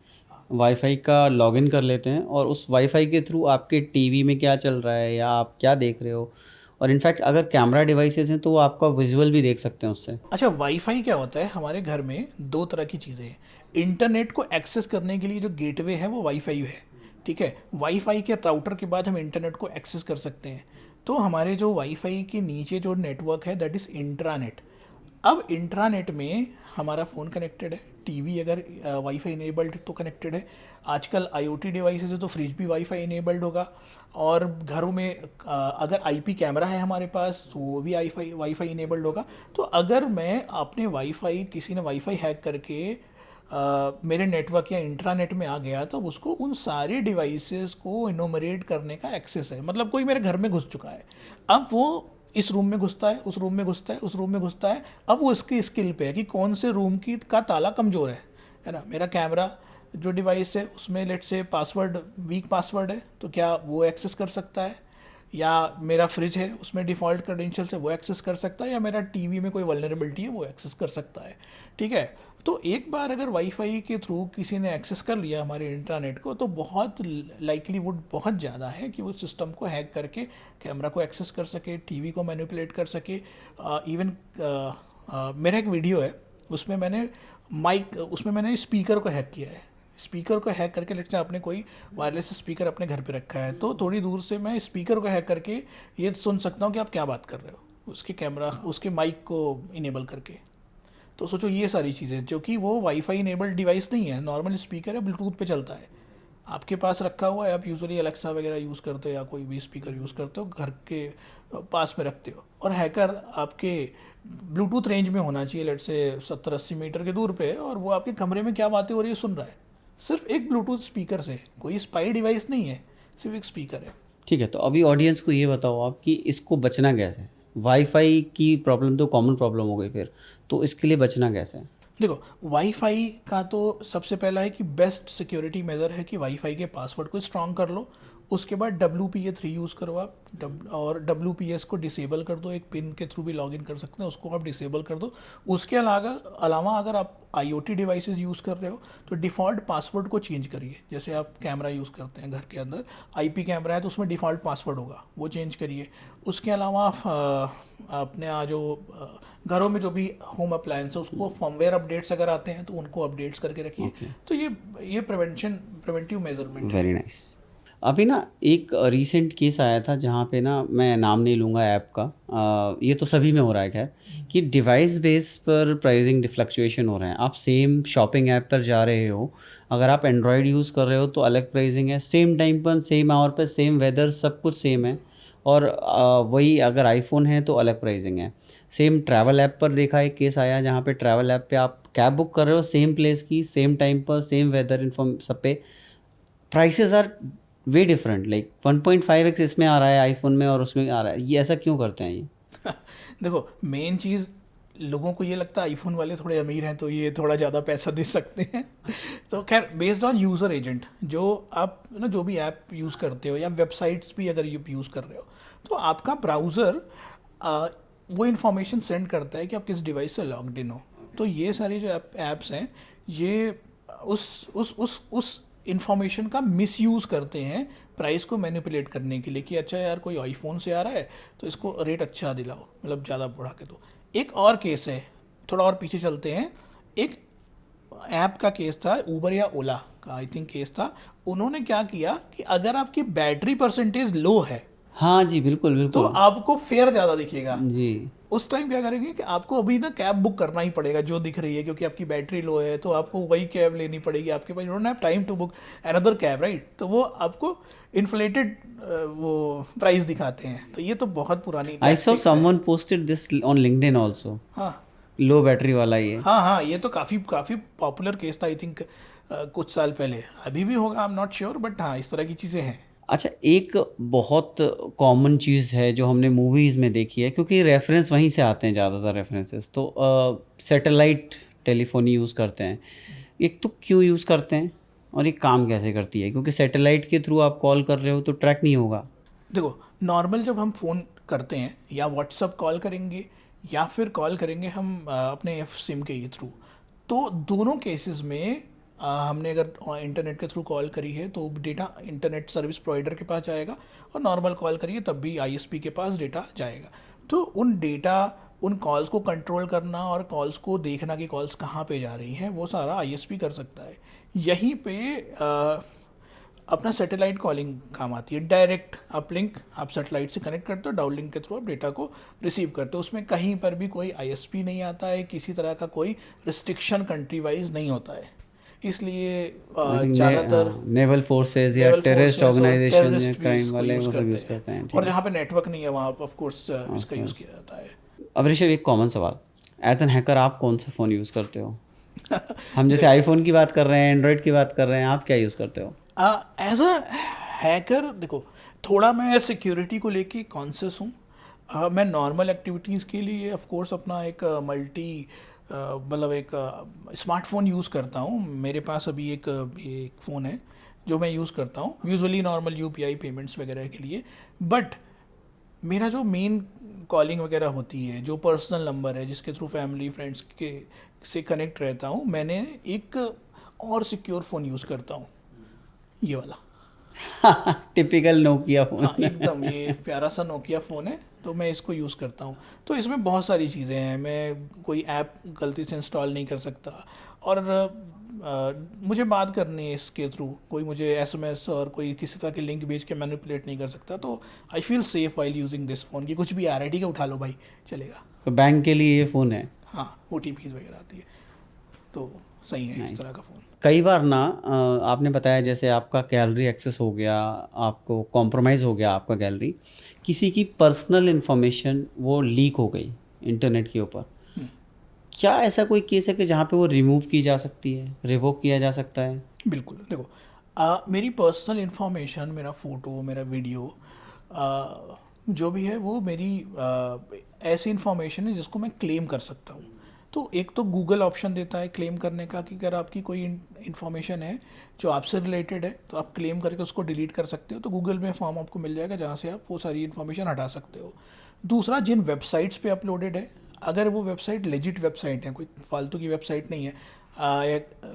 वाईफाई का लॉगिन कर लेते हैं, और उस वाईफाई के थ्रू आपके टीवी में क्या चल रहा है या आप क्या देख रहे हो, और इनफैक्ट अगर कैमरा डिवाइसेस हैं तो वो आपका विजुअल भी देख सकते हैं उससे।
अच्छा, वाईफाई क्या होता है? हमारे घर में दो तरह की चीज़ें हैं। इंटरनेट को एक्सेस करने के लिए जो गेटवे है वो वाईफाई है, ठीक है। वाईफाई के राउटर के बाद हम इंटरनेट को एक्सेस कर सकते हैं। तो हमारे जो वाईफाई के नीचे जो नेटवर्क है दैट इज़ इंट्रानेट। अब इंट्रानेट में हमारा फ़ोन कनेक्टेड है, टीवी अगर वाईफाई इनेबल्ड तो कनेक्टेड है। आजकल आईओटी डिवाइसेस है तो फ्रिज भी वाईफाई इनेबल्ड होगा। और घरों में अगर आईपी कैमरा है हमारे पास तो वो भी वाईफाई इनेबल्ड होगा। तो अगर मैं अपने वाईफाई, किसी ने वाईफाई हैक करके मेरे नेटवर्क या इंट्रानेट में आ गया, तो उसको उन सारे डिवाइसेस को इनोमरेट करने का एक्सेस है। मतलब कोई मेरे घर में घुस चुका है, अब वो इस रूम में घुसता है, उस रूम में घुसता है, उस रूम में घुसता है। अब वो इसकी स्किल पे है कि कौन से रूम की का ताला कमज़ोर है ना। मेरा कैमरा जो डिवाइस है उसमें लेट से पासवर्ड वीक पासवर्ड है, तो क्या वो एक्सेस कर सकता है? या मेरा फ्रिज है उसमें डिफ़ॉल्ट क्रेडेंशियल है, वो एक्सेस कर सकता है? या मेरा टीवी में कोई वल्नरेबिलिटी है, वो एक्सेस कर सकता है? ठीक है। तो एक बार अगर वाईफाई के थ्रू किसी ने एक्सेस कर लिया हमारे इंटरनेट को, तो बहुत लाइकलीवुड बहुत ज़्यादा है कि वो सिस्टम को हैक करके कैमरा को एक्सेस कर सके, टीवी को मैनिपुलेट कर सके। इवन मेरा एक वीडियो है उसमें मैंने स्पीकर को हैक किया है। स्पीकर को हैक करके, लेट्स से आपने कोई वायरलेस स्पीकर अपने घर पे रखा है, तो थोड़ी दूर से मैं स्पीकर को हैक करके ये सुन सकता हूँ कि आप क्या बात कर रहे हो, उसके कैमरा, उसके माइक को इनेबल करके। तो सोचो ये सारी चीज़ें, जो कि वो वाईफाई इनेबल्ड डिवाइस नहीं है, नॉर्मल स्पीकर है, ब्लूटूथ पे चलता है, आपके पास रखा हुआ है। आप यूजुअली अलेक्सा वगैरह यूज़ करते हो या कोई भी स्पीकर यूज़ करते हो, घर के पास में रखते हो, और हैकर आपके ब्लूटूथ रेंज में होना चाहिए, लेट से 70-80 मीटर के दूर पे, और वो आपके कमरे में क्या बातें हो रही है सुन रहा है, सिर्फ एक ब्लूटूथ स्पीकर से। कोई स्पाई डिवाइस नहीं है, सिर्फ एक स्पीकर है।
ठीक है, तो अभी ऑडियंस को ये बताओ आप कि इसको बचना कैसे? वाईफाई की प्रॉब्लम तो कॉमन प्रॉब्लम हो गई, फिर तो इसके लिए बचना कैसे?
देखो, वाईफाई का तो सबसे पहला है कि बेस्ट सिक्योरिटी मेजर है कि वाईफाई के पासवर्ड को स्ट्रॉन्ग कर लो। उसके बाद WPA3 यूज़ करो आप, और WPS को डिसेबल कर दो। एक पिन के थ्रू भी लॉगिन कर सकते हैं, उसको आप डिसेबल कर दो। उसके अलावा अगर आप IoT डिवाइसेस यूज़ कर रहे हो तो डिफ़ॉल्ट पासवर्ड को चेंज करिए। जैसे आप कैमरा यूज़ करते हैं घर के अंदर, IP कैमरा है तो उसमें डिफ़ॉल्ट पासवर्ड होगा, वो चेंज करिए। उसके अलावा अपने घरों में जो भी होम अप्लायंस है उसको फर्मवेयर अपडेट्स अगर आते हैं तो उनको अपडेट्स करके रखिए। तो ये प्रिवेंटिव मेजरमेंट।
Very nice. अभी ना एक रीसेंट केस आया था जहाँ पे ना, मैं नाम नहीं लूँगा ऐप का, ये तो सभी में हो रहा है खैर, कि डिवाइस बेस पर प्राइसिंग फ्लक्चुएशन हो रहे हैं। आप सेम शॉपिंग ऐप पर जा रहे हो, अगर आप एंड्रॉयड यूज़ कर रहे हो तो अलग प्राइसिंग है, सेम टाइम पर, सेम आवर पर, सेम वेदर, सब कुछ सेम है। और वही अगर आईफोन है तो अलग प्राइसिंग है। सेम ट्रैवल ऐप पर देखा एक केस आया जहाँ पे ट्रैवल ऐप पे आप कैब बुक कर रहे हो सेम प्लेस की, सेम टाइम पर, सेम वेदर इन्फॉर्म, सब पे prices are way different. Like 1.5x इसमें आ रहा है आईफोन में और उसमें आ रहा है, ये ऐसा क्यों करते हैं ये?
देखो, मेन चीज़, लोगों को ये लगता है आईफोन वाले थोड़े अमीर हैं तो ये थोड़ा ज़्यादा पैसा दे सकते हैं। तो खैर, बेस्ड ऑन यूज़र एजेंट, जो आप ना जो भी ऐप यूज़ करते हो या वेबसाइट्स भी अगर यूज़ कर रहे हो, तो आपका ब्राउज़र वो इन्फॉर्मेशन सेंड करता है कि आप किस डिवाइस से लॉग्ड इन हो। तो ये सारी जो ऐप्स हैं, ये उस इन्फॉर्मेशन का मिसयूज़ करते हैं प्राइस को मैनिपुलेट करने के लिए, कि अच्छा यार कोई आईफोन से आ रहा है तो इसको रेट अच्छा दिलाओ, मतलब ज़्यादा बढ़ा के दो। एक और केस है, थोड़ा और पीछे चलते हैं। एक ऐप का केस था, ऊबर या ओला का आई थिंक केस था। उन्होंने क्या किया कि अगर आपकी बैटरी परसेंटेज लो है
हाँ जी, बिल्कुल
तो
बिल्कुल।
आपको फेयर ज़्यादा दिखेगा।
जी।
उस टाइम क्या करेंगे कि आपको अभी ना कैब बुक करना ही पड़ेगा जो दिख रही है, क्योंकि आपकी बैटरी लो है तो आपको वही कैब लेनी पड़ेगी। आपके पास don't have time to book another cab, right? तो वो आपको इन्फ्लेटेड वो प्राइस दिखाते हैं। तो ये तो बहुत पुरानी
आई सॉ
tactics है।
Someone posted this on LinkedIn also,
हाँ
लो बैटरी वाला ये।
हाँ हाँ, ये तो काफ़ी काफ़ी पॉपुलर केस था आई थिंक कुछ साल पहले। अभी भी होगा, आई एम नॉट श्योर, बट हाँ इस तरह की चीज़ें हैं।
अच्छा, एक बहुत कॉमन चीज़ है जो हमने मूवीज़ में देखी है, क्योंकि रेफरेंस वहीं से आते हैं ज़्यादातर रेफरेंसेस, तो सैटेलाइट टेलीफोनी यूज़ करते हैं। एक तो क्यों यूज़ करते हैं और ये काम कैसे करती है? क्योंकि सैटेलाइट के थ्रू आप कॉल कर रहे हो तो ट्रैक नहीं होगा।
देखो, नॉर्मल जब हम फ़ोन करते हैं या व्हाट्सअप कॉल करेंगे या फिर कॉल करेंगे हम अपने सिम के थ्रू, तो दोनों केसेस में हमने अगर इंटरनेट के थ्रू कॉल करी है तो डेटा इंटरनेट सर्विस प्रोवाइडर के पास जाएगा, और नॉर्मल कॉल करिए तब भी आईएसपी के पास डेटा जाएगा। तो उन कॉल्स को कंट्रोल करना और कॉल्स को देखना कि कॉल्स कहाँ पे जा रही हैं, वो सारा आईएसपी कर सकता है। यहीं पे अपना सैटेलाइट कॉलिंग काम आती है। डायरेक्ट अपलिंक, आप सैटेलाइट से कनेक्ट करते हो, डाउनलिंक के थ्रू आप डेटा को रिसीव करते हो। उसमें कहीं पर भी कोई आईएसपी नहीं आता है, किसी तरह का कोई रिस्ट्रिक्शन कंट्री वाइज नहीं होता है। इसलिए ज़्यादातर
नेवल फोर्सेज या
नेवल
टेररिस्ट
फोर्सेस और
ऑर्गेनाइजेशन या
terrorist भी
क्राइम
इसको
वाले
यूज़
वो सब यूज़
करते
करते हैं।
हैं।
ठीक
और
है।
जहाँ पे नेटवर्क नहीं है वहाँ ऑफ कोर्स इसका यूज़ किया जाता है।
अब ऋषभ, एक कॉमन सवाल, एज एन हैकर आप कौन सा फ़ोन यूज़ करते हो? हम जैसे आईफोन की बात कर रहे हैं, एंड्रॉयड की बात कर रहे हैं, आप क्या यूज़ करते हो?
एज अ हैकर देखो, थोड़ा मैं सिक्योरिटी को लेके कॉन्शियस हूँ। मैं नॉर्मल एक्टिविटीज़ के लिए ऑफ कोर्स अपना एक मतलब एक स्मार्टफोन यूज़ करता हूँ। मेरे पास अभी एक फ़ोन है जो मैं यूज़ करता हूँ यूजुअली नॉर्मल यूपीआई पेमेंट्स वगैरह के लिए। बट मेरा जो मेन कॉलिंग वगैरह होती है, जो पर्सनल नंबर है जिसके थ्रू फैमिली फ्रेंड्स के से कनेक्ट रहता हूँ, मैंने एक और सिक्योर फ़ोन यूज़ करता हूँ, ये वाला।
Typical Nokia phone.
हाँ एकदम, ये प्यारा सा नोकिया फ़ोन है, तो मैं इसको यूज़ करता हूँ। तो इसमें बहुत सारी चीज़ें हैं, मैं कोई ऐप गलती से इंस्टॉल नहीं कर सकता, और मुझे बात करनी है इसके थ्रू, कोई मुझे एसएमएस और कोई किसी तरह की लिंक भेज के मैनिपुलेट नहीं कर सकता। तो I feel safe while using this phone, कि कुछ भी आ रहा है ठीक है उठा लो भाई, चलेगा।
तो बैंक के लिए ये फ़ोन है।
हाँ ओटीपीज़ वगैरह आती है, तो सही है इस तरह का फ़ोन।
कई बार ना आपने बताया जैसे आपका गैलरी एक्सेस हो गया, आपको कॉम्प्रोमाइज़ हो गया आपका गैलरी, किसी की पर्सनल इन्फॉर्मेशन वो लीक हो गई इंटरनेट के ऊपर, क्या ऐसा कोई केस है कि जहाँ पे वो रिमूव की जा सकती है, रिवोक किया जा सकता है?
बिल्कुल, देखो मेरी पर्सनल इन्फॉर्मेशन, मेरा फ़ोटो, मेरा वीडियो, जो भी है वो मेरी ऐसी इन्फॉर्मेशन है जिसको मैं क्लेम कर सकता हूँ। तो एक तो गूगल ऑप्शन देता है क्लेम करने का, कि अगर आपकी कोई इन्फॉर्मेशन है जो आपसे रिलेटेड है तो आप क्लेम करके उसको डिलीट कर सकते हो। तो गूगल में फॉर्म आपको मिल जाएगा जहाँ से आप वो सारी इन्फॉर्मेशन हटा सकते हो। दूसरा, जिन वेबसाइट्स पे अपलोडेड है, अगर वो वेबसाइट लेजिट वेबसाइट है, कोई फालतू की वेबसाइट नहीं है,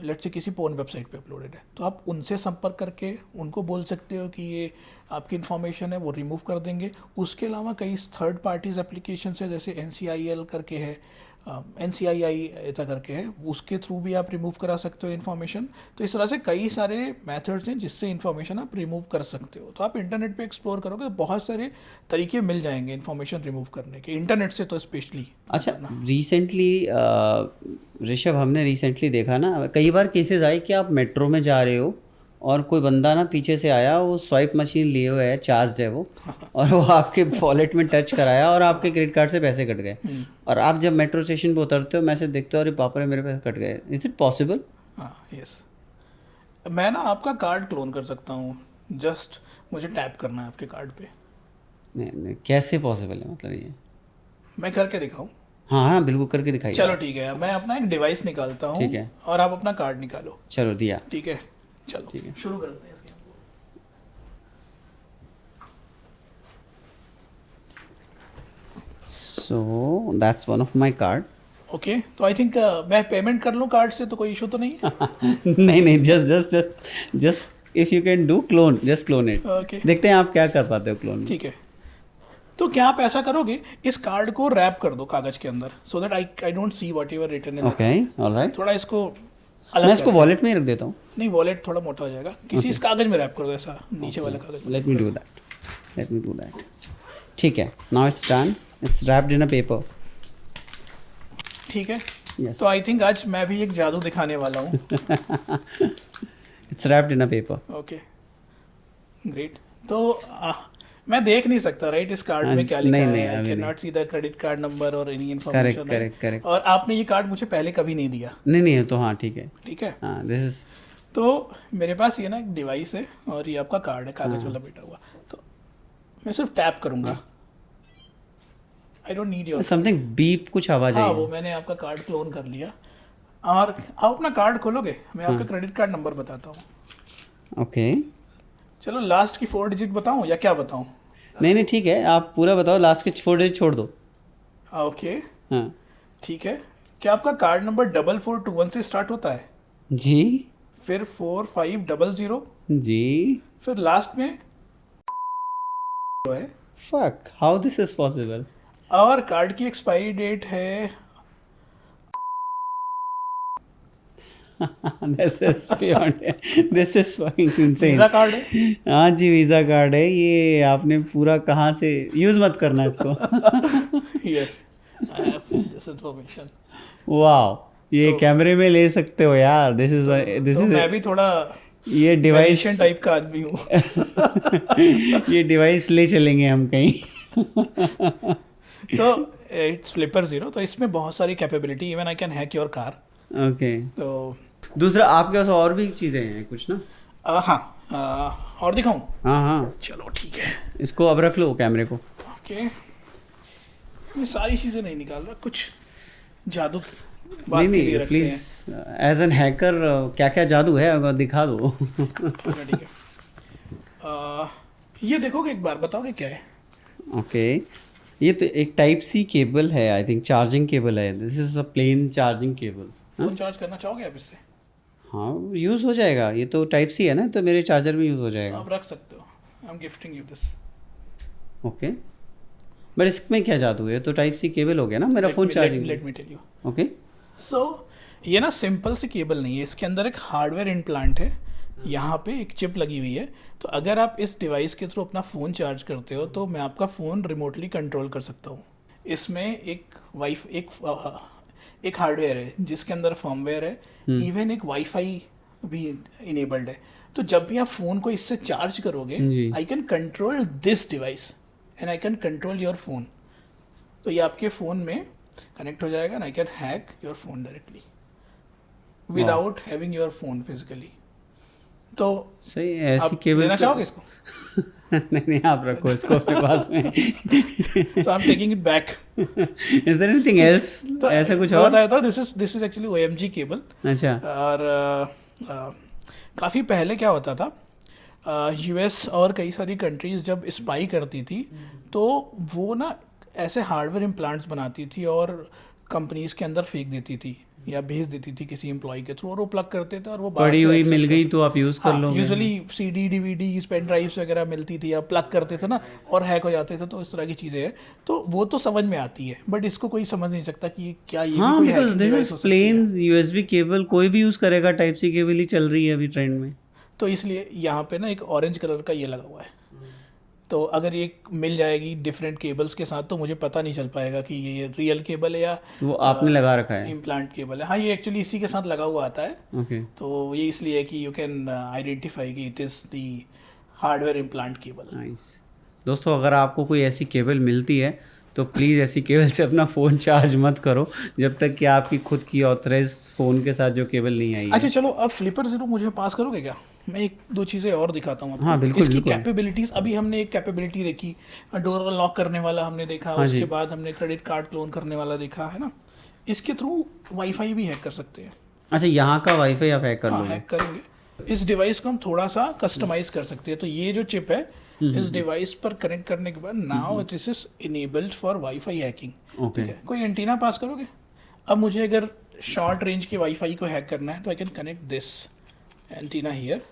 लेट्स से किसी पोर्न वेबसाइट पे अपलोडेड है, तो आप उनसे संपर्क करके उनको बोल सकते हो कि ये आपकी इन्फॉर्मेशन है, वो रिमूव कर देंगे। उसके अलावा कई थर्ड पार्टीज़ एप्लीकेशन है, जैसे NCIL करके है, NCII ऐसा करके है, उसके थ्रू भी आप रिमूव करा सकते हो इन्फॉर्मेशन। तो इस तरह से कई सारे मेथड्स हैं जिससे इन्फॉर्मेशन आप रिमूव कर सकते हो। तो आप इंटरनेट पे एक्सप्लोर करोगे तो बहुत सारे तरीके मिल जाएंगे इन्फॉर्मेशन रिमूव करने के, इंटरनेट से तो स्पेशली।
अच्छा, रिसेंटली ऋषभ, हमने रिसेंटली देखा ना, कई बार केसेस आए कि आप मेट्रो में जा रहे हो और कोई बंदा ना पीछे से आया, वो स्वाइप मशीन लिए हुए है, चार्ज है वो, और वो आपके वॉलेट में टच कराया और आपके क्रेडिट कार्ड से पैसे कट गए। और आप जब मेट्रो स्टेशन पे उतरते हो, मैसेज देखते हो, अरे बाप रे मेरे पैसे कट गए। Is it possible?
हाँ यस, मैं ना आपका कार्ड क्लोन कर सकता हूँ, जस्ट मुझे टैप करना है आपके कार्ड पे।
नहीं, कैसे पॉसिबल है, मतलब ये?
मैं करके दिखाऊँ?
हाँ हाँ बिल्कुल, करके दिखाइए।
चलो ठीक है, मैं अपना एक डिवाइस निकालता हूँ,
ठीक है।
और आप अपना कार्ड निकालो।
चलो दिया।
ठीक है, चलो
ठीक है।
शुरू करते हैं इसके।
So that's one of my card.
Okay, तो आई थिंक मैं पेमेंट कर लूँ कार्ड से, तो कोई इशू तो नहीं है?
नहीं, just if you can do clone, just clone it.
Okay.
देखते हैं आप क्या कर पाते हो क्लोन में।
ठीक है, तो क्या आप ऐसा करोगे, इस कार्ड को रैप कर दो कागज के अंदर, so that I don't see what ever written in.
Okay, all right.
थोड़ा इसको
मैं इसको वॉलेट में ही रख देता हूँ.
नहीं, वॉलेट थोड़ा मोटा हो जाएगा, किसी इस कागज में रैप कर दो, ऐसा नीचे वाले कागज में.
Let me do that. Let me do that. ठीक है. Now it's done. It's wrapped in a paper.
ठीक है.
Yes.
तो आई थिंक आज मैं भी एक जादू दिखाने वाला हूँ.
It's wrapped in a paper.
Okay, great. तो मैं देख नहीं सकता राइट इस कार्ड में क्या लिखा
नहीं,
है.
नहीं,
आई
अभी
कैन
नहीं.
Not see the credit card number और any
Correct,
information.
correct, correct.
और आपने ये कार्ड मुझे पहले कभी नहीं दिया.
नहीं तो हाँ ठीक है.
ठीक है.
हाँ, this is
तो मेरे पास ये ना एक डिवाइस है और ये आपका कार्ड है कागज वाला बैठा हुआ. तो मैं सिर्फ टैप करूंगा. I don't need your.
something beep कुछ आवाज
हाँ,
आई.
वो मैंने आपका कार्ड क्लोन कर लिया. और आप अपना कार्ड खोलोगे, मैं आपका क्रेडिट कार्ड नंबर बताता हूँ.
ओके.
चलो लास्ट की 4 डिजिट बताऊँ या क्या बताऊँ?
नहीं ठीक है, आप पूरा बताओ. लास्ट के 4 डिजिट छोड़ दो.
ओके,
हाँ
ठीक है. क्या आपका कार्ड नंबर 4421 से स्टार्ट होता है?
जी
फिर 4500,
जी.
फिर लास्ट में है.
Fuck, how this is possible?
और कार्ड की एक्सपायरी डेट है.
This is beyond. This is fucking insane.
Visa card है.
हाँ जी, वीज़ा कार्ड है ये. आपने पूरा कहाँ से यूज़ मत करना इसको.
Here I have this information.
वाह, ये कैमरे में ले सकते हो यार. दिस
तो
इज
मैं भी थोड़ा
ये डिवाइस
टाइप का आदमी हूँ.
ये डिवाइस ले चलेंगे हम कहीं.
तो इट्स फ्लिपर 0. तो इसमें बहुत सारी capability. Even I can hack your car.
Okay.
तो
दूसरा आपके पास और भी चीज़ें हैं कुछ ना?
हाँ, और दिखाऊं?
हाँ.
चलो ठीक है.
इसको अब रख लो कैमरे को.
ओके, मैं सारी चीज़ें नहीं निकाल रहा. कुछ जादू
नहीं प्लीज, एज एन हैकर क्या क्या जादू है अगर दिखा दो.
ठीक है. ये देखोगे एक बार, बताओगे क्या है?
ओके. ये तो एक टाइप सी केबल है. आई थिंक चार्जिंग केबल है. This is a plain charging cable.
Phone charge करना चाहोगे आप इससे?
हाँ, यूज़ हो जाएगा. ये तो टाइप सी है ना, तो मेरे चार्जर भी यूज़ हो जाएगा.
आप रख सकते हो. I am gifting you this.
Okay. But इसमें क्या जादू है? तो टाइप सी केबल हो गया ना मेरा phone charging.
Let me tell you.
Okay.
So ये ना सिंपल सी केबल नहीं है. इसके अंदर एक हार्डवेयर इम्प्लांट है. यहाँ पे एक चिप लगी हुई है. तो अगर आप इस डिवाइस के थ्रू अपना फ़ोन चार्ज करते हो तो मैं आपका फ़ोन रिमोटली कंट्रोल कर सकता हूँ. इसमें एक हार्डवेयर है जिसके अंदर फर्मवेयर है. इवन एक वाईफाई भी इनेबल्ड है. तो जब भी आप फ़ोन को इससे चार्ज करोगे, I can control this device and I can control your phone. तो ये आपके फ़ोन में कनेक्ट हो जाएगा. I can hack your phone directly without having your phone physically. तो
सही है. ऐसी
आप
केबल
लेना चाहोगे इसको?
नहीं आप रखो इसको अपने पास में.
So I am taking it back.
Is there anything else? ऐसा कुछ और
बताया था. This is actually OMG cable.
अच्छा.
और काफ़ी पहले क्या होता था, US और कई सारी कंट्रीज़ जब स्पाई करती थी तो वो ना ऐसे हार्डवेयर इम्प्लांट्स बनाती थी और कंपनीज के अंदर फेंक देती थी या भेज देती थी किसी एम्प्लॉय के थ्रू, और वो प्लग करते थे और वो
पड़ी हुई मिल गई तो आप यूज़ कर लो.
Usually CD DVDs pen drives वगैरह मिलती थी, आप प्लग करते थे ना और हैक हो जाते थे. तो इस तरह की चीज़ें हैं. तो वो तो समझ में आती है, बट इसको कोई समझ नहीं सकता कि क्या ये
हाँ,
भी कोई
because
hacking
this
device
is
हो सकती
प्लेन
है.
USB cable. कोई भी यूज़ करेगा. टाइप सी केबल ही चल रही है अभी ट्रेंड में.
तो इसलिए यहाँ पे ना एक ऑरेंज कलर का ये लगा हुआ है. तो अगर ये मिल जाएगी डिफरेंट केबल्स के साथ तो मुझे पता नहीं चल पाएगा कि ये रियल केबल है या
वो आपने लगा रखा है.
इम्प्लांट केबल है. हाँ, ये एक्चुअली इसी के साथ लगा हुआ आता है.
ओके.
तो ये इसलिए है कि यू कैन आइडेंटिफाई कि it is the hardware implant cable.
Nice. दोस्तों, अगर आपको कोई ऐसी केबल मिलती है तो प्लीज़ ऐसी केबल से अपना फ़ोन चार्ज मत करो जब तक कि आपकी खुद की ऑथराइज फ़ोन के साथ जो केबल नहीं आई है.
अच्छा चलो, अब फ्लिपर 0 मुझे पास करोगे क्या? मैं एक दो चीज़ें और दिखाता हूँ आपको.
हाँ, बिल्कुल,
इसकी
बिल्कुल.
कैपेबिलिटीज़. अभी हमने एक कैपेबिलिटी देखी, डोर लॉक करने वाला हमने देखा.
हाँ
उसके
जी.
बाद हमने क्रेडिट कार्ड क्लोन करने वाला देखा है ना. इसके थ्रू वाईफाई भी हैक कर सकते हैं.
अच्छा, यहाँ का वाईफाई आप हैक कर
हाँ,
लोगे.
हैक करेंगे. इस डिवाइस को हम थोड़ा सा कस्टमाइज कर सकते हैं. तो ये जो चिप है इस डिवाइस पर कनेक्ट करने के बाद now this is enabled for wifi hacking.
Okay.
ठीक है. कोई एंटीना पास करोगे? अब मुझे अगर शॉर्ट रेंज के वाईफाई को हैक करना है तो I can connect this antenna here.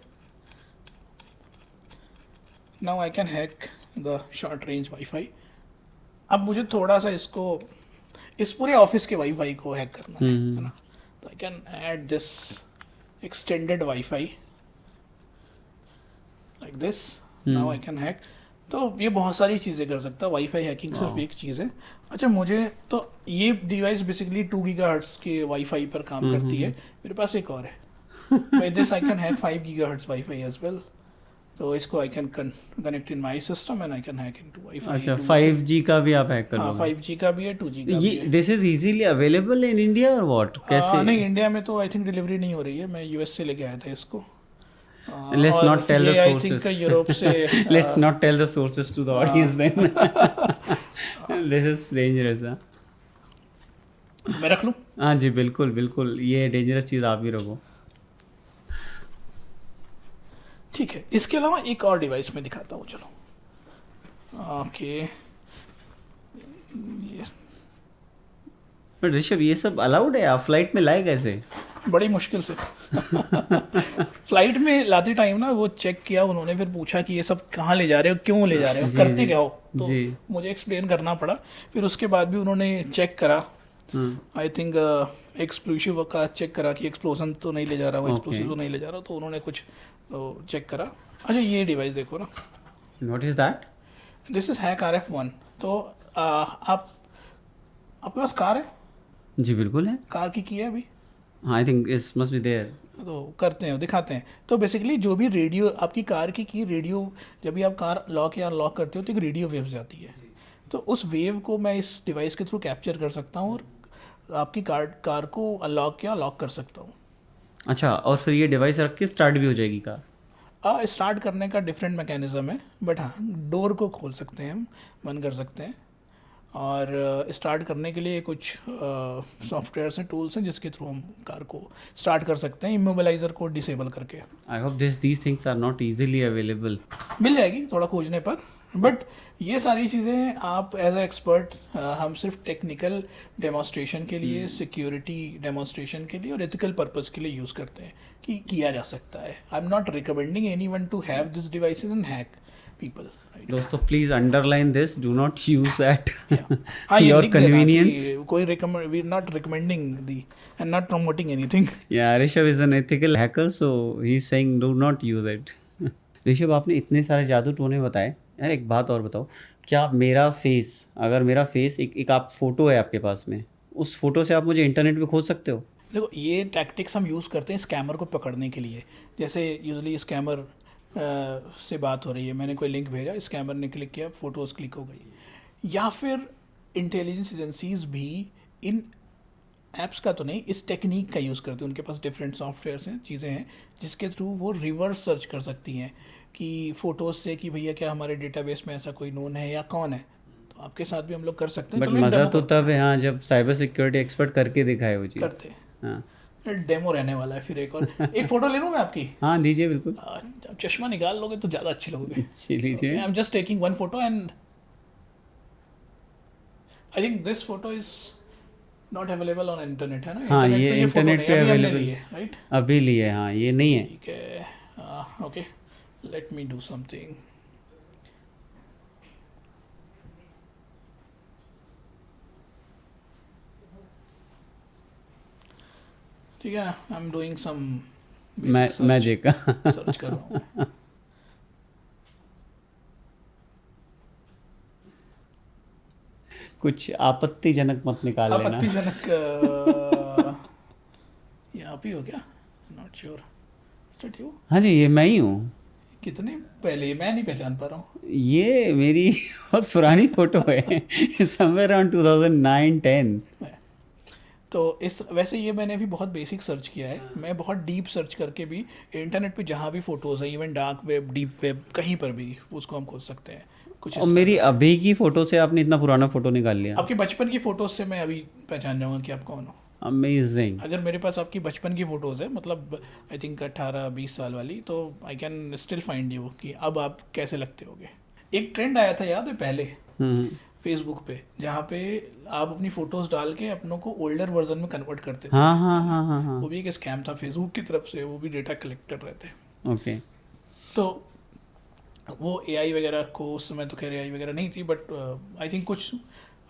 Now I can hack the short range wifi. अब मुझे थोड़ा सा इसको इस पूरे ऑफिस के वाईफाई को हैक करना है ना. तो I can add this extended Wi-Fi like this. Now I can hack. तो ये बहुत सारी चीज़ें कर सकता है. वाईफाई हैकिंग सिर्फ एक चीज़ है. अच्छा, मुझे तो ये डिवाइस बेसिकली 2 गीगाहर्ट्ज़ के वाईफाई पर काम करती है. मेरे पास एक और है. With this I can hack 5 gigahertz Wi-Fi as well. तो इसको I can connect in my system and I can hack into Wi-Fi.
अच्छा, 5G का भी आप हैक कर
हाँ,
लोगे?
5G का भी है, 2G का भी
ये
है.
This is easily available in India और व्हाट, कैसे?
नहीं, इंडिया में तो आई थिंक डिलीवरी नहीं हो रही है. मैं यूएस से लेके आया था इसको.
Let's not tell the
I
sources.
Think Europe से.
Let's not tell the sources to the audience then. This is dangerous.
मैं रख लूँ?
हाँ जी, बिल्कुल बिल्कुल, ये डेंजरस चीज़ आप ही रखो.
ठीक है. इसके अलावा एक और डिवाइस में दिखाता हूँ. चलो. ओके.
बट ऋषभ, ये सब अलाउड है? आप फ्लाइट में लाए कैसे?
बड़ी मुश्किल से. फ्लाइट में लाते टाइम ना वो चेक किया उन्होंने, फिर पूछा कि ये सब कहाँ ले जा रहे हो, क्यों ले जा रहे हो,
जी,
करते
जी,
क्या हो. तो
जी.
मुझे एक्सप्लेन करना पड़ा. फिर उसके बाद भी उन्होंने चेक करा. आई थिंक एक्सप्लोसिव का चेक करा कि एक्सप्लोजन तो नहीं ले जा रहा हूँ, एक्सप्लोसिव तो नहीं ले जा रहा. तो उन्होंने कुछ चेक करा. अच्छा, ये डिवाइस देखो ना.
What is that?
This is hack RF1. तो आपके पास कार है?
जी बिल्कुल है.
कार की है अभी?
I think it's must be there.
तो करते हैं, दिखाते हैं. तो बेसिकली जो भी रेडियो आपकी कार की रेडियो, जब भी आप कार लॉक या अनलॉक करते हो तो एक रेडियो वेव जाती है. तो उस वेव को मैं इस डिवाइस के थ्रू कैप्चर कर सकता हूँ और आपकी कार को अनलॉक या लॉक कर सकता हूँ.
अच्छा, और फिर ये डिवाइस रख के स्टार्ट भी हो जाएगी कार?
स्टार्ट करने का डिफरेंट मैकेनिज्म है, बट हाँ, डोर को खोल सकते हैं हम, बंद कर सकते हैं. और स्टार्ट करने के लिए कुछ सॉफ्टवेयर्स हैं, टूल्स हैं, जिसके थ्रू हम कार को स्टार्ट कर सकते हैं इमोबिलाइजर को डिसेबल करके.
I hope these things are not easily available.
मिल जाएगी थोड़ा खोजने पर. बट ये सारी चीज़ें आप एज ए एक्सपर्ट, हम सिर्फ टेक्निकल डेमोन्स्ट्रेशन के लिए, सिक्योरिटी डेमोन्स्ट्रेशन के लिए और एथिकल पर्पस के लिए यूज़ करते हैं कि किया जा सकता है. I am not recommending anyone to have this devices and hack people.
दोस्तों please underline this, do not use at
हाँ, ये
योर
लिख देना
कन्वीनियंस.
कि कोई recommend, we are not recommending the and not promoting anything.
या Rishabh is an ethical hacker, so he is saying do not use it. Rishabh, आपने इतने सारे जादू टोने बताए यार. एक बात और बताओ, क्या मेरा फेस, अगर मेरा फेस एक आप फोटो है आपके पास में, उस फोटो से आप मुझे इंटरनेट पे खोज सकते हो?
देखो, ये टैक्टिक्स हम यूज़ करते हैं स्कैमर को पकड़ने के लिए. जैसे यूजुअली स्कैमर से बात हो रही है, मैंने कोई लिंक भेजा, स्कैमर ने क्लिक किया, फ़ोटोज़ क्लिक हो गई. या फिर इंटेलिजेंस एजेंसीज़ भी इन ऐप्स का तो नहीं, इस टेक्निक का यूज़ करते हैं. उनके पास डिफरेंट सॉफ्टवेयर्स हैं, चीज़ें हैं, जिसके थ्रू वो रिवर्स सर्च कर सकती हैं कि फ़ोटोज़ से कि भैया क्या हमारे डेटाबेस में ऐसा कोई नोन है या कौन है. तो आपके साथ भी हम लोग कर सकते हैं.
बट
चलो एक
मज़ा
डेमो
तो तब है हाँ, जब साइबर सिक्योरिटी एक्सपर्ट करके दिखाए वो चीज़.
करते हैं.
हाँ
डेमो रहने वाला है. फिर एक और एक फ़ोटो ले लूँ मैं आपकी?
हाँ लीजिए बिल्कुल.
अब चश्मा निकाल लोगे तो ज़्यादा अच्छी लगोगे.
लीजिए.
आई am just taking one photo and I think this photo is not available on internet, है ना?
हाँ, ये इंटरनेट पे अवेलेबल,
राइट?
अभी लिए. हाँ, ये नहीं है.
ठीक है. Okay, let me do something. ठीक है, I am doing some
magic.
Search कर रहा हूँ मैं.
कुछ आपत्तिजनक मत निकाल लेना.
आपत्तिजनक. ये आप ही हो क्या? Not sure. Start you.
हाँ जी, ये मैं ही हूँ.
कितने पहले, मैं नहीं पहचान पा रहा हूँ.
ये मेरी बहुत पुरानी फोटो है, समवेयर अराउंड 2009-10.
तो इस वैसे ये मैंने अभी बहुत बेसिक सर्च किया है. मैं बहुत डीप सर्च करके भी इंटरनेट पे जहाँ भी फ़ोटोज़ हैं, even dark web, deep web, कहीं पर भी उसको हम खोज सकते हैं. कुछ
और मेरी अभी की फोटो से आपने इतना पुराना फोटो निकाल लिया.
आपके बचपन की फ़ोटोज़ से मैं अभी पहचान जाऊँगा कि आप कौन हो.
अमेजिंग.
अगर मेरे पास आपकी बचपन की फ़ोटोज़ है, मतलब आई थिंक 18-20 साल वाली, तो I can still find you कि अब आप कैसे लगते होगे. एक ट्रेंड आया था, याद है पहले, फेसबुक पे, जहाँ पे आप अपनी फ़ोटोज़ डाल के अपनों को ओल्डर वर्जन में कन्वर्ट करते थे.
हाँ हाँ हाँ हाँ हाँ.
वो भी एक स्कैम था फेसबुक की तरफ से. वो भी डेटा कलेक्टर रहते.
ओके.
तो वो AI वगैरह को, उस समय तो खैर AI वगैरह नहीं थी, बट आई थिंक कुछ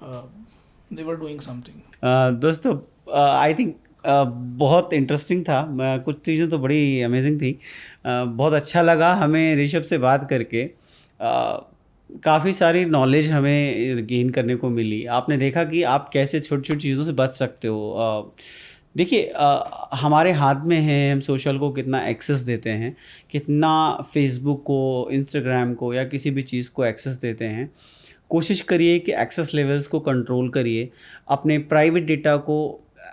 दे वर डूइंग समथिंग.
दोस्तों आई थिंक बहुत इंटरेस्टिंग था। कुछ चीज़ें तो बड़ी अमेजिंग थी। बहुत अच्छा लगा हमें ऋषभ से बात करके। काफ़ी सारी नॉलेज हमें गेन करने को मिली। आपने देखा कि आप कैसे छोटी छोटी चीज़ों से बच सकते हो। देखिए, हमारे हाथ में है हम सोशल को कितना एक्सेस देते हैं, कितना फेसबुक को, इंस्टाग्राम को या किसी भी चीज़ को एक्सेस देते हैं। कोशिश करिए कि एक्सेस लेवल्स को कंट्रोल करिए, अपने प्राइवेट डेटा को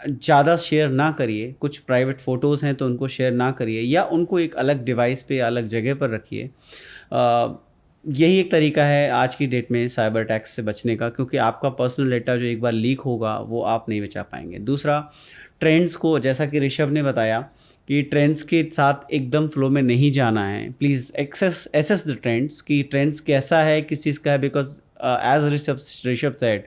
ज़्यादा शेयर ना करिए। कुछ प्राइवेट फ़ोटोज़ हैं तो उनको शेयर ना करिए या उनको एक अलग डिवाइस पे अलग जगह पर रखिए। यही एक तरीका है आज की डेट में साइबर अटैक्स से बचने का, क्योंकि आपका पर्सनल डेटा जो एक बार लीक होगा वो आप नहीं बचा पाएंगे। दूसरा, ट्रेंड्स को, जैसा कि ऋषभ ने बताया कि ट्रेंड्स के साथ एकदम फ्लो में नहीं जाना है। प्लीज़ एसेस द ट्रेंड्स कि ट्रेंड्स कैसा है, किस चीज़ का है। Because as Rishabh said,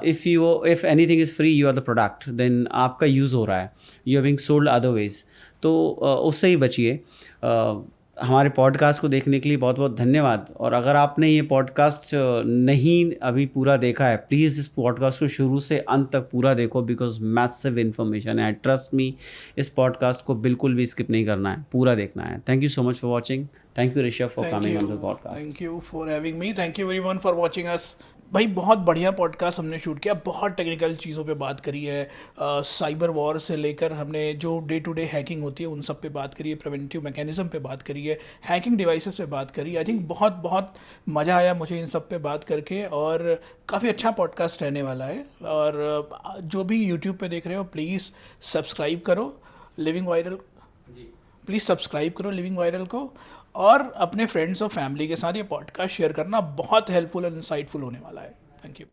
if anything is free you are the product, then आपका यूज़ हो रहा है, you are being sold otherwise. तो उससे ही बचिए। हमारे पॉडकास्ट को देखने के लिए बहुत बहुत धन्यवाद। और अगर आपने ये पॉडकास्ट नहीं अभी पूरा देखा है, प्लीज़ इस पॉडकास्ट को शुरू से अंत तक पूरा देखो, बिकॉज मैसिव इन्फॉर्मेशन है। ट्रस्ट मी, इस पॉडकास्ट को बिल्कुल भी स्किप नहीं करना है, पूरा देखना है। Thank you so much for watching. Thank you Rishabh for coming on the podcast.
Thank you for having me. Thank you everyone for watching us. भाई बहुत बढ़िया पॉडकास्ट हमने शूट किया, बहुत टेक्निकल चीज़ों पे बात करी है। साइबर वॉर से लेकर हमने जो डे टू डे हैकिंग होती है उन सब पे बात करी है, प्रिवेंटिव मैकेनिज्म पे बात करी है, हैकिंग डिवाइसेस पे बात करी। आई थिंक बहुत बहुत मज़ा आया मुझे इन सब पे बात करके, और काफ़ी अच्छा पॉडकास्ट रहने वाला है। और जो भी यूट्यूब पे देख रहे हो, प्लीज़ सब्सक्राइब करो लिविंग वायरल, प्लीज़ सब्सक्राइब करो लिविंग वायरल को, और अपने फ्रेंड्स और फैमिली के साथ ये पॉडकास्ट शेयर करना बहुत हेल्पफुल और इंसाइटफुल होने वाला है। Thank you.